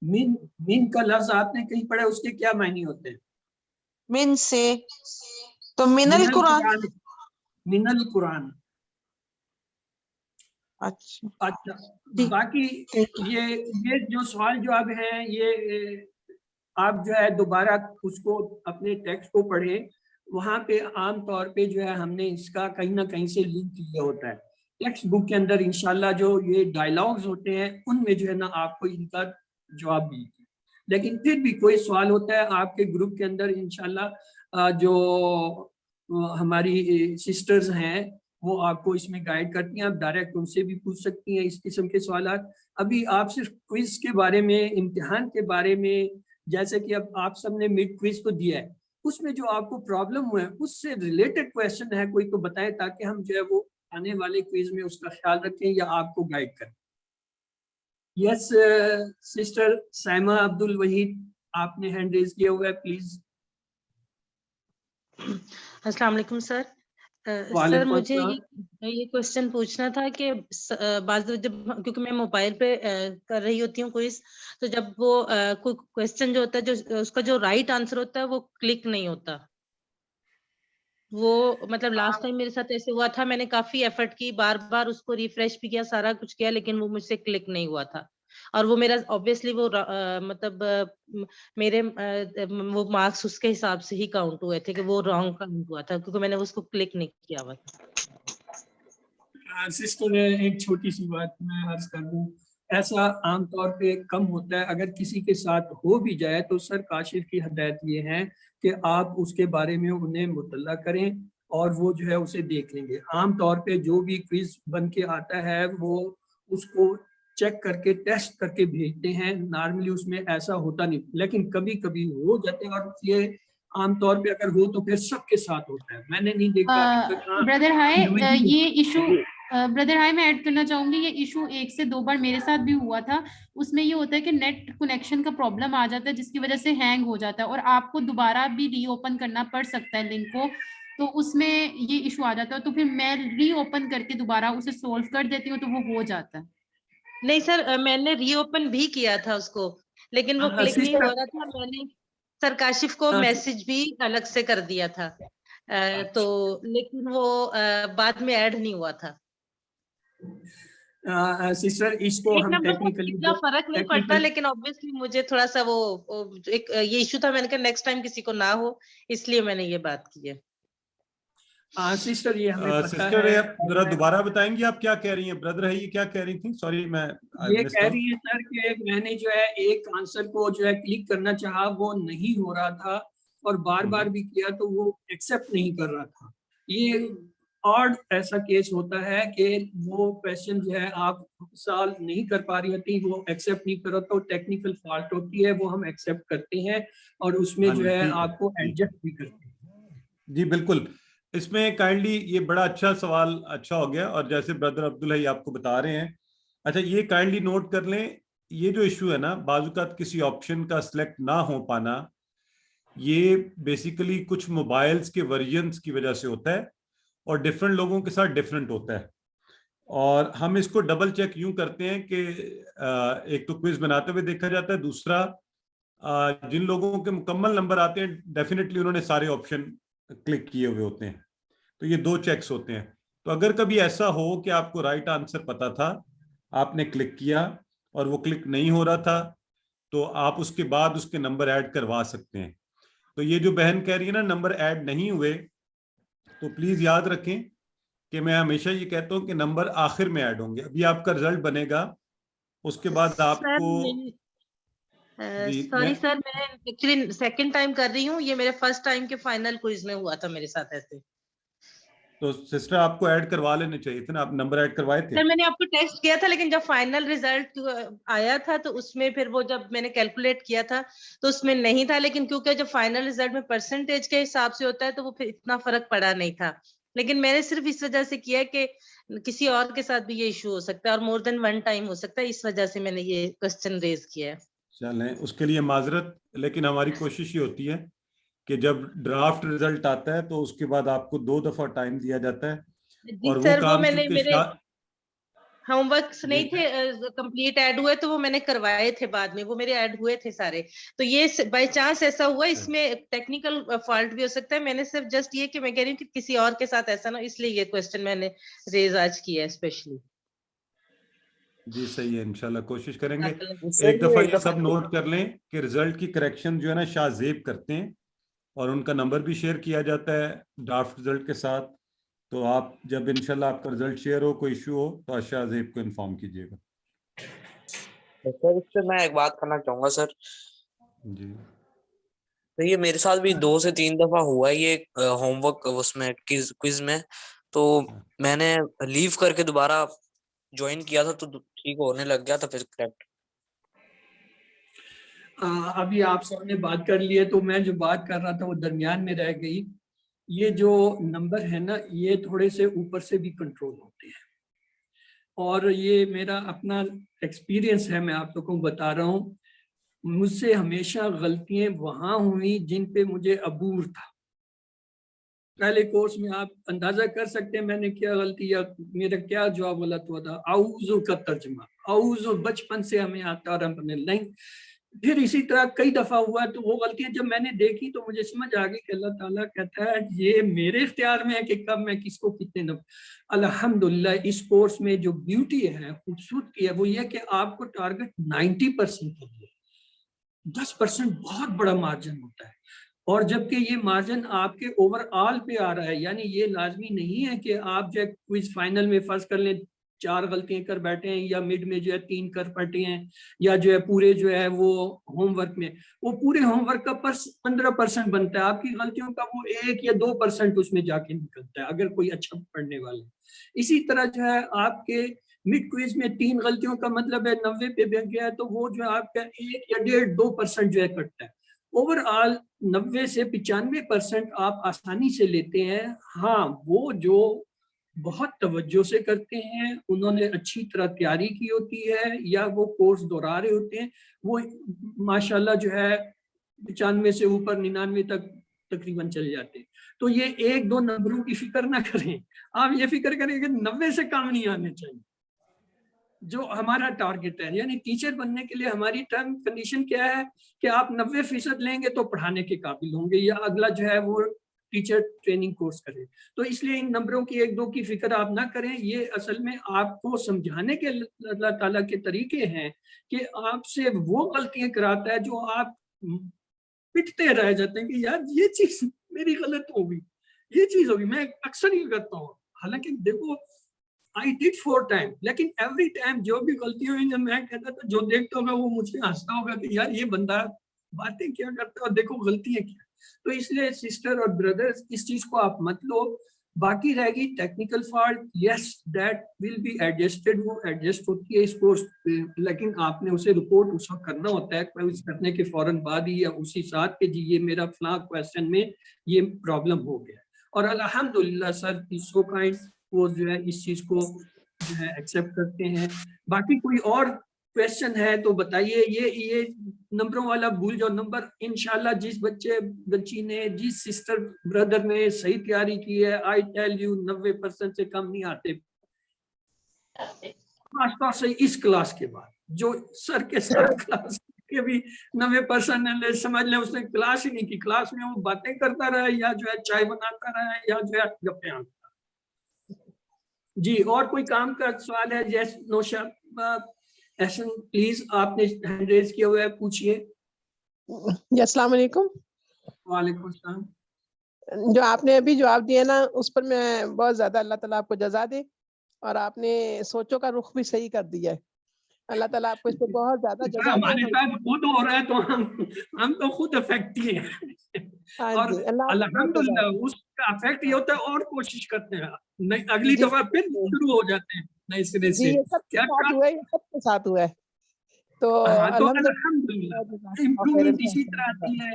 मिन का लफ्ज आपने कहीं पढ़ा, उसके क्या मायने होते हैं? मिन से, तो मिनल कुरान। मिनल कुरान। अच्छा, बाकी ये जो सवाल जवाब है ये आप जो है दोबारा उसको अपने टेक्स्ट को पढ़ें, वहाँ पे आम तौर पे जो है हमने इसका कहीं ना कहीं से लिंक किया होता है। टेक्स्ट बुक के अंदर इंशाल्लाह जो ये डायलॉग्स होते हैं उनमें जो है ना आपको इनका जवाब मिलता है। लेकिन फिर भी कोई सवाल होता है आपके ग्रुप के अंदर, इंशाल्लाह जो हमारी सिस्टर्स हैं वो आपको इसमें गाइड करती हैं, आप डायरेक्ट उनसे भी पूछ सकती हैं इस किस्म के सवाल। अभी आप सिर्फ क्विज के बारे में, इम्तिहान के बारे में, जैसे कि अब आप सबने मिड क्विज तो दिया है, उसमें जो आपको प्रॉब्लम हुआ है उससे रिलेटेड क्वेश्चन है कोई तो बताएं, ताकि हम जो है वो आने वाले क्विज में उसका ख्याल रखें या आपको गाइड करें। यस सिस्टर साइमा अब्दुल वहीद, आपने हैंड रेज किया हुआ है, प्लीज। अस्सलाम वालेकुम सर। सर मुझे ये क्वेश्चन पूछना था कि जब क्योंकि मैं मोबाइल पे कर रही होती हूँ क्विज, तो जब वो कोई क्वेश्चन जो होता है जो उसका जो राइट आंसर होता है वो क्लिक नहीं होता। वो मतलब लास्ट टाइम मेरे साथ ऐसे हुआ था, मैंने काफी एफर्ट की, बार बार उसको रिफ्रेश भी किया, सारा कुछ किया, लेकिन वो मुझसे क्लिक नहीं हुआ था। और वो मेरा ऑब्वियसली वो मेरे वो मार्क्स उसके हिसाब से ही काउंट हुए थे कि वो रॉन्ग काउंट हुआ था क्योंकि मैंने उसको क्लिक नहीं किया हुआ था। सिस्टर एक छोटी सी बात मैं अर्ज कर दूं, ऐसा आमतौर पे कम होता है, अगर किसी के साथ हो भी जाए तो सर काशिफ की हदायत ये है कि आप उसके बारे में उन्हें मुतल्ला करें और वो जो है उसे देख लेंगे। आमतौर पे जो भी क्विज बन के आता है वो उसको चेक करके टेस्ट करके भेजते हैं, नॉर्मली उसमें ऐसा होता नहीं, लेकिन कभी कभी हो जाते हैं और ये आमतौर पे अगर हो तो फिर सबके साथ होता है, मैंने नहीं देखा। ब्रदर हाय, ये इशू ब्रदर हाय मैं ऐड करना चाहूंगी, ये इशू 1 से 2 बार मेरे साथ भी हुआ था। उसमें ये होता है कि नेट कनेक्शन का प्रॉब्लम आ जाता है जिसकी वजह से हैंग हो जाता है और आपको दोबारा भी रीओपन करना पड़ सकता है लिंक को, तो उसमें ये इशू आ जाता है। तो फिर मैं रीओपन करके दोबारा उसे सोल्व कर देती हूँ तो वो हो जाता है। नहीं सर, मैंने रीओपन भी किया था उसको, लेकिन वो क्लिक नहीं हो रहा था। मैंने सर काशिफ को मैसेज भी अलग से कर दिया था, तो लेकिन वो बाद में ऐड नहीं हुआ था। सिस्टर इसको एक हम नंबर का टेक्निकली इतना फर्क नहीं पड़ता, लेकिन ऑब्वियसली मुझे थोड़ा सा वो एक ये इशू था, मैंने कहा नेक्स्ट टाइम किसी को ना हो, इसलिए मैंने ये बात की है। सिस्टर ये हमें पता सिस्टर है, जरा दोबारा बताएंगी आप क्या कह रही हैं? ब्रदर है ये क्या कह रही थी? सॉरी मैं ये कह रही है सर कि मैंने जो है एक आंसर को जो है क्लिक करना चाहा, वो नहीं हो रहा था, और बार बार भी किया तो वो एक्सेप्ट नहीं कर रहा था। ये ऑड ऐसा केस होता है कि वो क्वेश्चन जो है आप सॉल्व नहीं कर पा रही होती, वो एक्सेप्ट नहीं कर रहा, तो टेक्निकल फॉल्ट होती है, वो हम एक्सेप्ट करते हैं और उसमें जो है आपको एडजस्ट भी करते हैं। जी बिल्कुल, इसमें काइंडली ये बड़ा अच्छा सवाल अच्छा हो गया, और जैसे ब्रदर अब्दुल है आपको बता रहे हैं, अच्छा ये काइंडली नोट कर लें, ये जो इशू है ना, बाजुकात किसी ऑप्शन का सिलेक्ट ना हो पाना, ये बेसिकली कुछ मोबाइल्स के वर्जन्स की वजह से होता है और डिफरेंट लोगों के साथ डिफरेंट होता है। और हम इसको डबल चेक यूं करते हैं कि एक तो क्विज बनाते हुए देखा जाता है, दूसरा जिन लोगों के मुकम्मल नंबर आते हैं डेफिनेटली उन्होंने सारे ऑप्शन क्लिक किए हुए होते हैं, तो ये दो चेक्स होते हैं। तो अगर कभी ऐसा हो कि आपको राइट आंसर पता था, आपने क्लिक किया और वो क्लिक नहीं हो रहा था, तो आप उसके बाद उसके नंबर ऐड करवा सकते हैं। तो ये जो बहन कह रही है ना नंबर ऐड नहीं हुए, तो प्लीज याद रखें कि मैं हमेशा ये कहता हूँ कि नंबर आखिर में ऐड होंगे। अभी आपका रिजल्ट बनेगा, उसके बाद आपको सॉरी सर, मैं एक्चुअली सेकंड टाइम कर रही हूँ, ये मेरे फर्स्ट टाइम के फाइनल क्विज में हुआ था मेरे साथ ऐसे। तो सिस्टर आपको ऐड करवा लेने चाहिए थे ना, आप नंबर ऐड करवाए थे? सर मैंने आपको टेक्स्ट किया था, लेकिन जब फाइनल रिजल्ट आया था तो उसमें फिर वो जब मैंने कैलकुलेट किया था तो उसमें नहीं था, लेकिन क्योंकि जब फाइनल रिजल्ट में परसेंटेज के हिसाब से होता है तो वो फिर इतना फर्क पड़ा नहीं था। लेकिन मैंने सिर्फ इस वजह से किया कि किसी और के साथ भी ये इशू हो सकता है और मोर देन वन टाइम हो सकता है, इस वजह से मैंने ये क्वेश्चन रेज किया है। चलें, उसके लिए माजरत, लेकिन हमारी कोशिश ये होती है कि जब ड्राफ्ट रिजल्ट आता है तो उसके बाद आपको 2 दफा टाइम दिया जाता है। और वो काम मैंने मेरे होमवर्क्स नहीं थे कंप्लीट ऐड हुए, तो वो मैंने करवाए थे बाद में, वो मेरे ऐड हुए थे सारे। तो ये बाय चांस ऐसा हुआ, इसमें टेक्निकल फॉल्ट भी हो सकता है। मैंने सिर्फ जस्ट ये कि मैं कह रही हूँ कि किसी और के साथ ऐसा ना, इसलिए ये क्वेश्चन मैंने रेज आज किया है स्पेशली। जी सही है, इंशाल्लाह कोशिश करेंगे। एक दफा ये सब नोट कर लें कि रिजल्ट की करेक्शन जो है ना शाहजेब करते हैं और उनका नंबर भी शेयर किया जाता है ड्राफ्ट रिजल्ट के साथ। तो आप जब इंशाल्लाह आपका रिजल्ट शेयर हो, कोई इशू हो, तो शाहजेब को इन्फॉर्म कीजिएगा। सर इससे मैं एक बात करना चाहूंगा सर जी। तो ये मेरे साथ भी 2 से 3 दफा हुआ है ये होमवर्क उसमें क्विज में, तो मैंने लीव करके दोबारा ज्वाइन किया था तो ठीक होने लग गया था फिर करेक्ट। अभी आप सबने बात कर लिए, तो मैं जो बात कर रहा था वो दरमियान में रह गई। ये जो नंबर है ना, ये थोड़े से ऊपर से भी कंट्रोल होते हैं, और ये मेरा अपना एक्सपीरियंस है, मैं आप लोगों को बता रहा हूँ। मुझसे हमेशा गलतियां वहां हुई जिन पे मुझे अबूर था। पहले कोर्स में आप अंदाजा कर सकते हैं मैंने क्या गलती या मेरा क्या जवाब गलत हुआ था। आउज़ु का तर्जमा, आउज़ु बचपन से हमें आता और हमने नहीं। फिर इसी तरह कई दफा हुआ, तो वो गलतियां जब मैंने देखी तो मुझे समझ आ गई कि अल्लाह ताला कहता है ये मेरे इख्तियार में है कि कब मैं किसको कितने नंबर। अल्हम्दुलिल्लाह इस कोर्स में जो ब्यूटी है, खूबसूरती है, वो ये कि आपको टारगेट 90% के लिए 10% बहुत बड़ा मार्जिन होता है। और जबकि ये मार्जिन आपके ओवरऑल पे आ रहा है, यानी ये लाजमी नहीं है कि आप जो क्विज फाइनल में फर्ज कर लें 4 गलतियां कर बैठे हैं, या मिड में जो है 3 कर बैठे हैं, या जो है पूरे जो है वो होमवर्क में वो पूरे होमवर्क का 15% बनता है, आपकी गलतियों का वो 1 या 2% उसमें जाके निकलता है अगर कोई अच्छा पढ़ने वाला। इसी तरह जो है आपके मिड क्विज में 3 गलतियों का मतलब है 90 पे बैठ गया है, तो वो जो है आपका 1 या 1.5-2% जो है कटता है। ओवरऑल 90 से 95% आप आसानी से लेते हैं। हाँ, वो जो बहुत तवज्जो से करते हैं, उन्होंने अच्छी तरह तैयारी की होती है, या वो कोर्स दोहरा रहे होते हैं, वो माशाल्लाह जो है 95 से ऊपर 99 तक तकरीबन चले जाते हैं। तो ये 1-2 नंबरों की फिक्र ना करें, आप ये फिक्र करें कि 90 से कम नहीं आने चाहिए जो हमारा टारगेट है। यानी टीचर बनने के लिए हमारी टर्म कंडीशन क्या है कि आप 90% लेंगे तो पढ़ाने के काबिल होंगे, या अगला जो है वो टीचर ट्रेनिंग कोर्स करें। तो इसलिए इन नंबरों की एक दो की फिक्र आप ना करें, ये असल में आपको समझाने के अल्लाह ताला के तरीके हैं कि आपसे वो गलतियां कराता है जो आप पिटते रह जाते हैं कि यार ये चीज मेरी गलत होगी, ये चीज होगी। मैं अक्सर ये करता हूँ, हालांकि देखो आई डिड 4 टाइम, लेकिन एवरी टाइम जो भी गलती हुई जब मैं कहता था, जो देखता होगा वो मुझसे हंसता होगा कि यार ये बंदा बातें क्या करता है और देखो गलतियां क्या। तो इसलिए सिस्टर और ब्रदर्स इस चीज को आप मत लो। बाकी रहेगी technical fault, yes that will be adjusted, वो एडजस्ट होती है इस कोर्स पे, लेकिन आपने उसे रिपोर्ट उस वक्त करना होता है, क्विज करने के फौरन बाद ही या उसी साथ के जी ये मेरा फलां क्वेश्चन में ये प्रॉब्लम हो गया। और अल्हम्दुलिल्लाह सर इज सो काइंड, वो जो है इस चीज को जो है एक्सेप्ट करते हैं। बाकी कोई और क्वेश्चन है तो बताइए। ये नंबरों वाला भूल जाओ नंबर। इंशाल्लाह जिस बच्ची ने, जिस सिस्टर ब्रदर ने सही तैयारी की है, आई टेल यू 90% से कम नहीं आते खासतौर से इस क्लास के बाद। जो सर के साथ क्लास के भी 90% समझ लें उसने क्लास ही नहीं की, क्लास में वो बातें करता रहा या जो है चाय बनाता रहा या जो है गप्पे आंटा। जी और कोई काम का सवाल है? जैस नौशा एहसन प्लीज, आपने हैंड रेज किया हुआ है, पूछिए। अस्सलाम वालेकुम। वालेकुम सलाम। जो आपने अभी जवाब दिया ना उस पर मैं बहुत ज्यादा, अल्लाह ताला आपको जज़ा दे, और आपने सोचों का रुख भी सही कर दिया है। अल्लाह ताला आपको इस पर बहुत ज्यादा जज़ा दे। हमारे साथ खुद हो रहा है तो हम तो खुद अफेक्टी हैं। और अल्हम्दुलिल्लाह उसका अफेक्ट ये होता है और कोशिश करते हैं, नहीं अगली दफा फिर शुरू हो जाते हैं नए सिरे से। क्या सबके साथ हुआ है तो अल्हम्दुलिल्लाह इम्प्रूवमेंट इसी तरह आती है।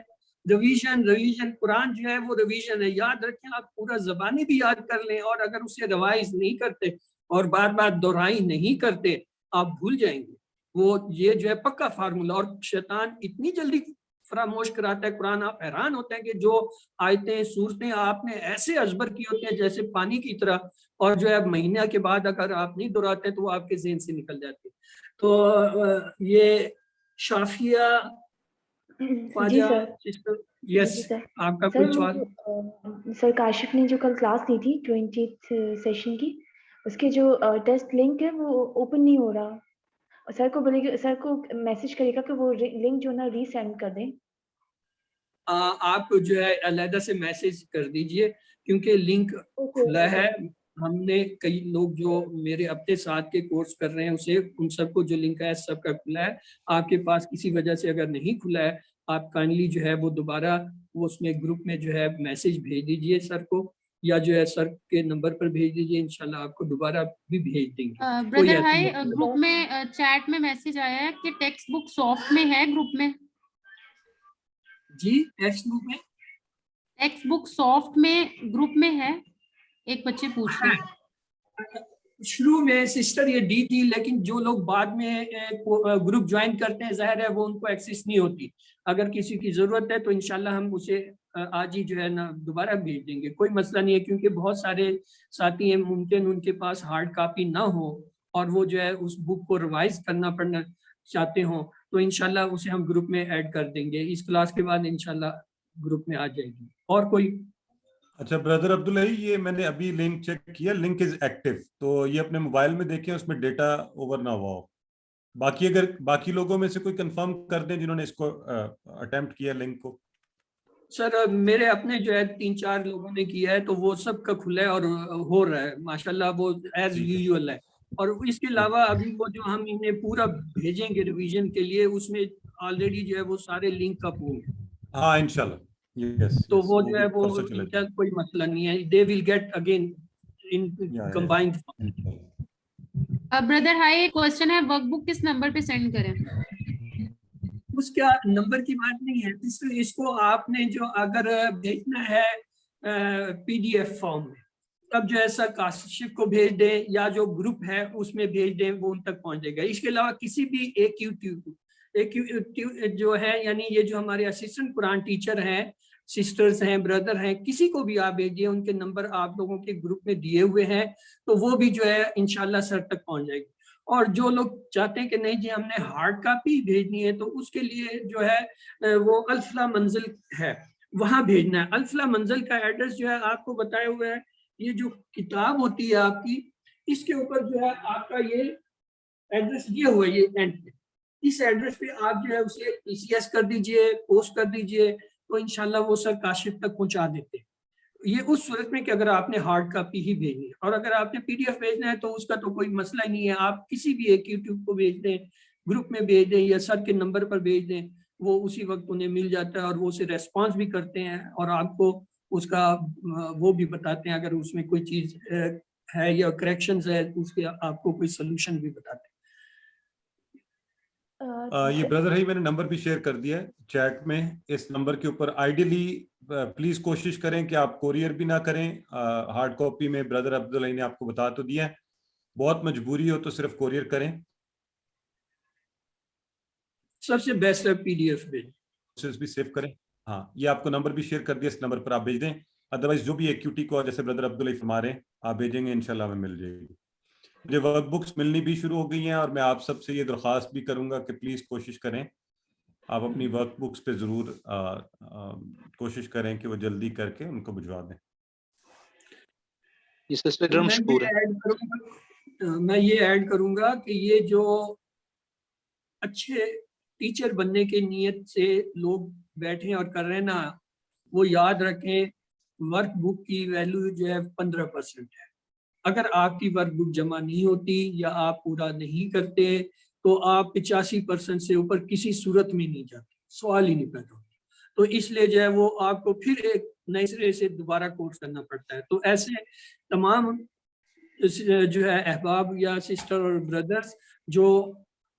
रिवीजन कुरान जो है वो रिवीजन है, याद रखें आप पूरा ज़बानी भी याद कर लें, और अगर उसे रिवाइज नहीं करते और बार बार दोहराई नहीं करते आप भूल जाएंगे। वो ये जो है पक्का फार्मूला, और शैतान इतनी जल्दी फरामोश कराता है कुरान, आप हैरान होते हैं कि जो आयतें सूरतें आपने ऐसे अजबर की होती हैं जैसे पानी की तरह, और जो है महीने के बाद अगर आप नहीं दोहराते तो वो आपके ज़हन से निकल जाते। तो ये शाफिया सिस्टर, यस आपका कोई सवाल? सर काशिफ ने जो कल क्लास ली थी 20th सेशन की, उसके जो टेस्ट लिंक है वो ओपन नहीं हो रहा। सर को बोलेगा, सर को मैसेज करेगा कि वो लिंक जो ना रीसेंड कर दें। आप जो है अलहदा से मैसेज कर दीजिए, क्योंकि लिंक खुला है। हमने कई लोग जो मेरे अपने साथ के कोर्स कर रहे हैं उसे उन सबको जो लिंक है सबका खुला है। आपके पास किसी वजह से अगर नहीं खुला है, आप काइंडली जो है वो दोबारा वो उसमें ग्रुप में जो है मैसेज भेज दीजिए सर को, या जो है सर के नंबर पर भेज दीजिए, इंशाल्लाह आपको दोबारा भी भेज देंगे। ब्रदर हाय, ग्रुप में चैट में मैसेज आया है कि टेक्स्ट बुक सॉफ्ट में है ग्रुप में। जी टेक्स्ट बुक सॉफ्ट में ग्रुप में है, एक बच्चे पूछ रहे हैं। शुरू में सिस्टर ये दी थी, लेकिन जो लोग बाद में ग्रुप ज्वाइन करते हैं जाहिर है वो उनको एक्सेस नहीं होती। अगर किसी की जरूरत है तो इंशाल्लाह हम उसे आज ही जो है ना दोबारा भेज देंगे, कोई मसला नहीं है, क्योंकि बहुत सारे साथी हैं मुमकिन उनके पास हार्ड कॉपी ना हो और वो जो है उस बुक को रिवाइज पढ़ना चाहते हो, तो इंशाल्लाह उसे हम ग्रुप में ऐड कर देंगे। इस क्लास के बाद इंशाल्लाह ग्रुप में आ जाएगी। और कोई? अच्छा ब्रदर अब्दुल्ला, ये मैंने अभी लिंक चेक किया, लिंक इज एक्टिव, तो ये अपने मोबाइल में देखें उसमें डेटा ओवर ना हुआ हो। बाकी अगर बाकी लोगों में से कोई कंफर्म कर दें जिन्होंने इसको अटेम्प्ट किया लिंक को। सर मेरे अपने जो है 3-4 लोगों ने किया है तो वो सब का खुला है और हो रहा है माशाल्लाह, वो एज यूजुअल है। और इसके अलावा अभी वो जो हम इन्हें पूरा भेजेंगे रिवीजन के लिए उसमें ऑलरेडी जो है वो सारे लिंक का पूल है। हाँ इंशाल्लाह, यस। तो वो जो है वो कोई मसला नहीं है, they will get again in combined. Brother hi, question है वर्कबुक किस नंबर पे सेंड करें? उसका नंबर की बात नहीं है, इसको आपने जो अगर भेजना है पीडीएफ फॉर्म में तब जो है सर काशिफ को भेज दें या जो ग्रुप है उसमें भेज दें, वो उन तक पहुंच जाएगा। इसके अलावा किसी भी एक जो है यानी ये जो हमारे असिस्टेंट कुरान टीचर हैं, सिस्टर्स हैं, ब्रदर हैं, किसी को भी आप भेजिए, उनके नंबर आप लोगों के ग्रुप में दिए हुए हैं, तो वो भी जो है इंशाल्लाह सर तक पहुंच जाएगी। और जो लोग चाहते हैं कि नहीं जी हमने हार्ड कॉपी भेजनी है, तो उसके लिए जो है वो अल्फला मंजिल है, वहां भेजना है। अल्फला मंजिल का एड्रेस जो है आपको बताया हुआ है। ये जो किताब होती है आपकी, इसके ऊपर जो है आपका ये एड्रेस दिया हुआ है, ये एंड पे। इस एड्रेस पे आप जो है उसे TCS कर दीजिए, पोस्ट कर दीजिए, तो इंशाल्लाह वो सर काशिफ तक पहुंचा देते हैं। ये उस सूरत में कि अगर आपने हार्ड कॉपी ही भेजनी है, और अगर आपने PDF भेजना है तो उसका तो कोई मसला ही नहीं है। आप किसी भी एक यूट्यूब को भेज दें, ग्रुप में भेज दें या सर के नंबर पर भेज दें, वो उसी वक्त उन्हें मिल जाता है और वो उसे रेस्पॉन्स भी करते हैं और आपको उसका वो भी बताते हैं, अगर उसमें कोई चीज़ है या करेक्शंस है उसके आपको कोई सोल्यूशन भी बताते हैं। ये ब्रदर है, मैंने नंबर भी शेयर कर दिया है चैट में। इस नंबर के ऊपर आइडियली प्लीज कोशिश करें कि आप कोरियर भी ना करें। हार्ड कॉपी में ब्रदर अब्दुल्ला ने आपको बता तो दिया है, बहुत मजबूरी हो तो सिर्फ कोरियर करें। सबसे बेस्ट है PDF भी सेव करें। हाँ, ये आपको नंबर भी शेयर कर दिया, इस नंबर पर आप भेज दें। अदरवाइज जो भी AQT को जैसे ब्रदर अब्दुल्ला फरमा रहे हैं आप भेजेंगे, इंशाल्लाह हमें मिल जाएगी। मुझे वर्क बुक्स मिलनी भी शुरू हो गई हैं और मैं आप सबसे ये दरख्वास्त भी करूंगा कि प्लीज कोशिश करें, आप अपनी वर्क बुक्स पे जरूर कोशिश करें कि वो जल्दी करके उनको भिजवा दें। मैं ये ऐड करूंगा कि ये जो अच्छे टीचर बनने के नियत से लोग बैठे और कर रहे हैं ना, वो याद रखें वर्क बुक की वैल्यू जो है 15% है। अगर आपकी वर्क बुक जमा नहीं होती या आप पूरा नहीं करते तो आप 85% से ऊपर किसी सूरत में नहीं जाते, सवाल ही नहीं पैदा होता। तो इसलिए जो है वो आपको फिर एक नए सिरे से दोबारा कोर्स करना पड़ता है। तो ऐसे तमाम जो है अहबाब या सिस्टर और ब्रदर्स जो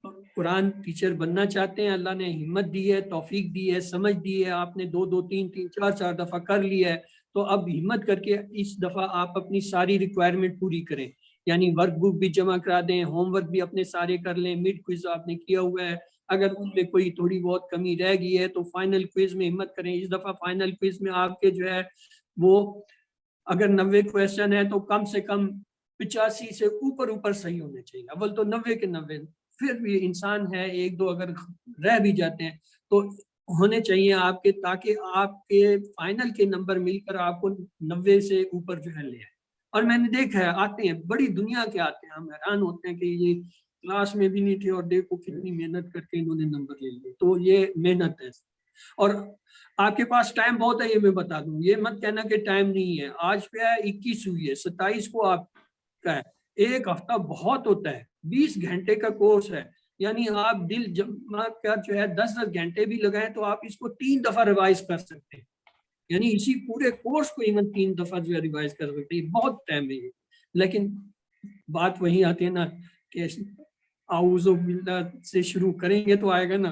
कुरान टीचर बनना चाहते हैं, अल्लाह ने हिम्मत दी है, तौफीक दी है, समझ दी है, आपने 2 3 4 दफ़ा कर लिया है, तो अब हिम्मत करके इस दफ़ा आप अपनी सारी रिक्वायरमेंट पूरी करें। यानी वर्क बुक भी जमा करा दें, होमवर्क भी अपने सारे कर लें, मिड क्विज आपने किया हुआ है, अगर उनमें कोई थोड़ी बहुत कमी रह गई है तो फाइनल क्विज में हिम्मत करें। इस दफ़ा फाइनल क्विज में आपके जो है वो अगर 90 क्वेश्चन है तो कम से कम 85 से ऊपर सही होने चाहिए। अव्वल तो 90 के 90, फिर भी इंसान है 1 2 अगर रह भी जाते हैं तो होने चाहिए आपके, ताकि आपके फाइनल के नंबर मिलकर आपको 90 से ऊपर जो है ले आए। और मैंने देखा है आते हैं, बड़ी दुनिया के आते हैं, हम हैरान होते हैं कि ये क्लास में भी नहीं थे और देखो कितनी मेहनत करके इन्होंने नंबर ले लिए। तो ये मेहनत है और आपके पास टाइम बहुत है, ये मैं बता दूं, ये मत कहना कि टाइम नहीं है। आज पे है 21 हुई है, 27 को आपका है, 1 हफ्ता बहुत होता है, 20 घंटे का कोर्स है, यानी आप दिल जमा कर जो है 10 घंटे भी लगाएं तो आप इसको 3 दफा रिवाइज कर सकते हैं। यानी इसी पूरे कोर्स को इवन 3 दफा जो है रिवाइज कर सकते हैं, बहुत टाइम है ये। लेकिन बात वही आती है ना कि आऊज़ो बिल्लाह से शुरू करेंगे तो आएगा ना।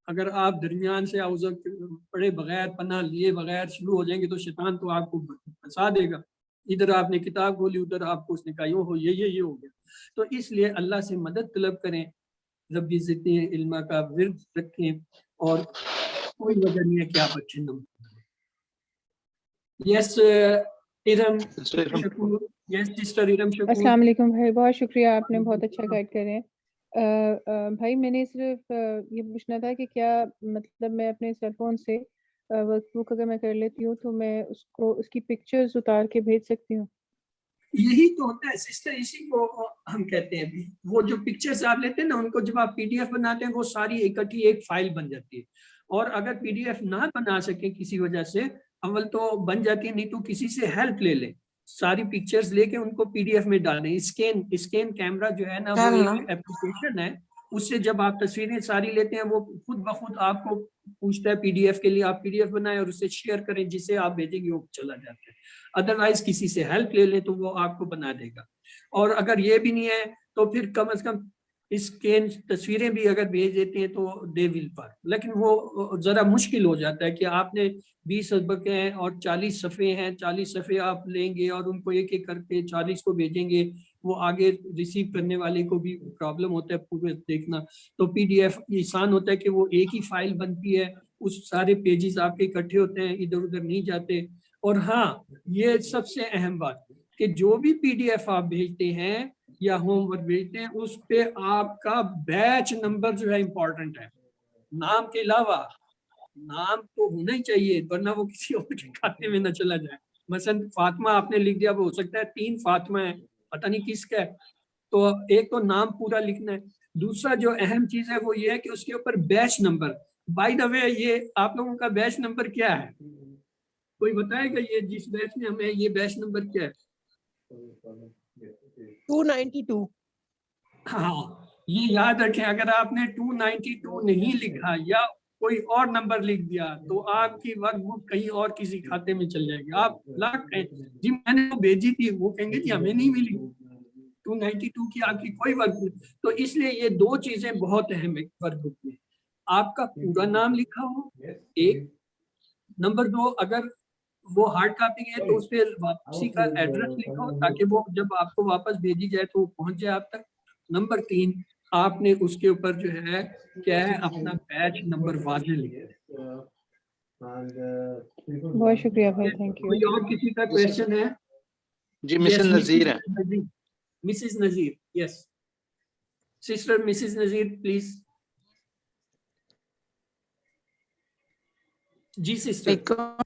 अगर आप दरमियान से आऊज़ो पढ़े बगैर, पन्ना लिए बगैर शुरू हो जाएंगे तो शैतान तो आपको फंसा देगा। इधर आपने किताब खोली, उधर आपको उसने कहा यो हो ये हो गया। तो इसलिए अल्लाह से मदद तलब करें, रब्बी ज़िदनी इल्मा का विर्द रखें और कोई वजह नहीं है कि आप अच्छे number. Yes Iram Shakoor, yes sister Iram Shakoor. अस्सलाम वालेकुम भाई, बहुत शुक्रिया, आपने बहुत अच्छा गाइड करे हैं। भाई मैंने सिर्फ ये पूछना था कि क्या मतलब मैं अपने सेल फोन से वर्कबुक अगर मैं कर लेती हूँ तो मैं उसको उसकी पिक्चर्स उतार के भेज सकती हूँ? यही तो होता है सिस्टर, इसी को हम कहते हैं अभी। वो जो पिक्चर्स आप लेते हैं ना, उनको जब आप PDF बनाते हैं वो सारी इकट्ठी एक फाइल बन जाती है। और अगर PDF ना बना सके किसी वजह से, अव्वल तो बन जाती है, नहीं तो किसी से हेल्प ले लें, सारी पिक्चर्स लेके उनको PDF में डालें। स्कैन कैमरा जो है ना, वो एक एप्लीकेशन है, उससे जब आप तस्वीरें सारी लेते हैं वो खुद ब खुद आपको पूछता है PDF के लिए, आप PDF बनाएं और उसे शेयर करें, जिसे आप भेजेंगे वो चला जाता है। अदरवाइज किसी से हेल्प ले लें तो वो आपको बना देगा। और अगर ये भी नहीं है तो फिर कम से कम स्कैन तस्वीरें भी अगर भेज देते हैं तो दे विल पर। लेकिन वो ज़रा मुश्किल हो जाता है कि आपने 20 सबक हैं और 40 सफ़े हैं, 40 सफ़े आप लेंगे और उनको एक एक करके 40 को भेजेंगे, वो आगे रिसीव करने वाले को भी प्रॉब्लम होता है पूरे देखना। तो PDF आसान होता है कि वो एक ही फाइल बनती है, उस सारे पेजेस आपके इकट्ठे होते हैं, इधर उधर नहीं जाते। और हाँ, ये सबसे अहम बात कि जो भी PDF आप भेजते हैं या होमवर्क भेजते हैं, उस पे आपका बैच नंबर जो है इम्पोर्टेंट है। नाम के अलावा नाम तो होना ही चाहिए, वरना वो किसी और के खाते में न चला जाए। मसलन फातिमा आपने लिख दिया, वो हो सकता है 3 फातिमा है, पता नहीं किसका है, तो एक तो नाम पूरा लिखना है। दूसरा जो अहम चीज है वो ये है कि उसके ऊपर batch number. By the way, ये आप लोगों का बैच नंबर क्या है? कोई बताएगा ये जिस बैच में हमें, ये बैच नंबर क्या है? 292। हाँ, ये याद रखें, अगर आपने 292 नहीं लिखा या कोई और नंबर लिख दिया तो आपकी वर्क बुक कहीं और किसी खाते में चल जाएगी। आप लाख जी मैंने वो भेजी थी, वो कहेंगे जी हमें नहीं मिली 292 की आपकी कोई वर्क बुक। तो इसलिए ये 2 चीजें बहुत अहम है वर्क बुक में, आपका पूरा नाम लिखा हो एक, नंबर 2 अगर वो हार्ड कॉपी है तो उस पर वापसी का एड्रेस लिखो ताकि वो जब आपको वापस भेजी जाए तो वो पहुंच जाए आप तक। नंबर 3 आपने उसके ऊपर जो है क्या है अपना बैच नंबर वाजे लिखा। बहुत शुक्रिया भाई, थैंक यू। कोई और किसी का क्वेश्चन है? जी मिसेस नजीर है। Mrs Nazir, yes sister Mrs Nazir please. जी सिस्टर।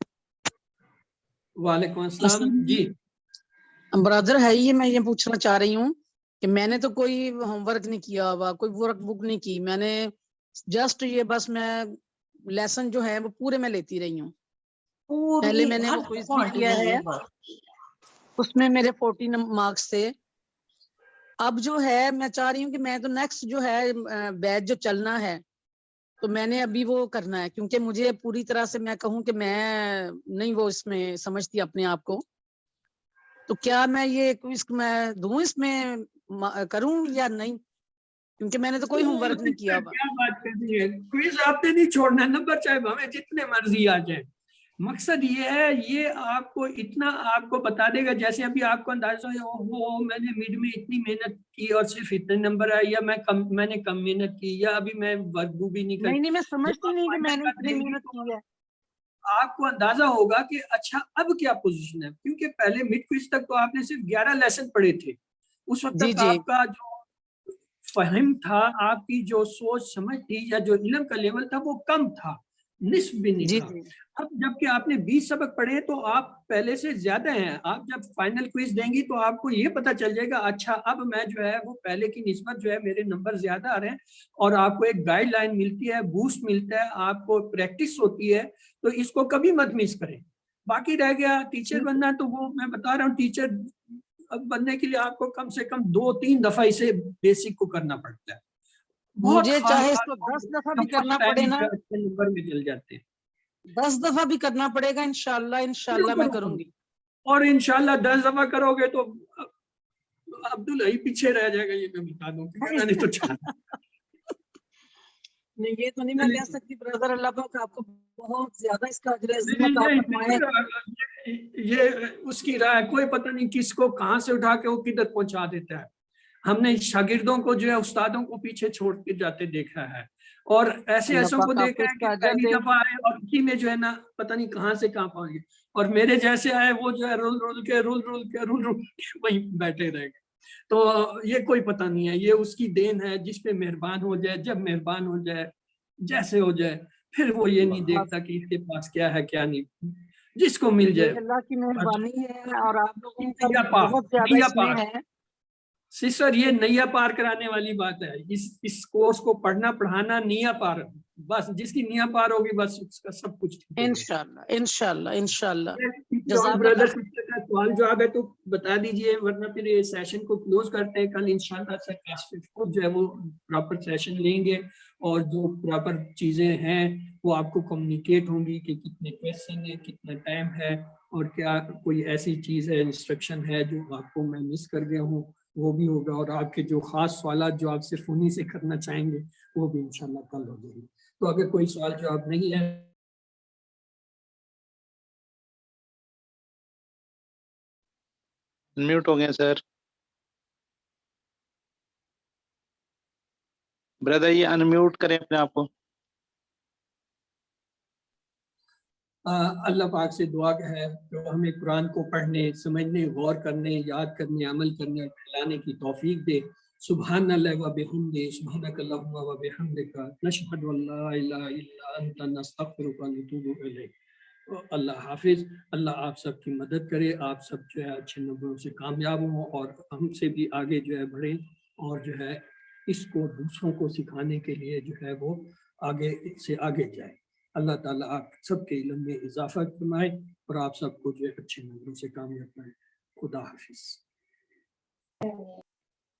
वालेकुम अस्सलाम जी। ब्रदर है ये, मैं ये पूछना चाह रही हूँ कि मैंने तो कोई होमवर्क नहीं किया हुआ, कोई वर्क बुक नहीं की मैंने, जस्ट ये बस मैं लेसन जो है वो पूरे में लेती रही हूँ। पहले मैंने वो क्विज भी किया है, उसमें मेरे 40 मार्क्स थे। अब जो है मैं चाह रही हूँ कि मैं तो नेक्स्ट जो है बैच जो चलना है तो मैंने अभी वो करना है, क्योंकि मुझे पूरी तरह से मैं कहूँ कि मैं नहीं वो इसमें समझती अपने आप को। तो क्या मैं ये क्विज मैं दूं इसमें करूं या नहीं, क्योंकि मैंने तो कोई होमवर्क नहीं किया। क्या बात करनी है, क्विज आपने नहीं छोड़ना, नंबर चाहे हमें जितने मर्जी आ जाए। मकसद ये है, ये आपको इतना आपको बता देगा, जैसे अभी आपको अंदाजा हो मैंने मिड में इतनी मेहनत की और सिर्फ इतने नंबर आए, या मैंने कम मेहनत की, या अभी मैं वर्क बुक भी नहीं कर। नहीं मैं समझती नहीं कि मैंने इतनी मेहनत की है। आपको अंदाजा होगा कि अच्छा अब क्या पोजीशन है, क्योंकि पहले मिड क्विज तक तो आपने सिर्फ 11 लेसन पढ़े थे। उस वक्त तक आपका जो फहम था, आपकी जो सोच समझ थी या जो इल्म का लेवल था वो कम था, निस्ब भी नहीं था। अब जबकि आपने 20 सबक पढ़े तो आप पहले से ज्यादा हैं। आप जब फाइनल क्विज देंगी तो आपको ये पता चल जाएगा अच्छा अब मैं जो है वो पहले की निस्बत जो है मेरे नंबर ज्यादा आ रहे हैं, और आपको एक गाइडलाइन मिलती है, बूस्ट मिलता है, आपको प्रैक्टिस होती है। तो इसको कभी मत मिस करें। बाकी रह गया टीचर बनना, तो वो मैं बता रहा हूँ टीचर बनने के लिए आपको कम से कम 2-3 दफा इसे बेसिक को करना पड़ता है। मुझे चाहे इसको 10 दफा भी करना पड़े ना, नंबर में चल जाते हैं। 10 दफा भी करना पड़ेगा, इंशाल्लाह मैं करूंगी। और इंशाल्लाह 10 दफा करोगे तो अब्दुल ही पीछे रह जाएगा, ये मैं बता दूं, मैंने तो चाहा नहीं ये तो नहीं मैं कह सकती ब्रदर, अल्लाह पाक आपको बहुत ज्यादा इसका अजर ये उसकी राय, कोई पता नहीं किसको कहाँ से उठा के वो किधर पहुंचा देता है। हमने शागिर्दों को जो है उस्तादों को पीछे छोड़ के जाते देखा है, और ऐसे को देखा है कि पहली दफा आए और उसी में जो है ना पता नहीं कहाँ से कहाँ पहुंच गए, और मेरे जैसे आए वो जो है रुल के वहीं बैठे रह गए। तो ये कोई पता नहीं है, ये उसकी देन है जिस पे मेहरबान हो जाए। जब मेहरबान हो जाए जैसे हो जाए, फिर वो ये नहीं देखता कि इसके पास क्या है क्या नहीं, जिसको मिल जाए। अल्लाह की मेहरबानी है और आप लोगों का बहुत ज्यादा इसमें है। सिस्टर ये नैया पार कराने वाली बात है। इस कोर्स को पढ़ना पढ़ाना नैया पार, बस जिसकी नैया पार होगी बस उसका सब कुछ इंशाल्लाह। ब्रदर सिस्टर का सवाल जवाब है तो बता दीजिए, वरना फिर ये सेशन को क्लोज करते हैं। कल इंशाल्लाह से खुद जो है वो प्रॉपर सेशन लेंगे, और जो प्रॉपर चीजें हैं वो आपको कम्युनिकेट होंगी कि कितने क्वेश्चन है, कितना टाइम है, और क्या कोई ऐसी चीज है, इंस्ट्रक्शन है जो आपको मैं मिस कर गया हूँ, वो भी होगा। और आपके जो खास सवाल जो आप सिर्फ उन्हीं से करना चाहेंगे वो भी इंशाल्लाह कल हो जाएंगे। तो अगर कोई सवाल जवाब नहीं है, म्यूट हो गए सर। ब्रदर ये अनम्यूट करें अपने आप को। अल्लाह पाक से दुआ है जो हमें कुरान को पढ़ने, समझने, गौर करने, याद करने, अमल करने और फैलाने की तौफीक दे। सुब्हानल्लाहि व बिहम्दिही सुब्हानकल्लाहुम्मा व बिहम्दिका नशहदु अल्ला इलाहा इल्ला अंता नस्तगफिरुका व नतूबु इलैक। अल्लाह हाफिज, अल्लाह आप सबकी मदद करे, आप सब जो है अच्छे नंबरों से कामयाब हों और हमसे भी आगे जो है बढ़ें और जो है इसको दूसरों को सिखाने के लिए जो है वो आगे से आगे जाए। अल्लाह ताला आप सबके इल्म में इजाफा फरमाए और आप सबको जो है अच्छे नंबरों से कामयाब बनाए। खुदा हाफिज।